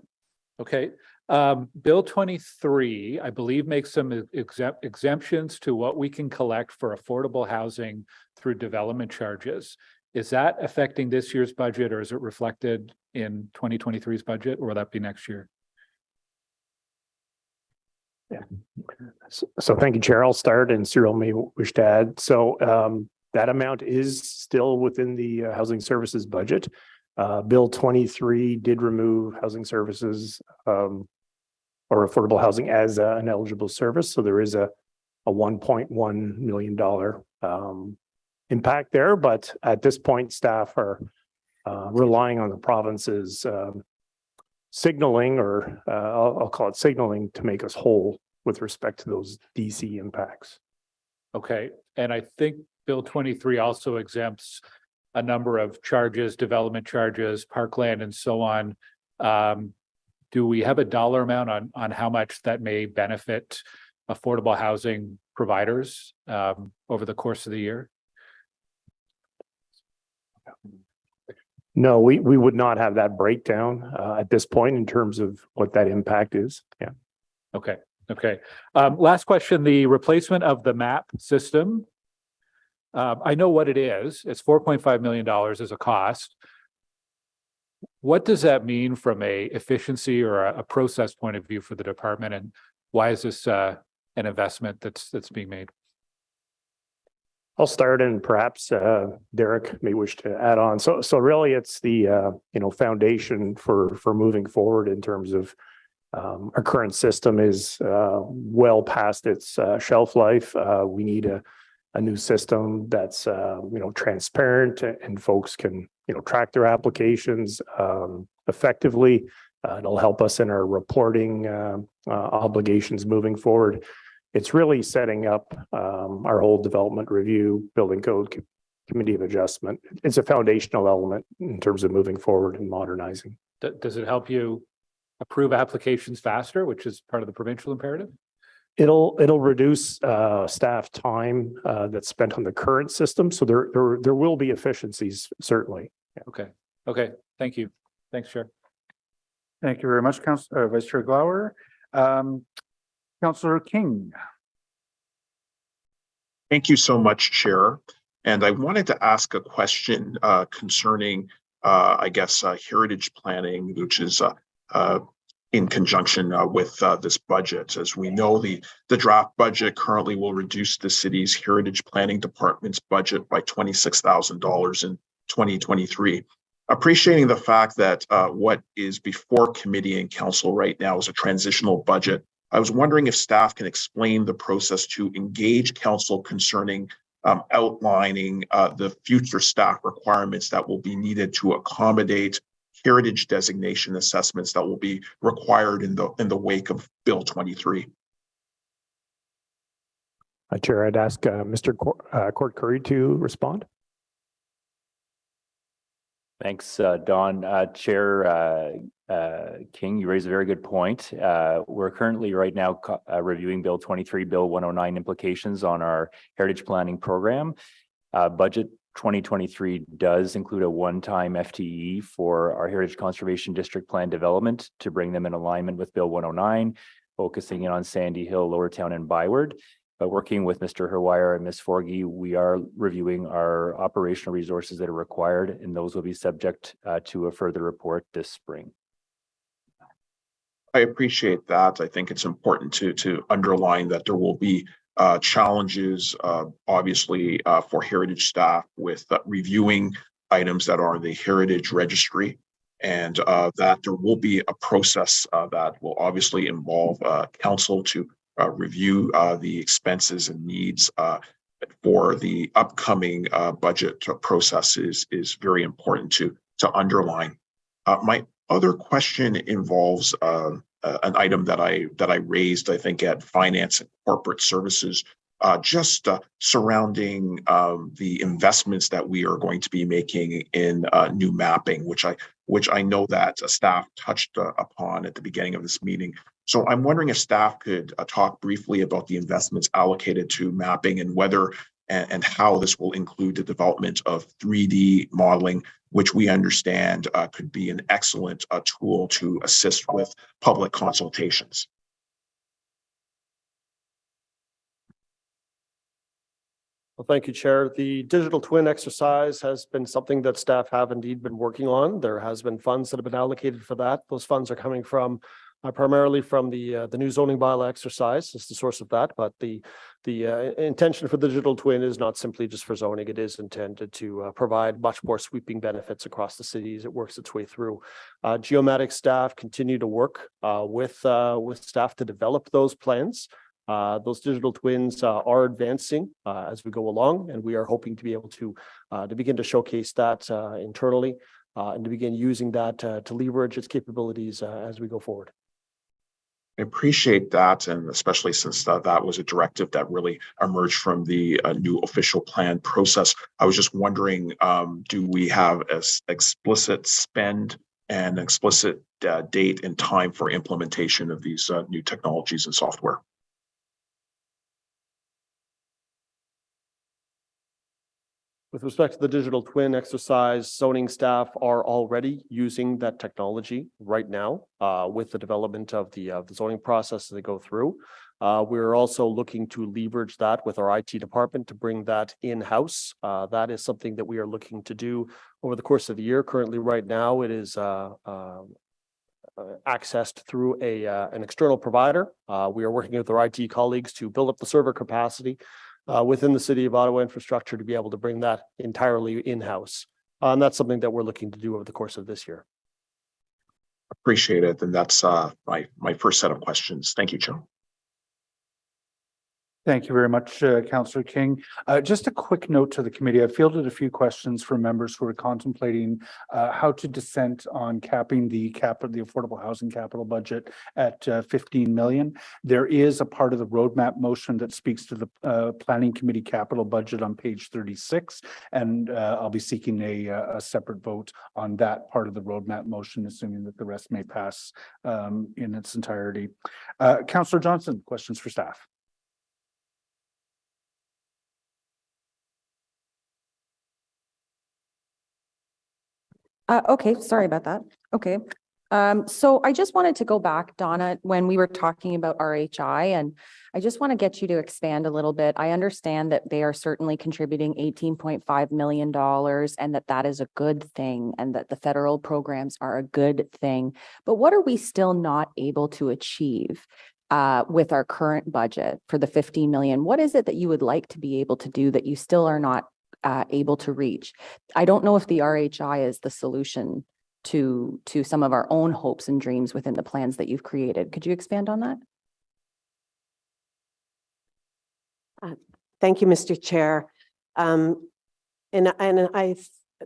Okay. Bill 23, I believe, makes some exemptions to what we can collect for affordable housing through development charges. Is that affecting this year's budget, or is it reflected in 2023's budget, or will that be next year? Yeah. So thank you, Chair. I'll start and Cyril may wish to add. So that amount is still within the housing services budget. Bill 23 did remove housing services or affordable housing as an eligible service. So there is a $1.1 million impact there. But at this point, staff are relying on the province's signaling, or I'll call it signaling, to make us whole with respect to those DC impacts. Okay, and I think Bill 23 also exempts a number of charges, development charges, parkland, and so on. Do we have a dollar amount on how much that may benefit affordable housing providers over the course of the year? No, we would not have that breakdown at this point in terms of what that impact is. Yeah. Okay. Okay. Last question, the replacement of the MAP system. I know what it is. It's $4.5 million as a cost. What does that mean from a efficiency or a process point of view for the department? And why is this an investment that's being made? I'll start, and perhaps Derek may wish to add on. So really, it's the foundation for moving forward in terms of our current system is well past its shelf life. We need a new system that's transparent and folks can track their applications effectively. It'll help us in our reporting obligations moving forward. It's really setting up our whole development review, building code, committee of adjustment. It's a foundational element in terms of moving forward and modernizing. Does it help you approve applications faster, which is part of the provincial imperative? It'll reduce staff time that's spent on the current system. So there will be efficiencies, certainly. Yeah. Okay. Okay. Thank you. Thanks, Chair. Thank you very much, Vice Chair Glower. Councillor King. Thank you so much, Chair. And I wanted to ask a question concerning, heritage planning, which is in conjunction with this budget. As we know, the draft budget currently will reduce the city's heritage planning department's budget by $26,000 in 2023. Appreciating the fact that what is before committee and council right now is a transitional budget, I was wondering if staff can explain the process to engage council concerning outlining the future staff requirements that will be needed to accommodate heritage designation assessments that will be required in the wake of Bill 23. Chair, I'd ask Mr. Court Curry to respond. Thanks, Don. Chair, King, you raised a very good point. We're currently right now reviewing Bill 23, Bill 109 implications on our heritage planning program. Budget 2023 does include a one-time FTE for our Heritage Conservation District Plan development to bring them in alignment with Bill 109, focusing in on Sandy Hill, Lowertown, and Byward. But working with Mr. Herwire and Ms. Forgy, we are reviewing our operational resources that are required, and those will be subject to a further report this spring. I appreciate that. I think it's important to underline that there will be challenges, obviously, for heritage staff with reviewing items that are in the heritage registry, and that there will be a process that will obviously involve council to review the expenses and needs for the upcoming budget process is very important to underline. My other question involves an item that I raised, I think, at Finance and Corporate Services, just surrounding the investments that we are going to be making in new mapping, which I know that staff touched upon at the beginning of this meeting. So I'm wondering if staff could talk briefly about the investments allocated to mapping and whether and how this will include the development of 3D modeling, which we understand could be an excellent tool to assist with public consultations. Well, thank you, Chair. The digital twin exercise has been something that staff have indeed been working on. There has been funds that have been allocated for that. Those funds are coming from primarily from the new zoning bylaw exercise is the source of that, but the intention for the digital twin is not simply just for zoning. It is intended to provide much more sweeping benefits across the city as it works its way through. Geomatic staff continue to work with staff to develop those plans. Those digital twins are advancing as we go along, and we are hoping to be able to begin to showcase that internally and to begin using that to leverage its capabilities as we go forward. I appreciate that, and especially since that was a directive that really emerged from the new official plan process. I was just wondering, do we have an explicit spend and explicit date and time for implementation of these new technologies and software? With respect to the digital twin exercise, zoning staff are already using that technology right now with the development of the zoning process as they go through. We're also looking to leverage that with our IT department to bring that in-house. That is something that we are looking to do over the course of the year. Currently, right now, it is accessed through an external provider. We are working with our IT colleagues to build up the server capacity within the City of Ottawa infrastructure to be able to bring that entirely in-house. And that's something that we're looking to do over the course of this year. Appreciate it. And that's my first set of questions. Thank you, Joe. Thank you very much, Councillor King. Just a quick note to the committee. I fielded a few questions from members who are contemplating how to dissent on capping the affordable housing capital budget at 15 million. There is a part of the roadmap motion that speaks to the Planning Committee capital budget on page 36, and I'll be seeking a separate vote on that part of the roadmap motion, assuming that the rest may pass in its entirety. Councillor Johnson, questions for staff? Okay, sorry about that. Okay. So I just wanted to go back, Donna, when we were talking about RHI, and I just want to get you to expand a little bit. I understand that they are certainly contributing $18.5 million and that is a good thing and that the federal programs are a good thing. But what are we still not able to achieve with our current budget for the 15 million? What is it that you would like to be able to do that you still are not able to reach? I don't know if the RHI is the solution to some of our own hopes and dreams within the plans that you've created. Could you expand on that? Thank you, Mr. Chair. And I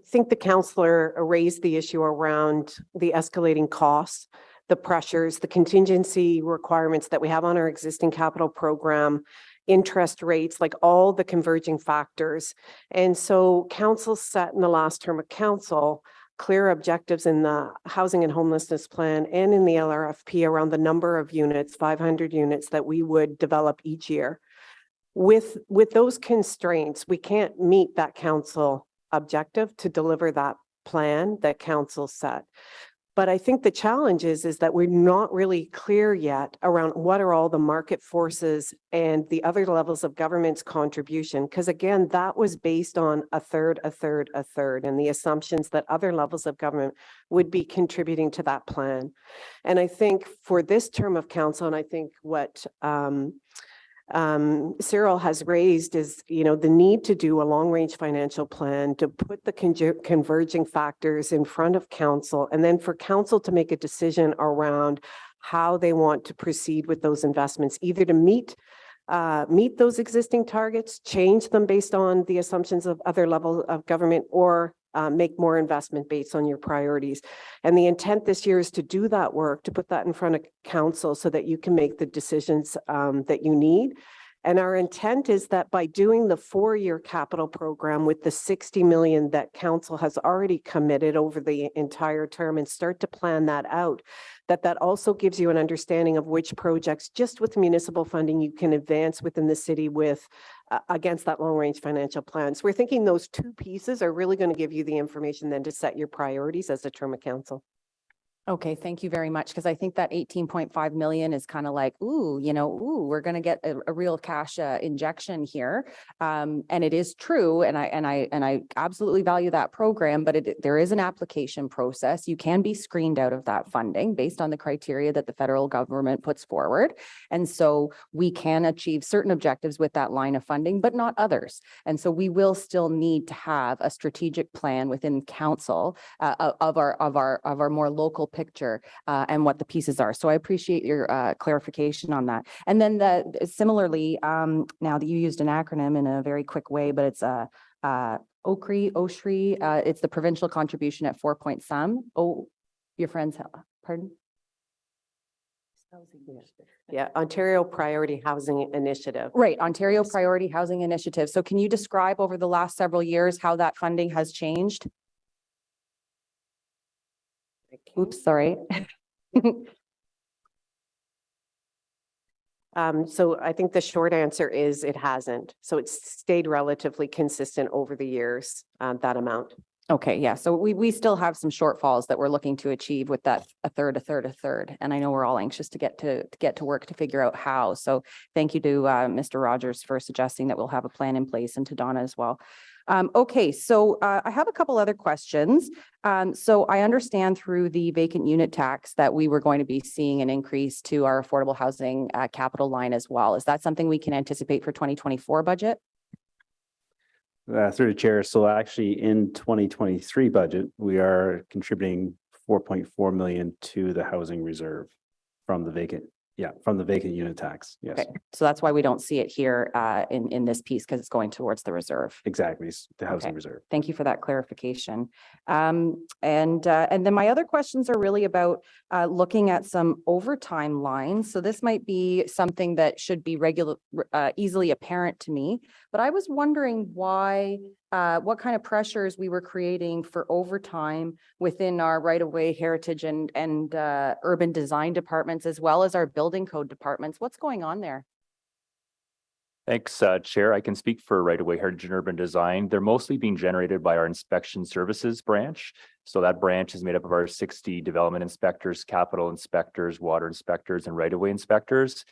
think the councillor raised the issue around the escalating costs, the pressures, the contingency requirements that we have on our existing capital program, interest rates, like all the converging factors. And so council set in the last term of council clear objectives in the housing and homelessness plan and in the LRFP around the number of units, 500 units that we would develop each year. With those constraints, we can't meet that council objective to deliver that plan that council set. But I think the challenge is that we're not really clear yet around what are all the market forces and the other levels of government's contribution. Because again, that was based on a third, and the assumptions that other levels of government would be contributing to that plan. And I think for this term of council, and I think what Cyril has raised is, the need to do a long-range financial plan, to put the converging factors in front of council, and then for council to make a decision around how they want to proceed with those investments, either to meet those existing targets, change them based on the assumptions of other levels of government, or make more investment based on your priorities. And the intent this year is to do that work, to put that in front of council so that you can make the decisions that you need. And our intent is that by doing the 4-year capital program with the 60 million that council has already committed over the entire term and start to plan that out, that also gives you an understanding of which projects just with municipal funding you can advance within the city with against that long range financial plan. So we're thinking those two pieces are really going to give you the information then to set your priorities as a term of council. Okay, thank you very much. Because I think that 18.5 million is kind of like, we're going to get a real cash injection here. And it is true. And I absolutely value that program, but there is an application process. You can be screened out of that funding based on the criteria that the federal government puts forward. And so we can achieve certain objectives with that line of funding, but not others. And so we will still need to have a strategic plan within council of our more local picture and what the pieces are. So I appreciate your clarification on that. And then similarly, now that you used an acronym in a very quick way, but it's OSHRI, it's the provincial contribution at 4-point-some. Oh, your friends, pardon? Yeah, Ontario Priority Housing Initiative. Right, Ontario Priority Housing Initiative. So can you describe over the last several years how that funding has changed? Oops, sorry. So I think the short answer is it hasn't. So it's stayed relatively consistent over the years, that amount. Okay, yeah. So we still have some shortfalls that we're looking to achieve with that a third. And I know we're all anxious to get to work to figure out how. So thank you to Mr. Rogers for suggesting that we'll have a plan in place, and to Donna as well. Okay, so I have a couple other questions. So I understand through the vacant unit tax that we were going to be seeing an increase to our affordable housing capital line as well. Is that something we can anticipate for 2024 budget? Through the chair. So actually in 2023 budget, we are contributing 4.4 million to the housing reserve from the vacant. Yeah, from the vacant unit tax. Yes. Okay. So that's why we don't see it here in this piece, because it's going towards the reserve. Exactly. The housing reserve. Thank you for that clarification. And then my other questions are really about looking at some overtime lines. So this might be something that should be easily apparent to me, but I was wondering why what kind of pressures we were creating for overtime within our right-of-way heritage and urban design departments, as well as our building code departments. What's going on there? Thanks, Chair. I can speak for right-of-way heritage and urban design. They're mostly being generated by our inspection services branch. So that branch is made up of our 60 development inspectors, capital inspectors, water inspectors, and right-of-way inspectors.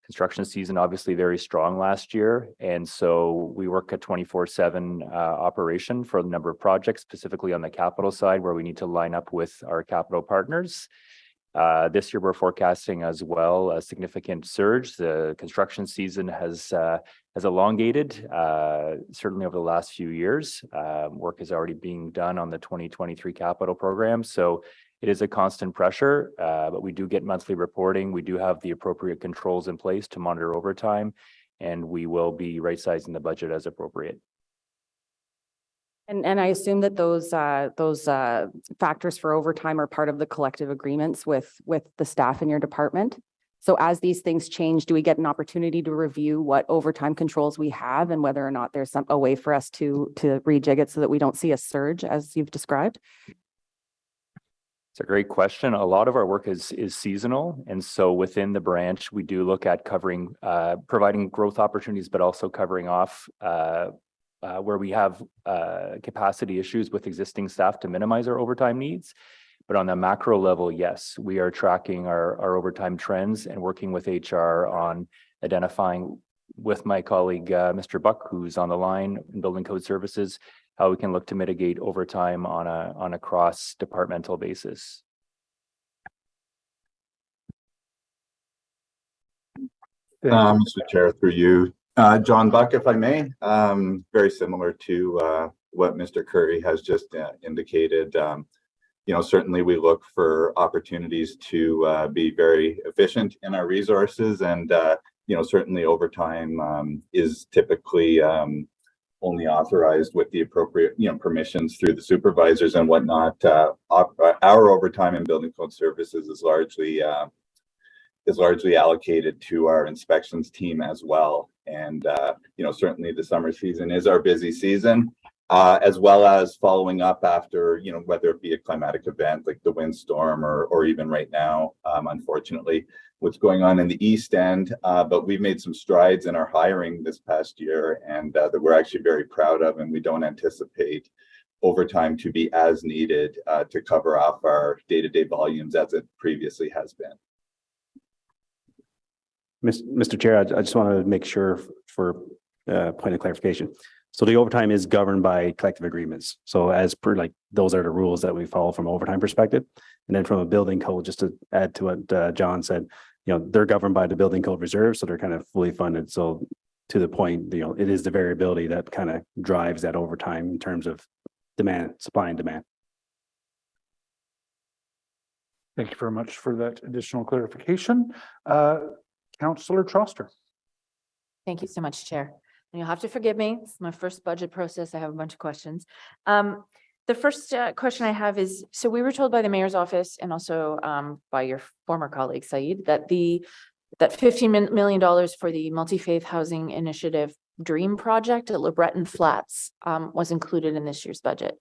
Construction season obviously very strong last year, and so we work a 24/7 operation for a number of projects, specifically on the capital side, where we need to line up with our capital partners. This year, we're forecasting as well a significant surge. The construction season has elongated, certainly over the last few years. Work is already being done on the 2023 capital program, so it is a constant pressure, but we do get monthly reporting. We do have the appropriate controls in place to monitor overtime, and we will be right-sizing the budget as appropriate. And I assume that those factors for overtime are part of the collective agreements with the staff in your department. So as these things change, do we get an opportunity to review what overtime controls we have and whether or not there's a way for us to rejig it so that we don't see a surge as you've described? It's a great question. A lot of our work is seasonal. And so within the branch, we do look at covering, providing growth opportunities, but also covering off where we have capacity issues with existing staff to minimize our overtime needs. But on the macro level, yes, we are tracking our overtime trends and working with HR on identifying with my colleague, Mr. Buck, who's on the line in Building Code Services, how we can look to mitigate overtime on a cross-departmental basis. Mr. Chair, through you, John Buck, if I may, very similar to what Mr. Curry has just indicated. Certainly we look for opportunities to be very efficient in our resources, and certainly overtime is typically only authorized with the appropriate, permissions through the supervisors and whatnot. Our overtime in Building Code Services is largely allocated to our inspections team as well. And, certainly the summer season is our busy season, as well as following up after, whether it be a climatic event like the windstorm or even right now, unfortunately, what's going on in the East End. But we've made some strides in our hiring this past year, and that we're actually very proud of, and we don't anticipate overtime to be as needed to cover off our day-to-day volumes as it previously has been. Mr. Chair, I just want to make sure for point of clarification. So the overtime is governed by collective agreements. So as per, those are the rules that we follow from an overtime perspective. And then from a building code, just to add to what John said, they're governed by the building code reserve, so they're kind of fully funded. So to the point, it is the variability that kind of drives that overtime in terms of demand, supply and demand. Thank you very much for that additional clarification. Councillor Troster. Thank you so much, Chair. And you'll have to forgive me. It's my first budget process. I have a bunch of questions. The first question I have is, so we were told by the mayor's office and also by your former colleague, Saeed, that that $15 million for the multi-faith housing initiative DREAM project at LeBreton Flats was included in this year's budget.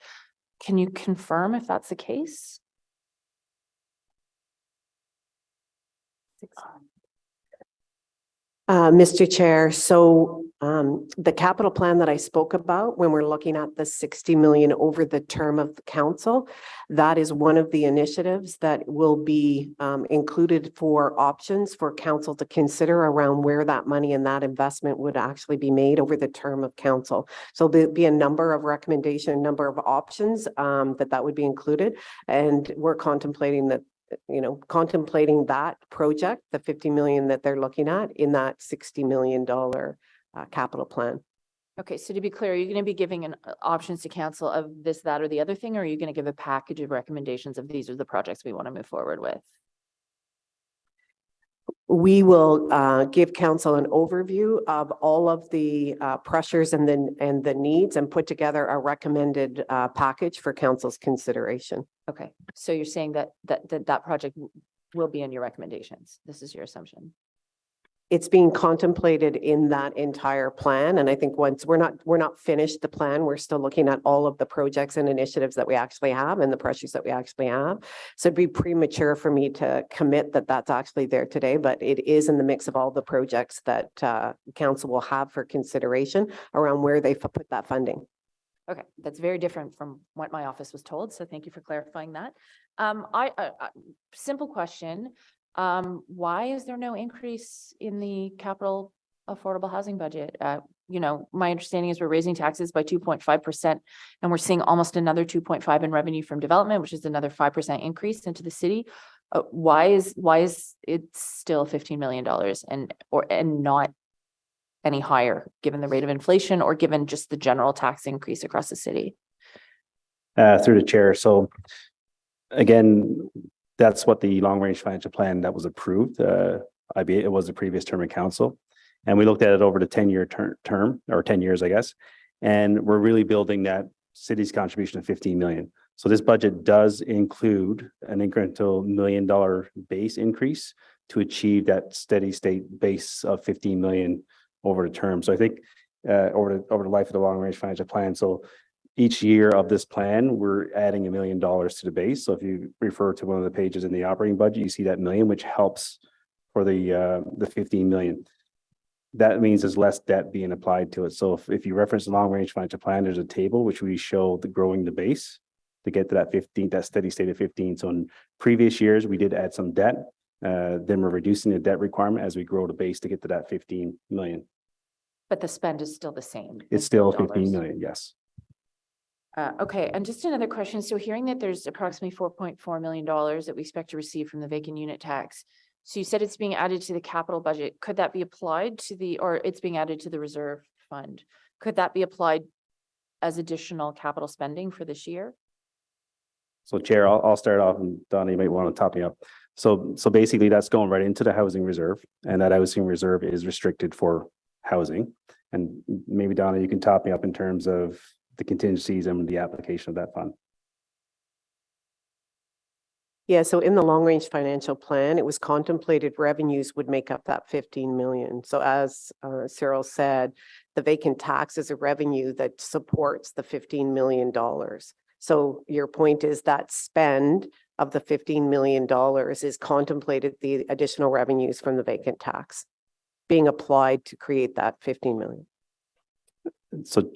Can you confirm if that's the case? Mr. Chair, so the capital plan that I spoke about, when we're looking at the 60 million over the term of the council, that is one of the initiatives that will be included for options for council to consider around where that money and that investment would actually be made over the term of council. So there'll be a number of recommendations, a number of options that would be included, and we're contemplating that. Contemplating that project, the 50 million that they're looking at in that $60 million capital plan. Okay, so to be clear, are you going to be giving options to council of this, that, or the other thing, or are you going to give a package of recommendations of these are the projects we want to move forward with? We will give council an overview of all of the pressures and the needs, and put together a recommended package for council's consideration. Okay, so you're saying that project will be in your recommendations. This is your assumption. It's being contemplated in that entire plan, and I think once we're not finished the plan, we're still looking at all of the projects and initiatives that we actually have and the pressures that we actually have. So it'd be premature for me to commit that that's actually there today, but it is in the mix of all the projects that council will have for consideration around where they put that funding. Okay, that's very different from what my office was told, so thank you for clarifying that. Simple question. Why is there no increase in the capital affordable housing budget? My understanding is we're raising taxes by 2.5%, and we're seeing almost another 2.5 in revenue from development, which is another 5% increase into the city. Why is it still $15 million and not any higher, given the rate of inflation or given just the general tax increase across the city? Through the chair. So again, that's what the long range financial plan that was approved. It was the previous term of council, and we looked at it over the 10-year term or 10 years, I guess. And we're really building that city's contribution of 15 million. So this budget does include an incremental $1 million base increase to achieve that steady state base of 15 million over the term. So I think over the life of the long range financial plan. So each year of this plan, we're adding $1 million to the base. So if you refer to one of the pages in the operating budget, you see that million, which helps for the 15 million. That means there's less debt being applied to it. So if you reference the long range financial plan, there's a table which we show the growing the base to get to that 15, that steady state of 15. So in previous years, we did add some debt. Then we're reducing the debt requirement as we grow the base to get to that 15 million. But the spend is still the same. It's still 15 million, yes. Okay, and just another question. So hearing that there's approximately $4.4 million that we expect to receive from the vacant unit tax. So you said it's being added to the capital budget. Could that be applied to the, or it's being added to the reserve fund? Could that be applied as additional capital spending for this year? So Chair, I'll start off, and Donna, you might want to top me up. So basically that's going right into the housing reserve, and that housing reserve is restricted for housing. And maybe Donna, you can top me up in terms of the contingencies and the application of that fund. Yeah, so in the long range financial plan, it was contemplated revenues would make up that 15 million. So as Cyril said, the vacant tax is a revenue that supports the $15 million. So your point is that spend of the $15 million is contemplated the additional revenues from the vacant tax being applied to create that 15 million. So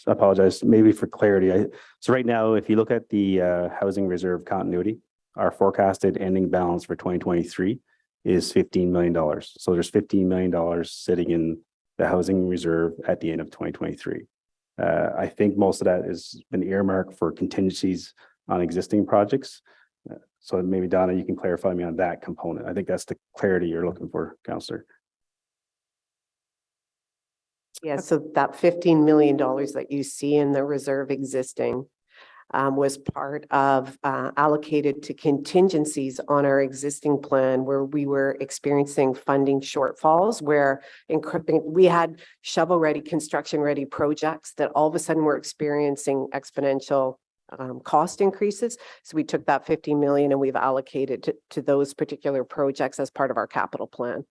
I apologize, maybe for clarity. So right now, if you look at the housing reserve continuity, our forecasted ending balance for 2023 is $15 million. So there's $15 million sitting in the housing reserve at the end of 2023. I think most of that has been earmarked for contingencies on existing projects. So maybe Donna, you can clarify me on that component. I think that's the clarity you're looking for, Councillor. Yeah, so that $15 million that you see in the reserve existing was part of allocated to contingencies on our existing plan where we were experiencing funding shortfalls, where we had shovel-ready, construction-ready projects that all of a sudden were experiencing exponential cost increases. So we took that 50 million and we've allocated to those particular projects as part of our capital plan.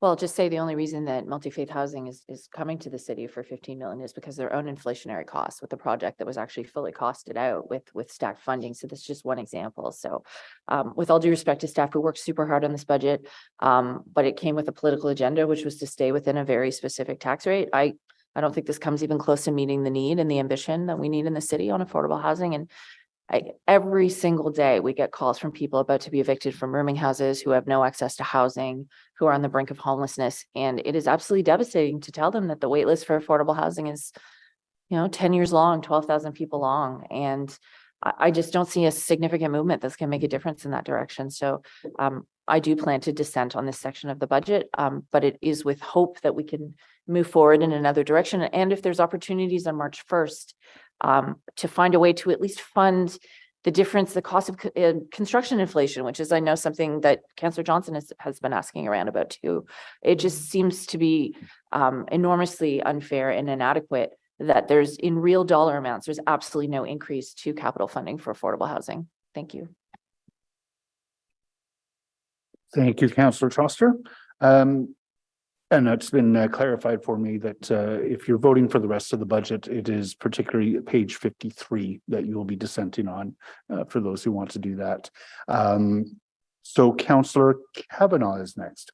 Well, just say the only reason that multi-faith housing is coming to the city for 15 million is because their own inflationary costs with the project that was actually fully costed out with stacked funding. So that's just one example. So with all due respect to staff, we worked super hard on this budget, but it came with a political agenda, which was to stay within a very specific tax rate. I don't think this comes even close to meeting the need and the ambition that we need in the city on affordable housing. And every single day we get calls from people about to be evicted from rooming houses who have no access to housing, who are on the brink of homelessness. And it is absolutely devastating to tell them that the wait list for affordable housing is, 10 years long, 12,000 people long. And I just don't see a significant movement that's going to make a difference in that direction. So I do plan to dissent on this section of the budget, but it is with hope that we can move forward in another direction. And if there's opportunities on March 1st, to find a way to at least fund the difference, the cost of construction inflation, which is, I know, something that Councillor Johnson has been asking around about too. It just seems to be enormously unfair and inadequate that there's, in real dollar amounts, there's absolutely no increase to capital funding for affordable housing. Thank you. Thank you, Councillor Troster. And it's been clarified for me that if you're voting for the rest of the budget, it is particularly page 53 that you will be dissenting on for those who want to do that. So Councillor Kavanaugh is next.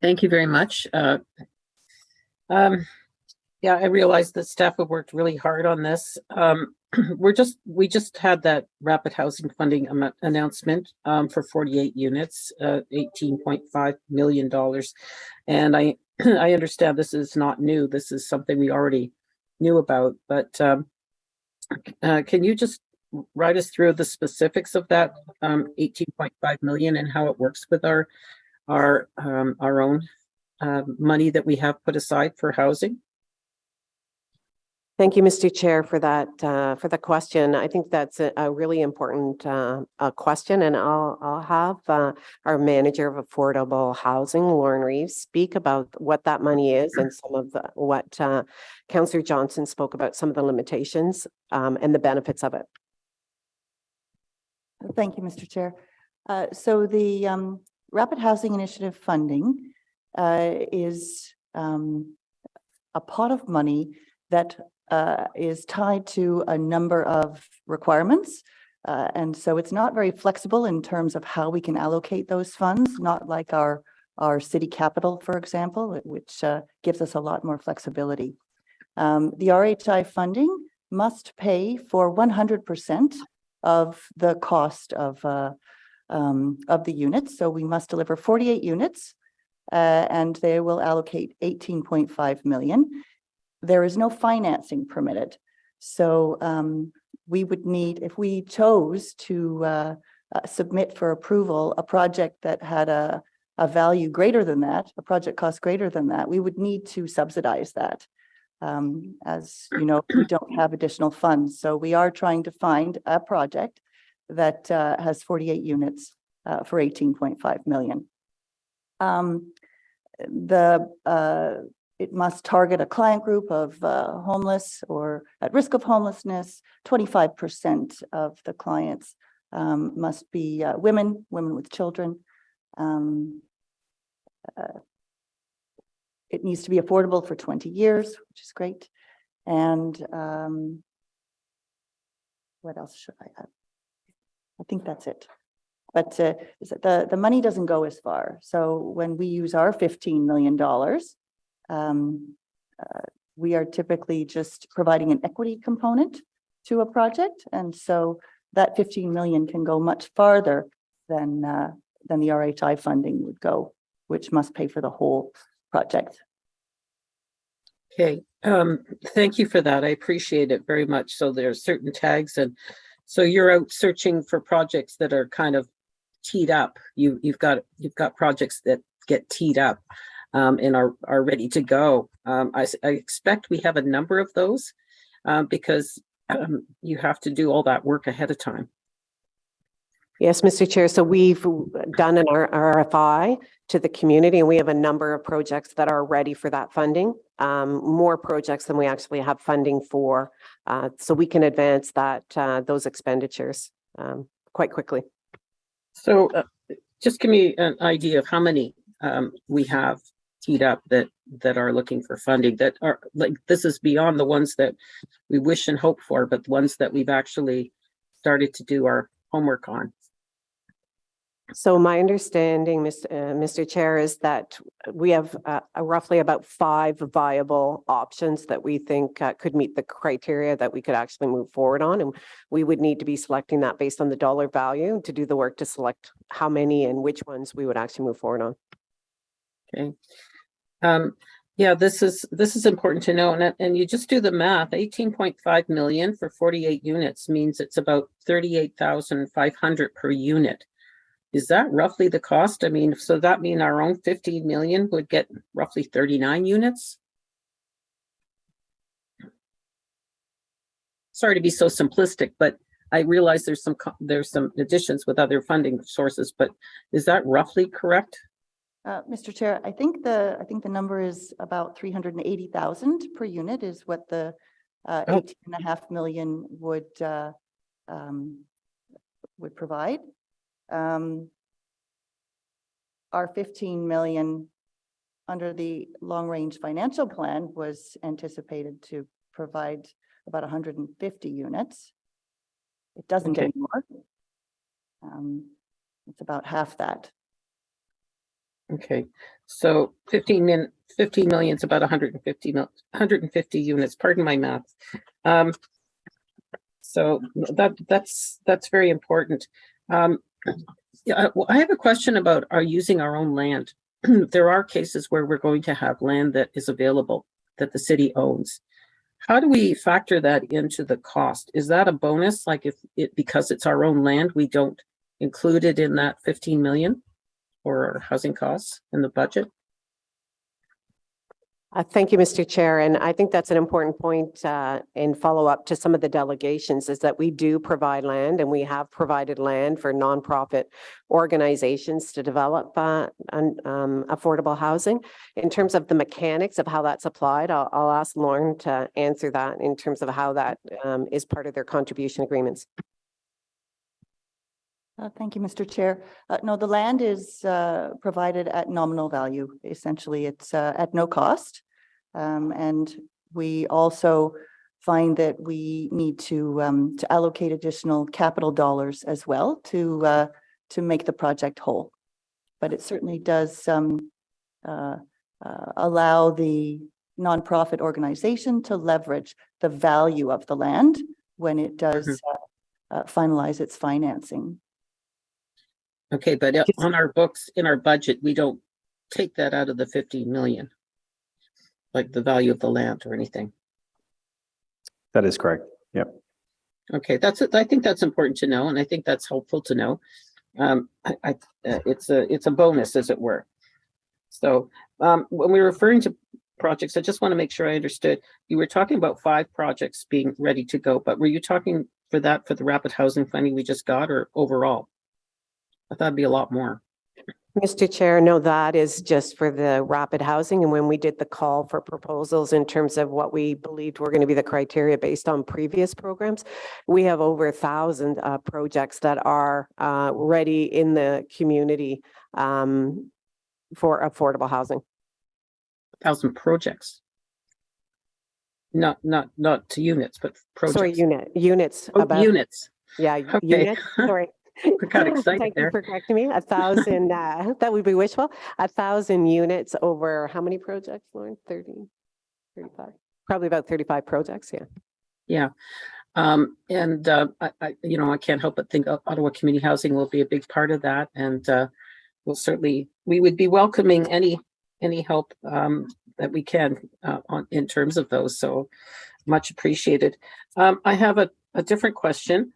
Thank you very much. Yeah, I realize that staff have worked really hard on this. We just had that rapid housing funding announcement for 48 units, $18.5 million. And I understand this is not new. This is something we already knew about, but can you just ride us through the specifics of that 18.5 million and how it works with our own money that we have put aside for housing? Thank you, Mr. Chair, for the question. I think that's a really important question, and I'll have our manager of affordable housing, Lauren Reeves, speak about what that money is and some of what Councillor Johnson spoke about, some of the limitations and the benefits of it. Thank you, Mr. Chair. So the Rapid Housing Initiative funding is a pot of money that is tied to a number of requirements. And so it's not very flexible in terms of how we can allocate those funds, not like our city capital, for example, which gives us a lot more flexibility. The RHI funding must pay for 100% of the cost of the units. So we must deliver 48 units and they will allocate 18.5 million. There is no financing permitted. So we would need, if we chose to submit for approval a project that had a value greater than that, a project cost greater than that, we would need to subsidize that. As you know, we don't have additional funds. So we are trying to find a project that has 48 units for 18.5 million. It must target a client group of homeless or at risk of homelessness. 25% of the clients must be women with children. It needs to be affordable for 20 years, which is great. And what else should I add? I think that's it. But the money doesn't go as far. So when we use our $15 million, we are typically just providing an equity component to a project. And so that 15 million can go much farther than the RHI funding would go, which must pay for the whole project. Okay, thank you for that. I appreciate it very much. So there are certain tags, and so you're out searching for projects that are kind of teed up. You've got projects that get teed up and are ready to go. I expect we have a number of those because you have to do all that work ahead of time. Yes, Mr. Chair. So we've done an RFI to the community, and we have a number of projects that are ready for that funding, more projects than we actually have funding for. So we can advance that those expenditures quite quickly. So just give me an idea of how many we have teed up that are looking for funding, that are like, this is beyond the ones that we wish and hope for, but the ones that we've actually started to do our homework on. So my understanding, Mr. Chair, is that we have roughly about 5 viable options that we think could meet the criteria that we could actually move forward on. And we would need to be selecting that based on the dollar value to do the work to select how many and which ones we would actually move forward on. Okay. Yeah, this is important to know. And you just do the math. 18.5 million for 48 units means it's about 38,500 per unit. Is that roughly the cost? I mean, so that mean our own 15 million would get roughly 39 units? Sorry to be so simplistic, but I realize there's some additions with other funding sources, but is that roughly correct? Mr. Chair, I think the number is about 380,000 per unit is what the 18.5 million would provide. Our 15 million under the long-range financial plan was anticipated to provide about 150 units. It doesn't anymore. It's about half that. Okay, so 15 million is about 150 units. Pardon my math. So that's very important. Yeah, well, I have a question about using our own land. There are cases where we're going to have land that is available that the city owns. How do we factor that into the cost? Is that a bonus? Like because it's our own land, we don't include it in that 15 million for our housing costs in the budget? Thank you, Mr. Chair. And I think that's an important point in follow-up to some of the delegations is that we do provide land, and we have provided land for nonprofit organizations to develop affordable housing. In terms of the mechanics of how that's applied, I'll ask Lauren to answer that in terms of how that is part of their contribution agreements. Thank you, Mr. Chair. No, the land is provided at nominal value. Essentially, it's at no cost. And We also find that we need to allocate additional capital dollars as well to make the project whole. But it certainly does allow the nonprofit organization to leverage the value of the land when it does finalize its financing. Okay, but on our books, in our budget, we don't take that out of the 15 million, like the value of the land or anything. That is correct. Yep. Okay, that's it. I think that's important to know, and I think that's helpful to know. It's a bonus, as it were. So when we were referring to projects, I just want to make sure I understood. You were talking about 5 projects being ready to go, but were you talking for the rapid housing funding we just got, or overall? I thought it'd be a lot more. Mr. Chair, no, that is just for the rapid housing. And when we did the call for proposals in terms of what we believed were going to be the criteria based on previous programs, we have over 1,000 projects that are ready in the community for affordable housing. 1,000 projects. Not to units, but projects. Sorry, units. Oh, units. Yeah, okay. Units. Sorry. I got excited Thank there. you for correcting me. 1,000, that would be wishful. 1,000 units over how many projects, Lauren? 30, 35? Probably about 35 projects, yeah. Yeah. I can't help but think Ottawa Community Housing will be a big part of that. And we would be welcoming any help that we can in terms of those. So much appreciated. I have a different question.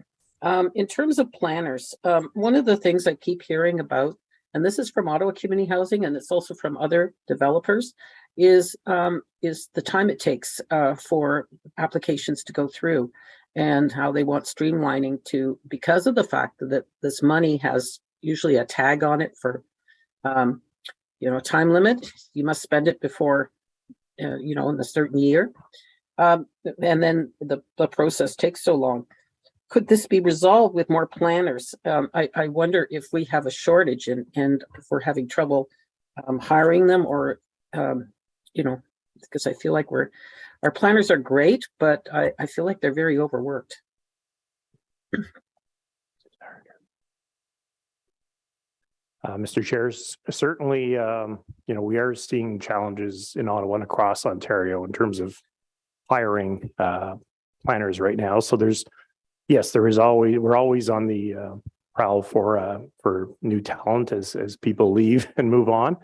In terms of planners, one of the things I keep hearing about, and this is from Ottawa Community Housing, and it's also from other developers, is the time it takes for applications to go through, and how they want streamlining because of the fact that this money has usually a tag on it for, time limit. You must spend it before, in a certain year, and then the process takes so long. Could this be resolved with more planners? I wonder if we have a shortage and if we're having trouble hiring them, or, because I feel like our planners are great, but I feel like they're very overworked. Mr. Chair, certainly, we are seeing challenges in Ottawa and across Ontario in terms of hiring planners right now. So we're always on the prowl for new talent as people leave and move on.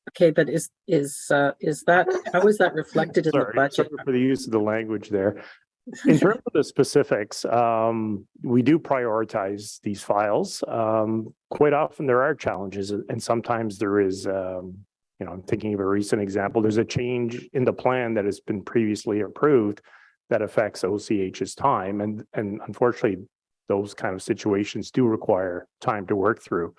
Okay, but how is that reflected in the budget? Sorry for the use of the language there. In terms of the specifics, we do prioritize these files. Quite often there are challenges, and sometimes there is, I'm thinking of a recent example. There's a change in the plan that has been previously approved that affects OCH's time. And unfortunately, those kind of situations do require time to work through.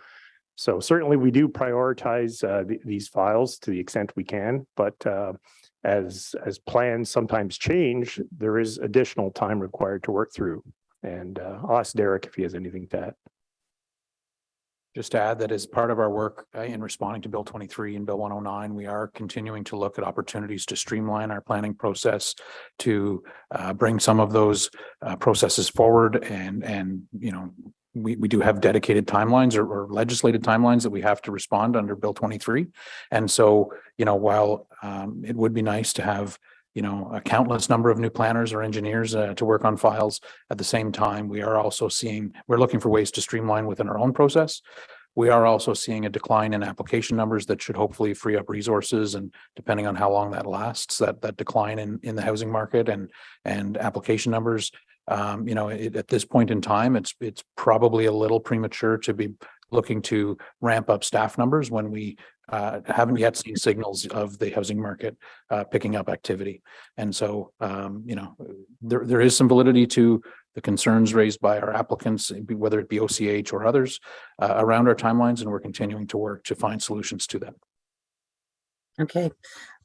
So certainly we do prioritize these files to the extent we can, but as plans sometimes change, there is additional time required to work through. And I'll ask Derek if he has anything to add. Just to add that as part of our work in responding to Bill 23 and Bill 109, we are continuing to look at opportunities to streamline our planning process, to bring some of those processes forward. And we do have dedicated timelines or legislated timelines that we have to respond under Bill 23. And so, while it would be nice to have a countless number of new planners or engineers to work on files, at the same time, we're looking for ways to streamline within our own process. We are also seeing a decline in application numbers that should hopefully free up resources, and depending on how long that lasts, that decline in the housing market and application numbers, at this point in time, it's probably a little premature to be looking to ramp up staff numbers when we haven't yet seen signals of the housing market picking up activity. And so, there is some validity to the concerns raised by our applicants, whether it be OCH or others, around our timelines, and we're continuing to work to find solutions to them. Okay.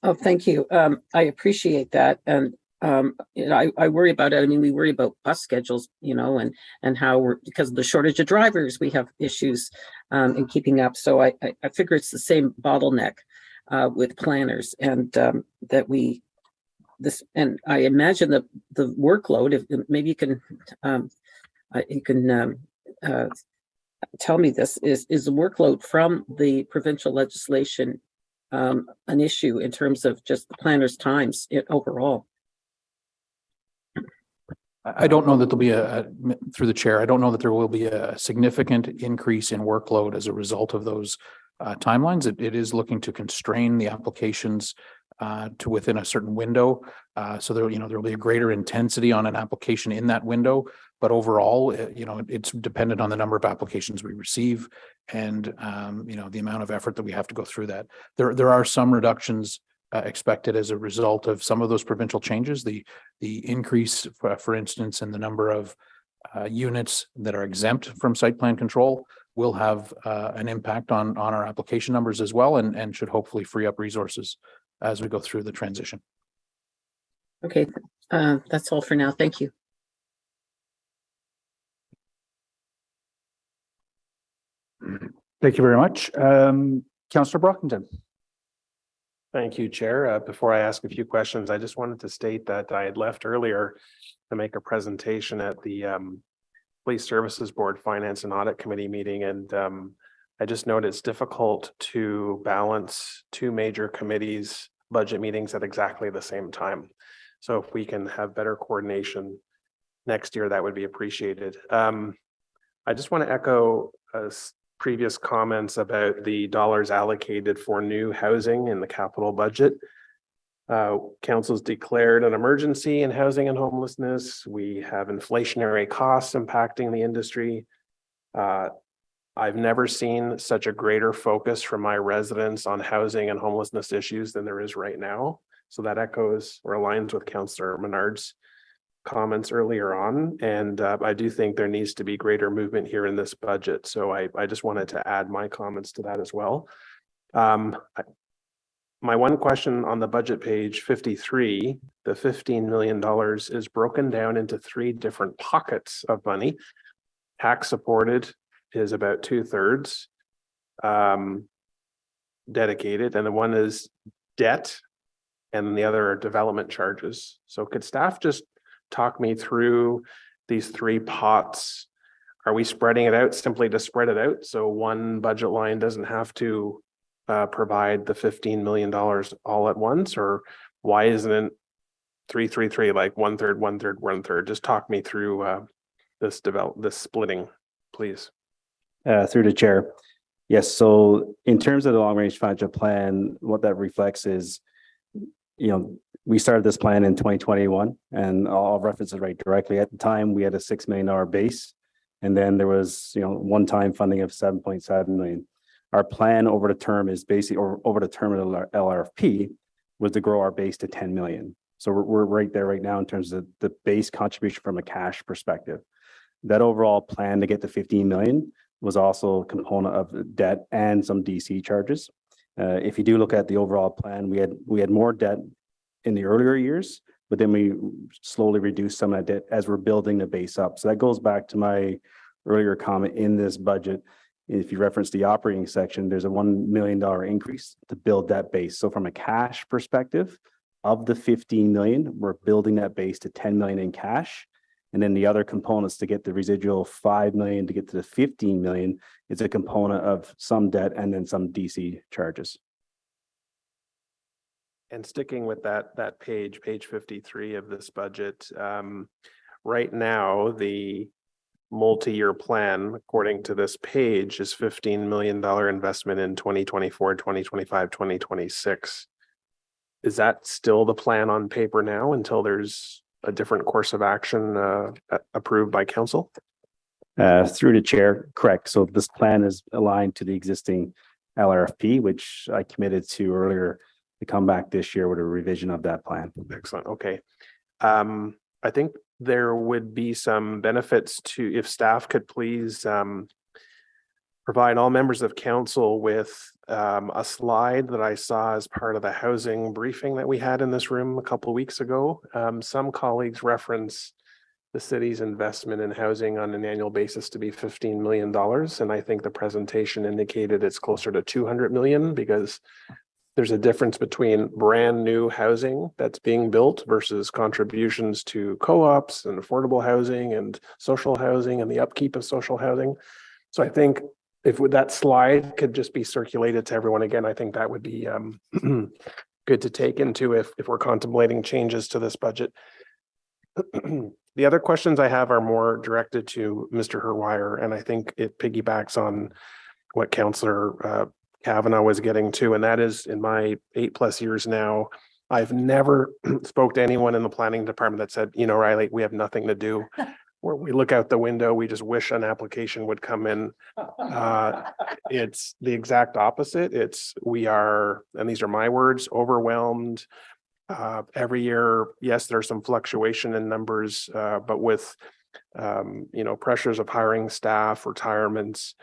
Oh, thank you. I appreciate that. And I worry about it. I mean, we worry about bus schedules, and how because of the shortage of drivers, we have issues in keeping up. So I figure it's the same bottleneck. with planners, and that we this, and I imagine the workload, if maybe you can tell me this, is the workload from the provincial legislation an issue in terms of just the planners' times overall? I don't know that there'll be through the chair, I don't know that there will be a significant increase in workload as a result of those timelines. It is looking to constrain the applications to within a certain window. So there will be a greater intensity on an application in that window, but overall, it's dependent on the number of applications we receive and, the amount of effort that we have to go through that. There are some reductions expected as a result of some of those provincial changes. The increase, for instance, in the number of units that are exempt from site plan control will have an impact on our application numbers as well, and should hopefully free up resources as we go through the transition. Okay, that's all for now. Thank you. Thank you very much. Councillor Brockington. Thank you, Chair. Before I ask a few questions, I just wanted to state that I had left earlier to make a presentation at the Police Services Board Finance and Audit Committee meeting, and I just noted it's difficult to balance two major committees' budget meetings at exactly the same time. So if we can have better coordination next year, that would be appreciated. I just want to echo previous comments about the dollars allocated for new housing in the capital budget. Council's declared an emergency in housing and homelessness. We have inflationary costs impacting the industry. I've never seen such a greater focus from my residents on housing and homelessness issues than there is right now. So that echoes or aligns with Councillor Menard's comments earlier on, and I do think there needs to be greater movement here in this budget. So I just wanted to add my comments to that as well. My one question on the budget page 53, the $15 million is broken down into three different pockets of money. Tax supported is about 2/3 dedicated, and the one is debt, and the other are development charges. So could staff just talk me through these three pots? Are we spreading it out simply to spread it out so one budget line doesn't have to provide the $15 million all at once? Or why isn't it 3-3-3, like 1/3, 1/3, 1/3? Just talk me through this splitting, please. Through the chair. Yes, so in terms of the long range financial plan, what that reflects is, we started this plan in 2021, and I'll reference it right directly. At the time, we had a $6 million base, and then there was, one-time funding of $7.7 million. Our plan over the term is basically, or over the term of the LRFP, was to grow our base to 10 million. So we're right there right now in terms of the base contribution from a cash perspective. That overall plan to get to 15 million was also a component of debt and some DC charges. If you do look at the overall plan, we had more debt in the earlier years, but then we slowly reduced some of that debt as we're building the base up. So that goes back to my earlier comment in this budget. If you reference the operating section, there's a $1 million increase to build that base. So from a cash perspective, of the 15 million, we're building that base to 10 million in cash. And then the other components to get the residual 5 million to get to the 15 million is a component of some debt and then some DC charges. And sticking with that page 53 of this budget, right now, the multi-year plan, according to this page, is $15 million investment in 2024, 2025, 2026. Is that still the plan on paper now until there's a different course of action approved by council? Through the chair, correct. So this plan is aligned to the existing LRFP, which I committed to earlier to come back this year with a revision of that plan. Excellent. Okay. I think there would be some benefits to, if staff could please provide all members of council with a slide that I saw as part of the housing briefing that we had in this room a couple of weeks ago. Some colleagues reference the city's investment in housing on an annual basis to be $15 million. And I think the presentation indicated it's closer to 200 million because there's a difference between brand new housing that's being built versus contributions to co-ops and affordable housing and social housing and the upkeep of social housing. So I think if that slide could just be circulated to everyone again, I think that would be good to take into if we're contemplating changes to this budget. The other questions I have are more directed to Mr. Herwire, and I think it piggybacks on what Councillor Kavanaugh was getting to, and that is, in my 8+ years now, I've never spoke to anyone in the planning department that said, you know, Riley, we have nothing to do. Where we look out the window, we just wish an application would come in. It's the exact opposite. We are, and these are my words, overwhelmed. Every year, yes, there's some fluctuation in numbers, but with, pressures of hiring staff, retirements,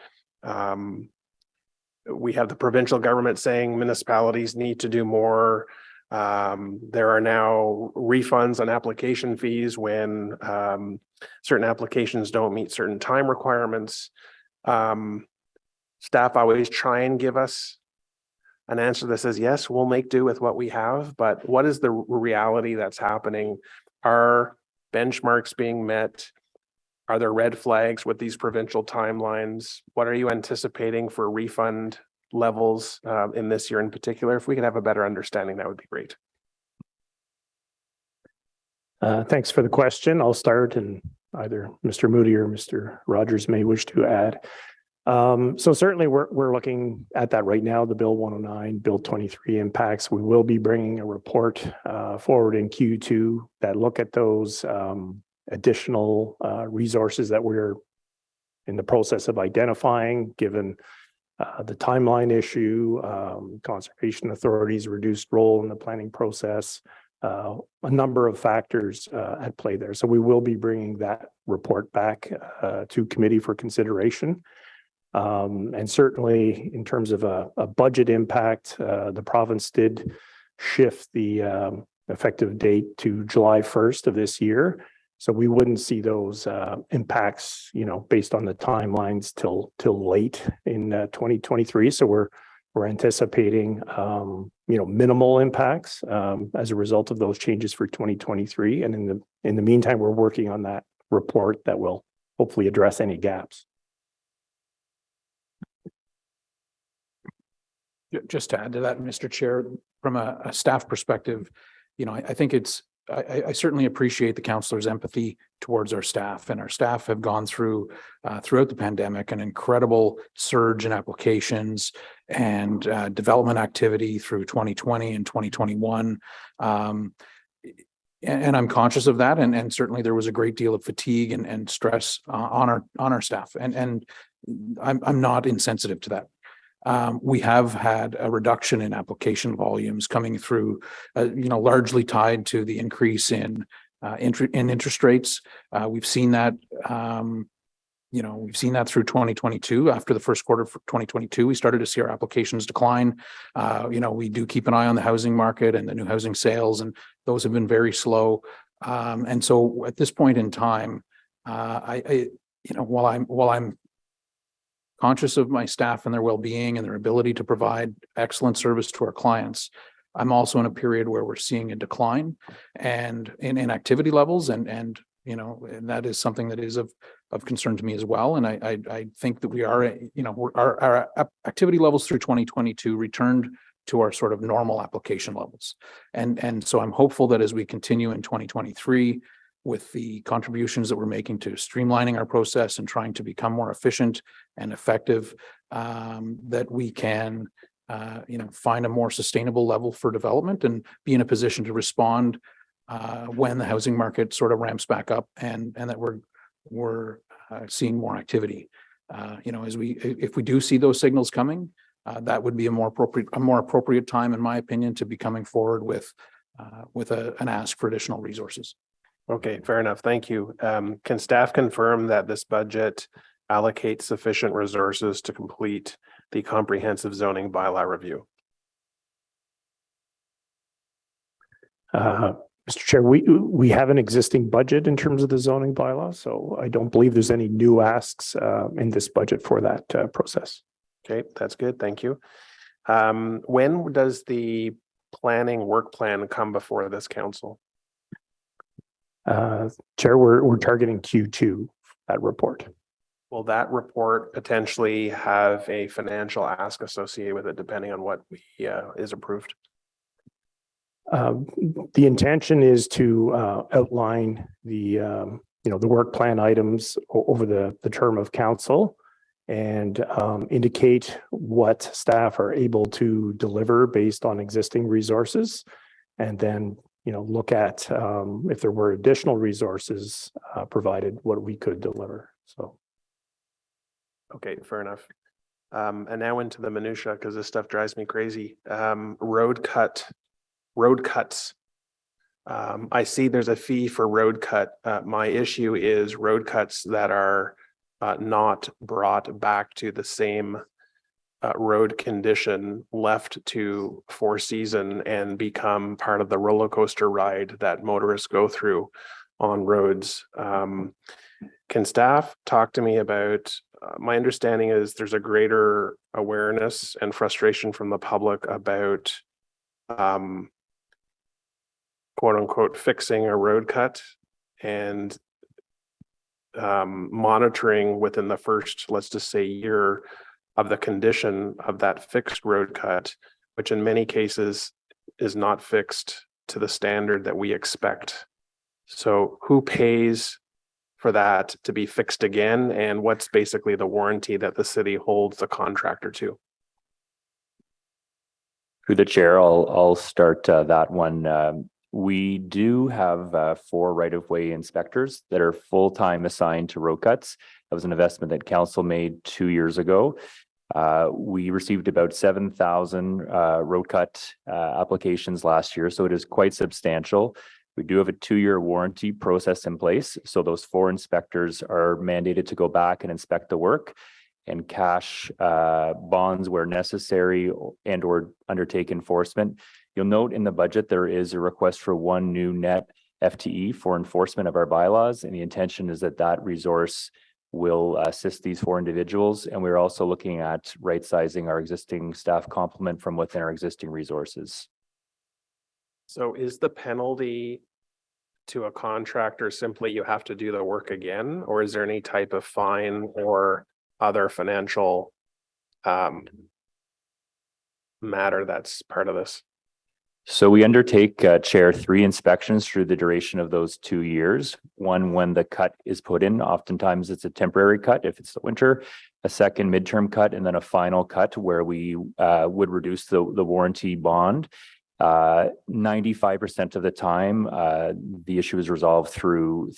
we have the provincial government saying municipalities need to do more. There are now refunds on application fees when certain applications don't meet certain time requirements. Staff always try and give us an answer that says, yes, we'll make do with what we have, but what is the reality that's happening? Are benchmarks being met? Are there red flags with these provincial timelines? What are you anticipating for refund levels in this year in particular? If we could have a better understanding, that would be great. Thanks for the question. I'll start, and either Mr. Moody or Mr. Rogers may wish to add. So certainly we're looking at that right now, the Bill 109, Bill 23 impacts. We will be bringing a report forward in Q2 that look at those additional resources that we're in the process of identifying, given the timeline issue, conservation authorities' reduced role in the planning process, a number of factors at play there. So we will be bringing that report back to committee for consideration. And certainly in terms of a budget impact, the province did shift the effective date to July 1st of this year. So we wouldn't see those impacts, based on the timelines till late in 2023. So we're anticipating, minimal impacts as a result of those changes for 2023. And in the meantime, we're working on that report that will hopefully address any gaps. Just to add to that, Mr. Chair, from a staff perspective, I think I certainly appreciate the councillor's empathy towards our staff, and our staff have gone through throughout the pandemic an incredible surge in applications and development activity through 2020 and 2021. And I'm conscious of that, and certainly there was a great deal of fatigue and stress on our staff, and I'm not insensitive to that. We have had a reduction in application volumes coming through, largely tied to the increase in interest rates. We've seen that, we've seen that through 2022. After the first quarter of 2022, we started to see our applications decline. We do keep an eye on the housing market and the new housing sales, and those have been very slow. And so at this point in time, while I'm conscious of my staff and their well-being and their ability to provide excellent service to our clients, I'm also in a period where we're seeing a decline and in activity levels, and that is something that is of concern to me as well. And I think that we are, our activity levels through 2022 returned to our sort of normal application levels, and so I'm hopeful that as we continue in 2023. With the contributions that we're making to streamlining our process and trying to become more efficient and effective, that we can, find a more sustainable level for development and be in a position to respond when the housing market sort of ramps back up, and that we're seeing more activity. If we do see those signals coming, that would be a more appropriate time, in my opinion, to be coming forward with an ask for additional resources. Okay, fair enough. Thank you. Can staff confirm that this budget allocates sufficient resources to complete the comprehensive zoning bylaw review? Mr. Chair, we have an existing budget in terms of the zoning bylaw, so I don't believe there's any new asks in this budget for that process. Okay, that's good. Thank you. When does the planning work plan come before this council? Chair, we're targeting Q2, that report. Will that report potentially have a financial ask associated with it, depending on what is approved? The intention is to outline the the work plan items over the term of council and indicate what staff are able to deliver based on existing resources, and then look at if there were additional resources provided, what we could deliver. So. Okay, fair enough. And now into the minutia, because this stuff drives me crazy. Road cuts. I see there's a fee for road cut. My issue is road cuts that are not brought back to the same road condition, left to Four Season and become part of the roller coaster ride that motorists go through on roads. Can staff talk to me about, my understanding is there's a greater awareness and frustration from the public about quote unquote fixing a road cut and monitoring within the first, let's just say, year of the condition of that fixed road cut, which in many cases is not fixed to the standard that we expect. So who pays for that to be fixed again, and what's basically the warranty that the city holds the contractor to? Through the chair, I'll start that one. We do have 4 right-of-way inspectors that are full-time assigned to road cuts. That was an investment that council made 2 years ago. We received about 7,000 road cut applications last year, so it is quite substantial. We do have a 2-year warranty process in place, so those 4 inspectors are mandated to go back and inspect the work and cash bonds where necessary and or undertake enforcement. You'll note in the budget there is a request for 1 new net FTE for enforcement of our bylaws, and the intention is that that resource will assist these 4 individuals. And we're also looking at right-sizing our existing staff complement from within our existing resources. So is the penalty to a contractor simply you have to do the work again, or is there any type of fine or other financial matter that's part of this? So we undertake, Chair, 3 inspections through the duration of those 2 years. One, when the cut is put in, oftentimes it's a temporary cut if it's the winter, a second midterm cut, and then a final cut where we would reduce the warranty bond. 95% of the time, the issue is resolved through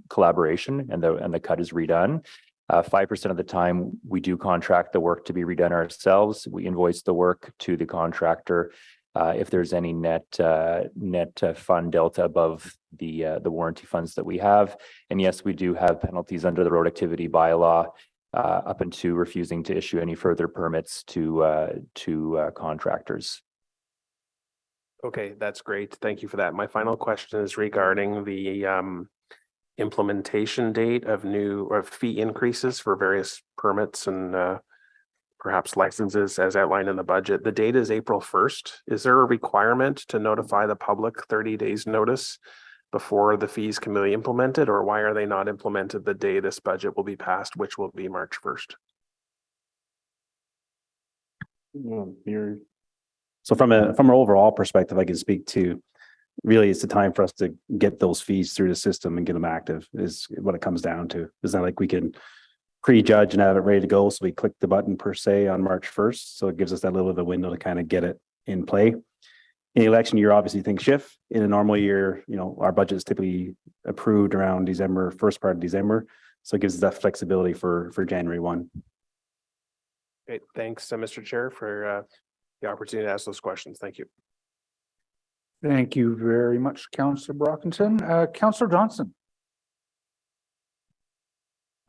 collaboration, and the cut is redone. 5% of the time, we do contract the work to be redone ourselves. We invoice the work to the contractor if there's any net fund delta above the warranty funds that we have. And yes, we do have penalties under the road activity bylaw up into refusing to issue any further permits to contractors. Okay, that's great. Thank you for that. My final question is regarding the implementation date of fee increases for various permits and perhaps licenses as outlined in the budget. The date is April 1st. Is there a requirement to notify the public 30 days notice before the fees can be implemented, or why are they not implemented the day this budget will be passed, which will be March 1st? So from an overall perspective, I can speak to, really it's the time for us to get those fees through the system and get them active is what it comes down to. It's not like we can prejudge and have it ready to go. So we click the button per se on March 1st. So it gives us that little bit of a window to kind of get it in play. In the election year, obviously things shift. In a normal year, our budget is typically approved around December, first part of December. So it gives us that flexibility for January 1. Great. Thanks, Mr. Chair, for the opportunity to ask those questions. Thank you. Thank you very much, Councillor Brockington. Councillor Johnson.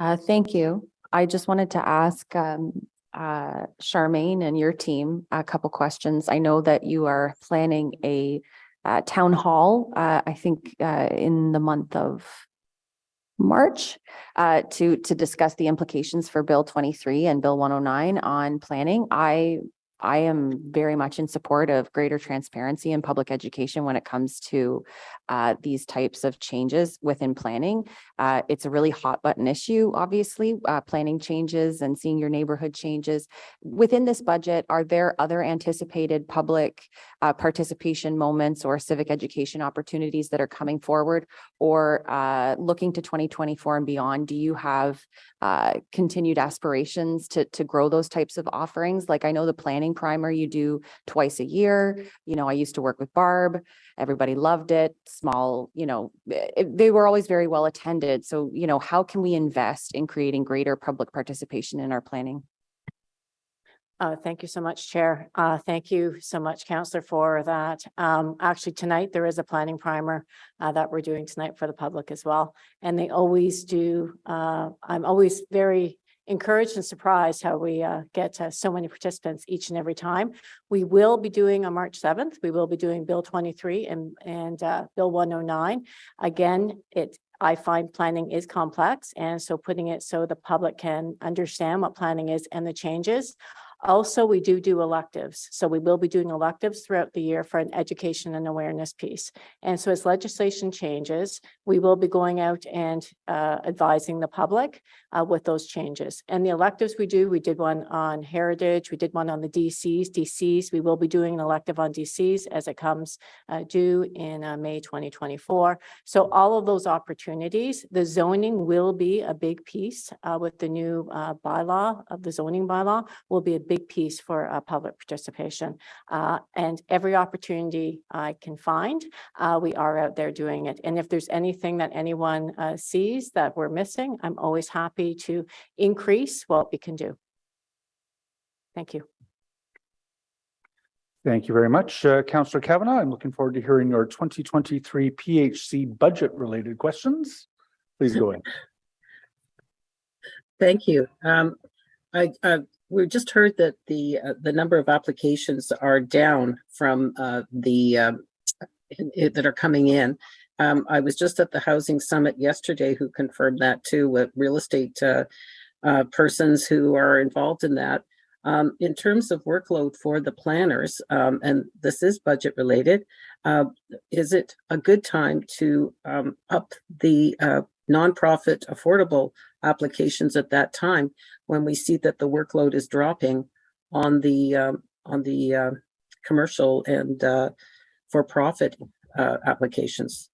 Thank you. I just wanted to ask Charmaine and your team a couple questions. I know that you are planning a town hall, I think in the month of March, to discuss the implications for Bill 23 and Bill 109 on planning. I I am very much in support of greater transparency in public education when it comes to these types of changes within planning. It's a really hot button issue, obviously, planning changes and seeing your neighborhood changes. Within this budget, are there other anticipated public participation moments or civic education opportunities that are coming forward? Or looking to 2024 and beyond, do you have continued aspirations to grow those types of offerings? Like I know the planning primer you do twice a year. You know, I used to work with Barb. Everybody loved it. Small, you know, they were always very well attended. So, you know, how can we invest in creating greater public participation in our planning? Thank you so much, Chair. Thank you so much, Councillor, for that. Actually, tonight there is a planning primer that we're doing tonight for the public as well. And they always do. I'm always very encouraged and surprised how we get so many participants each and every time. We will be doing on March 7th, we will be doing Bill 23 and Bill 109. Again, I find planning is complex, and so putting it so the public can understand what planning is and the changes. Also, we do electives. So we will be doing electives throughout the year for an education and awareness piece. And so as legislation changes, we will be going out and advising the public with those changes. And the electives we did one on heritage, we did one on the DCs. We will be doing an elective on DCs as it comes due in May 2024. So all of those opportunities, the zoning will be a big piece with the new bylaw of the zoning bylaw will be a big piece for public participation. And every opportunity I can find, we are out there doing it. And if there's anything that anyone sees that we're missing, I'm always happy to increase what we can do. Thank you. Thank you very much, Councillor Kavanagh. I'm looking forward to hearing your 2023 PHC budget related questions. Please go ahead. Thank you. We just heard that the number of applications are down from that are coming in. I was just at the Housing Summit yesterday who confirmed that too, with real estate persons who are involved in that. In terms of workload for the planners, and this is budget related, is it a good time to up the nonprofit affordable applications at that time when we see that the workload is dropping on the commercial and for-profit applications?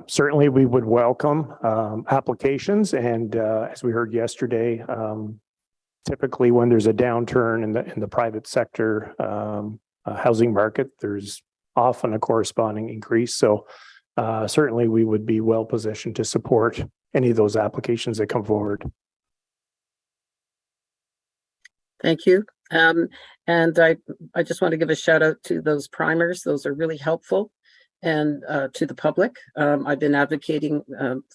Certainly, we would welcome applications, and as we heard yesterday, typically when there's a downturn in the private sector housing market, there's often a corresponding increase. So certainly, we would be well positioned to support any of those applications that come forward. Thank you. And I just want to give a shout out to those primers. Those are really helpful. And to the public, I've been advocating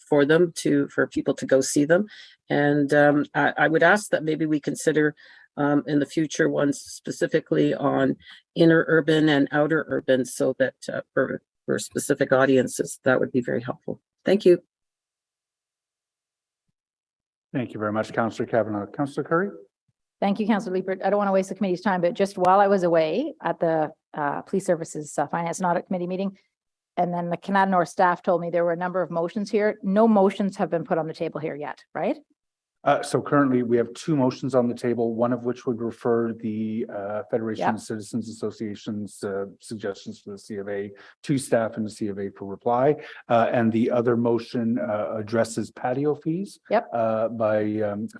for them for people to go see them. And I would ask that maybe we consider in the future ones specifically on inner urban and outer urban, so that for specific audiences, that would be very helpful. Thank you. Thank you very much, Councillor Kavanagh. Councillor Curry? Thank you, Councillor Liepert. I don't want to waste the committee's time, but just while I was away at the Police Services Finance and Audit Committee meeting, and then the Canada North staff told me there were a number of motions here. No motions have been put on the table here yet, right? So currently we have two motions on the table, one of which would refer the Federation of Citizens Associations suggestions for the C of A to staff and the C of A for reply. And the other motion addresses patio fees by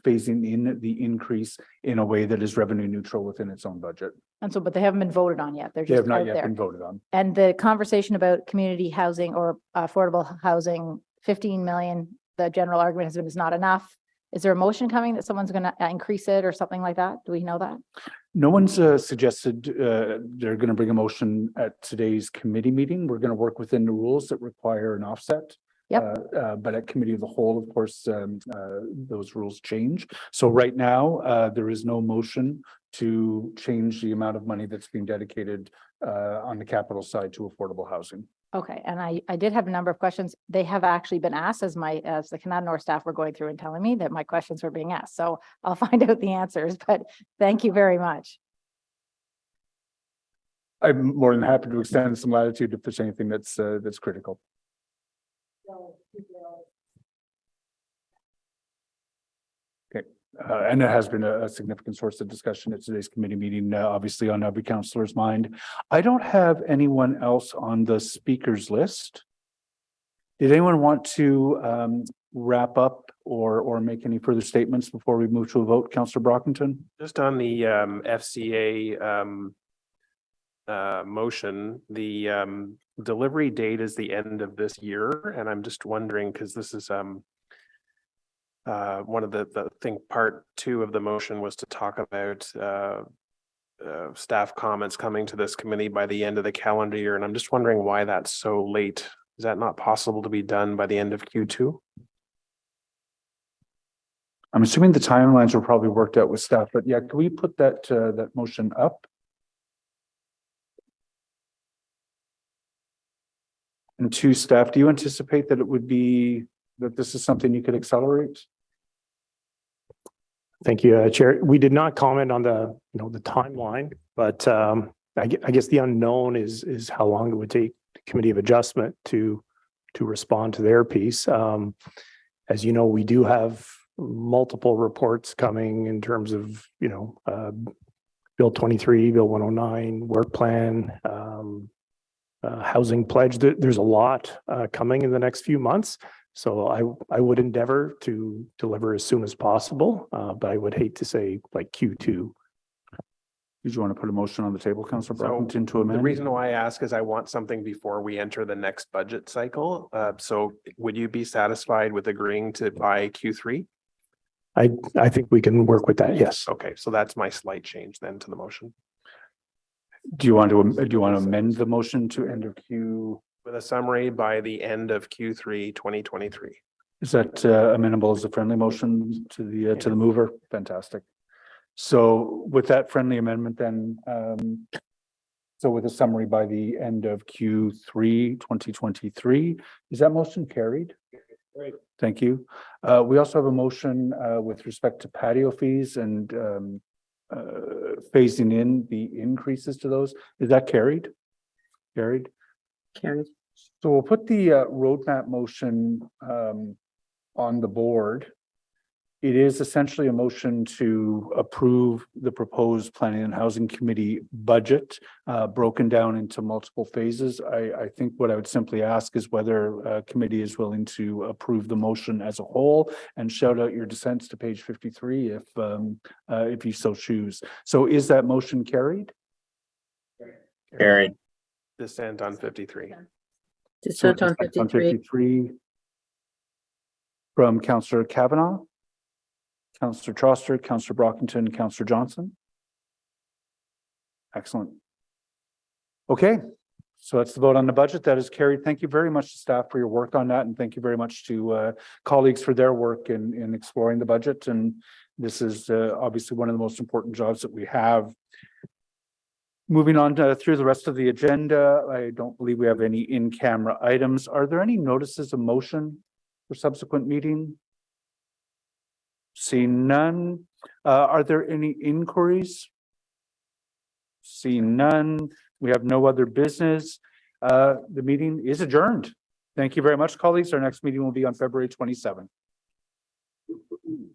phasing in the increase in a way that is revenue neutral within its own budget. And so, but they haven't been voted on yet. They're just They have not out yet there. been voted on. And the conversation about community housing or affordable housing, 15 million, the general argument has been is not enough. Is there a motion coming that someone's going to increase it or something like that? Do we know that? No one's suggested they're going to bring a motion at today's committee meeting. We're going to work within the rules that require an offset. But at committee of the whole, of course, those rules change. So right now, there is no motion to change the amount of money that's being dedicated on the capital side to affordable housing. Okay, and I did have a number of questions. They have actually been asked as the Canada North staff were going through and telling me that my questions were being asked. So I'll find out the answers, but thank you very much. I'm more than happy to extend some latitude if there's anything that's critical. Okay, and it has been a significant source of discussion at today's committee meeting, obviously on every councillor's mind. I don't have anyone else on the speakers list. Did anyone want to wrap up or make any further statements before we move to a vote? Councillor Brockington? Just on the FCA motion, the delivery date is the end of this year, and I'm just wondering, because this is one of the thing, part 2 of the motion was to talk about staff comments coming to this committee by the end of the calendar year, and I'm just wondering why that's so late. Is that not possible to be done by the end of Q2? I'm assuming the timelines were probably worked out with staff, but yeah, can we put that motion up? And 2, staff, do you anticipate that it would be, that this is something you could accelerate? Thank you, Chair. We did not comment on the timeline, but I guess the unknown is how long it would take the Committee of Adjustment to respond to their piece. As you know, we do have multiple reports coming in terms of, Bill 23, Bill 109, work plan, housing pledge. There's a lot coming in the next few months. So I would endeavor to deliver as soon as possible, but I would hate to say like Q2. Did you want to put a motion on the table, Councillor Brockington, to amend? The reason why I ask is I want something before we enter the next budget cycle. So would you be satisfied with agreeing to by Q3? I think we can work with that. Yes. Okay, so that's my slight change then to the motion. Do you want to amend the motion to end of Q? With a summary by the end of Q3 2023. Is that amenable as a friendly motion to the mover? Fantastic. So with that friendly amendment, then, so with a summary by the end of Q3 2023, is that motion carried? Great. Thank you. We also have a motion with respect to patio fees and phasing in the increases to those. Is that carried? Carried. Carried. So we'll put the roadmap motion on the board. It is essentially a motion to approve the proposed Planning and Housing Committee budget broken down into multiple phases. I think what I would simply ask is whether a committee is willing to approve the motion as a whole, and shout out your dissents to page 53 if you so choose. So is that motion carried? Carried. Dissent on 53. Dissent on 53. From Councillor Kavanaugh, Councillor Troster, Councillor Brockington, Councillor Johnson. Excellent. Okay, so that's the vote on the budget. That is carried. Thank you very much to staff for your work on that, and thank you very much to colleagues for their work in exploring the budget. And this is obviously one of the most important jobs that we have. Moving on through the rest of the agenda, I don't believe we have any in-camera items. Are there any notices of motion for subsequent meeting? Seeing none. Are there any inquiries? Seeing none. We have no other business. The meeting is adjourned. Thank you very much, colleagues. Our next meeting will be on February 27th.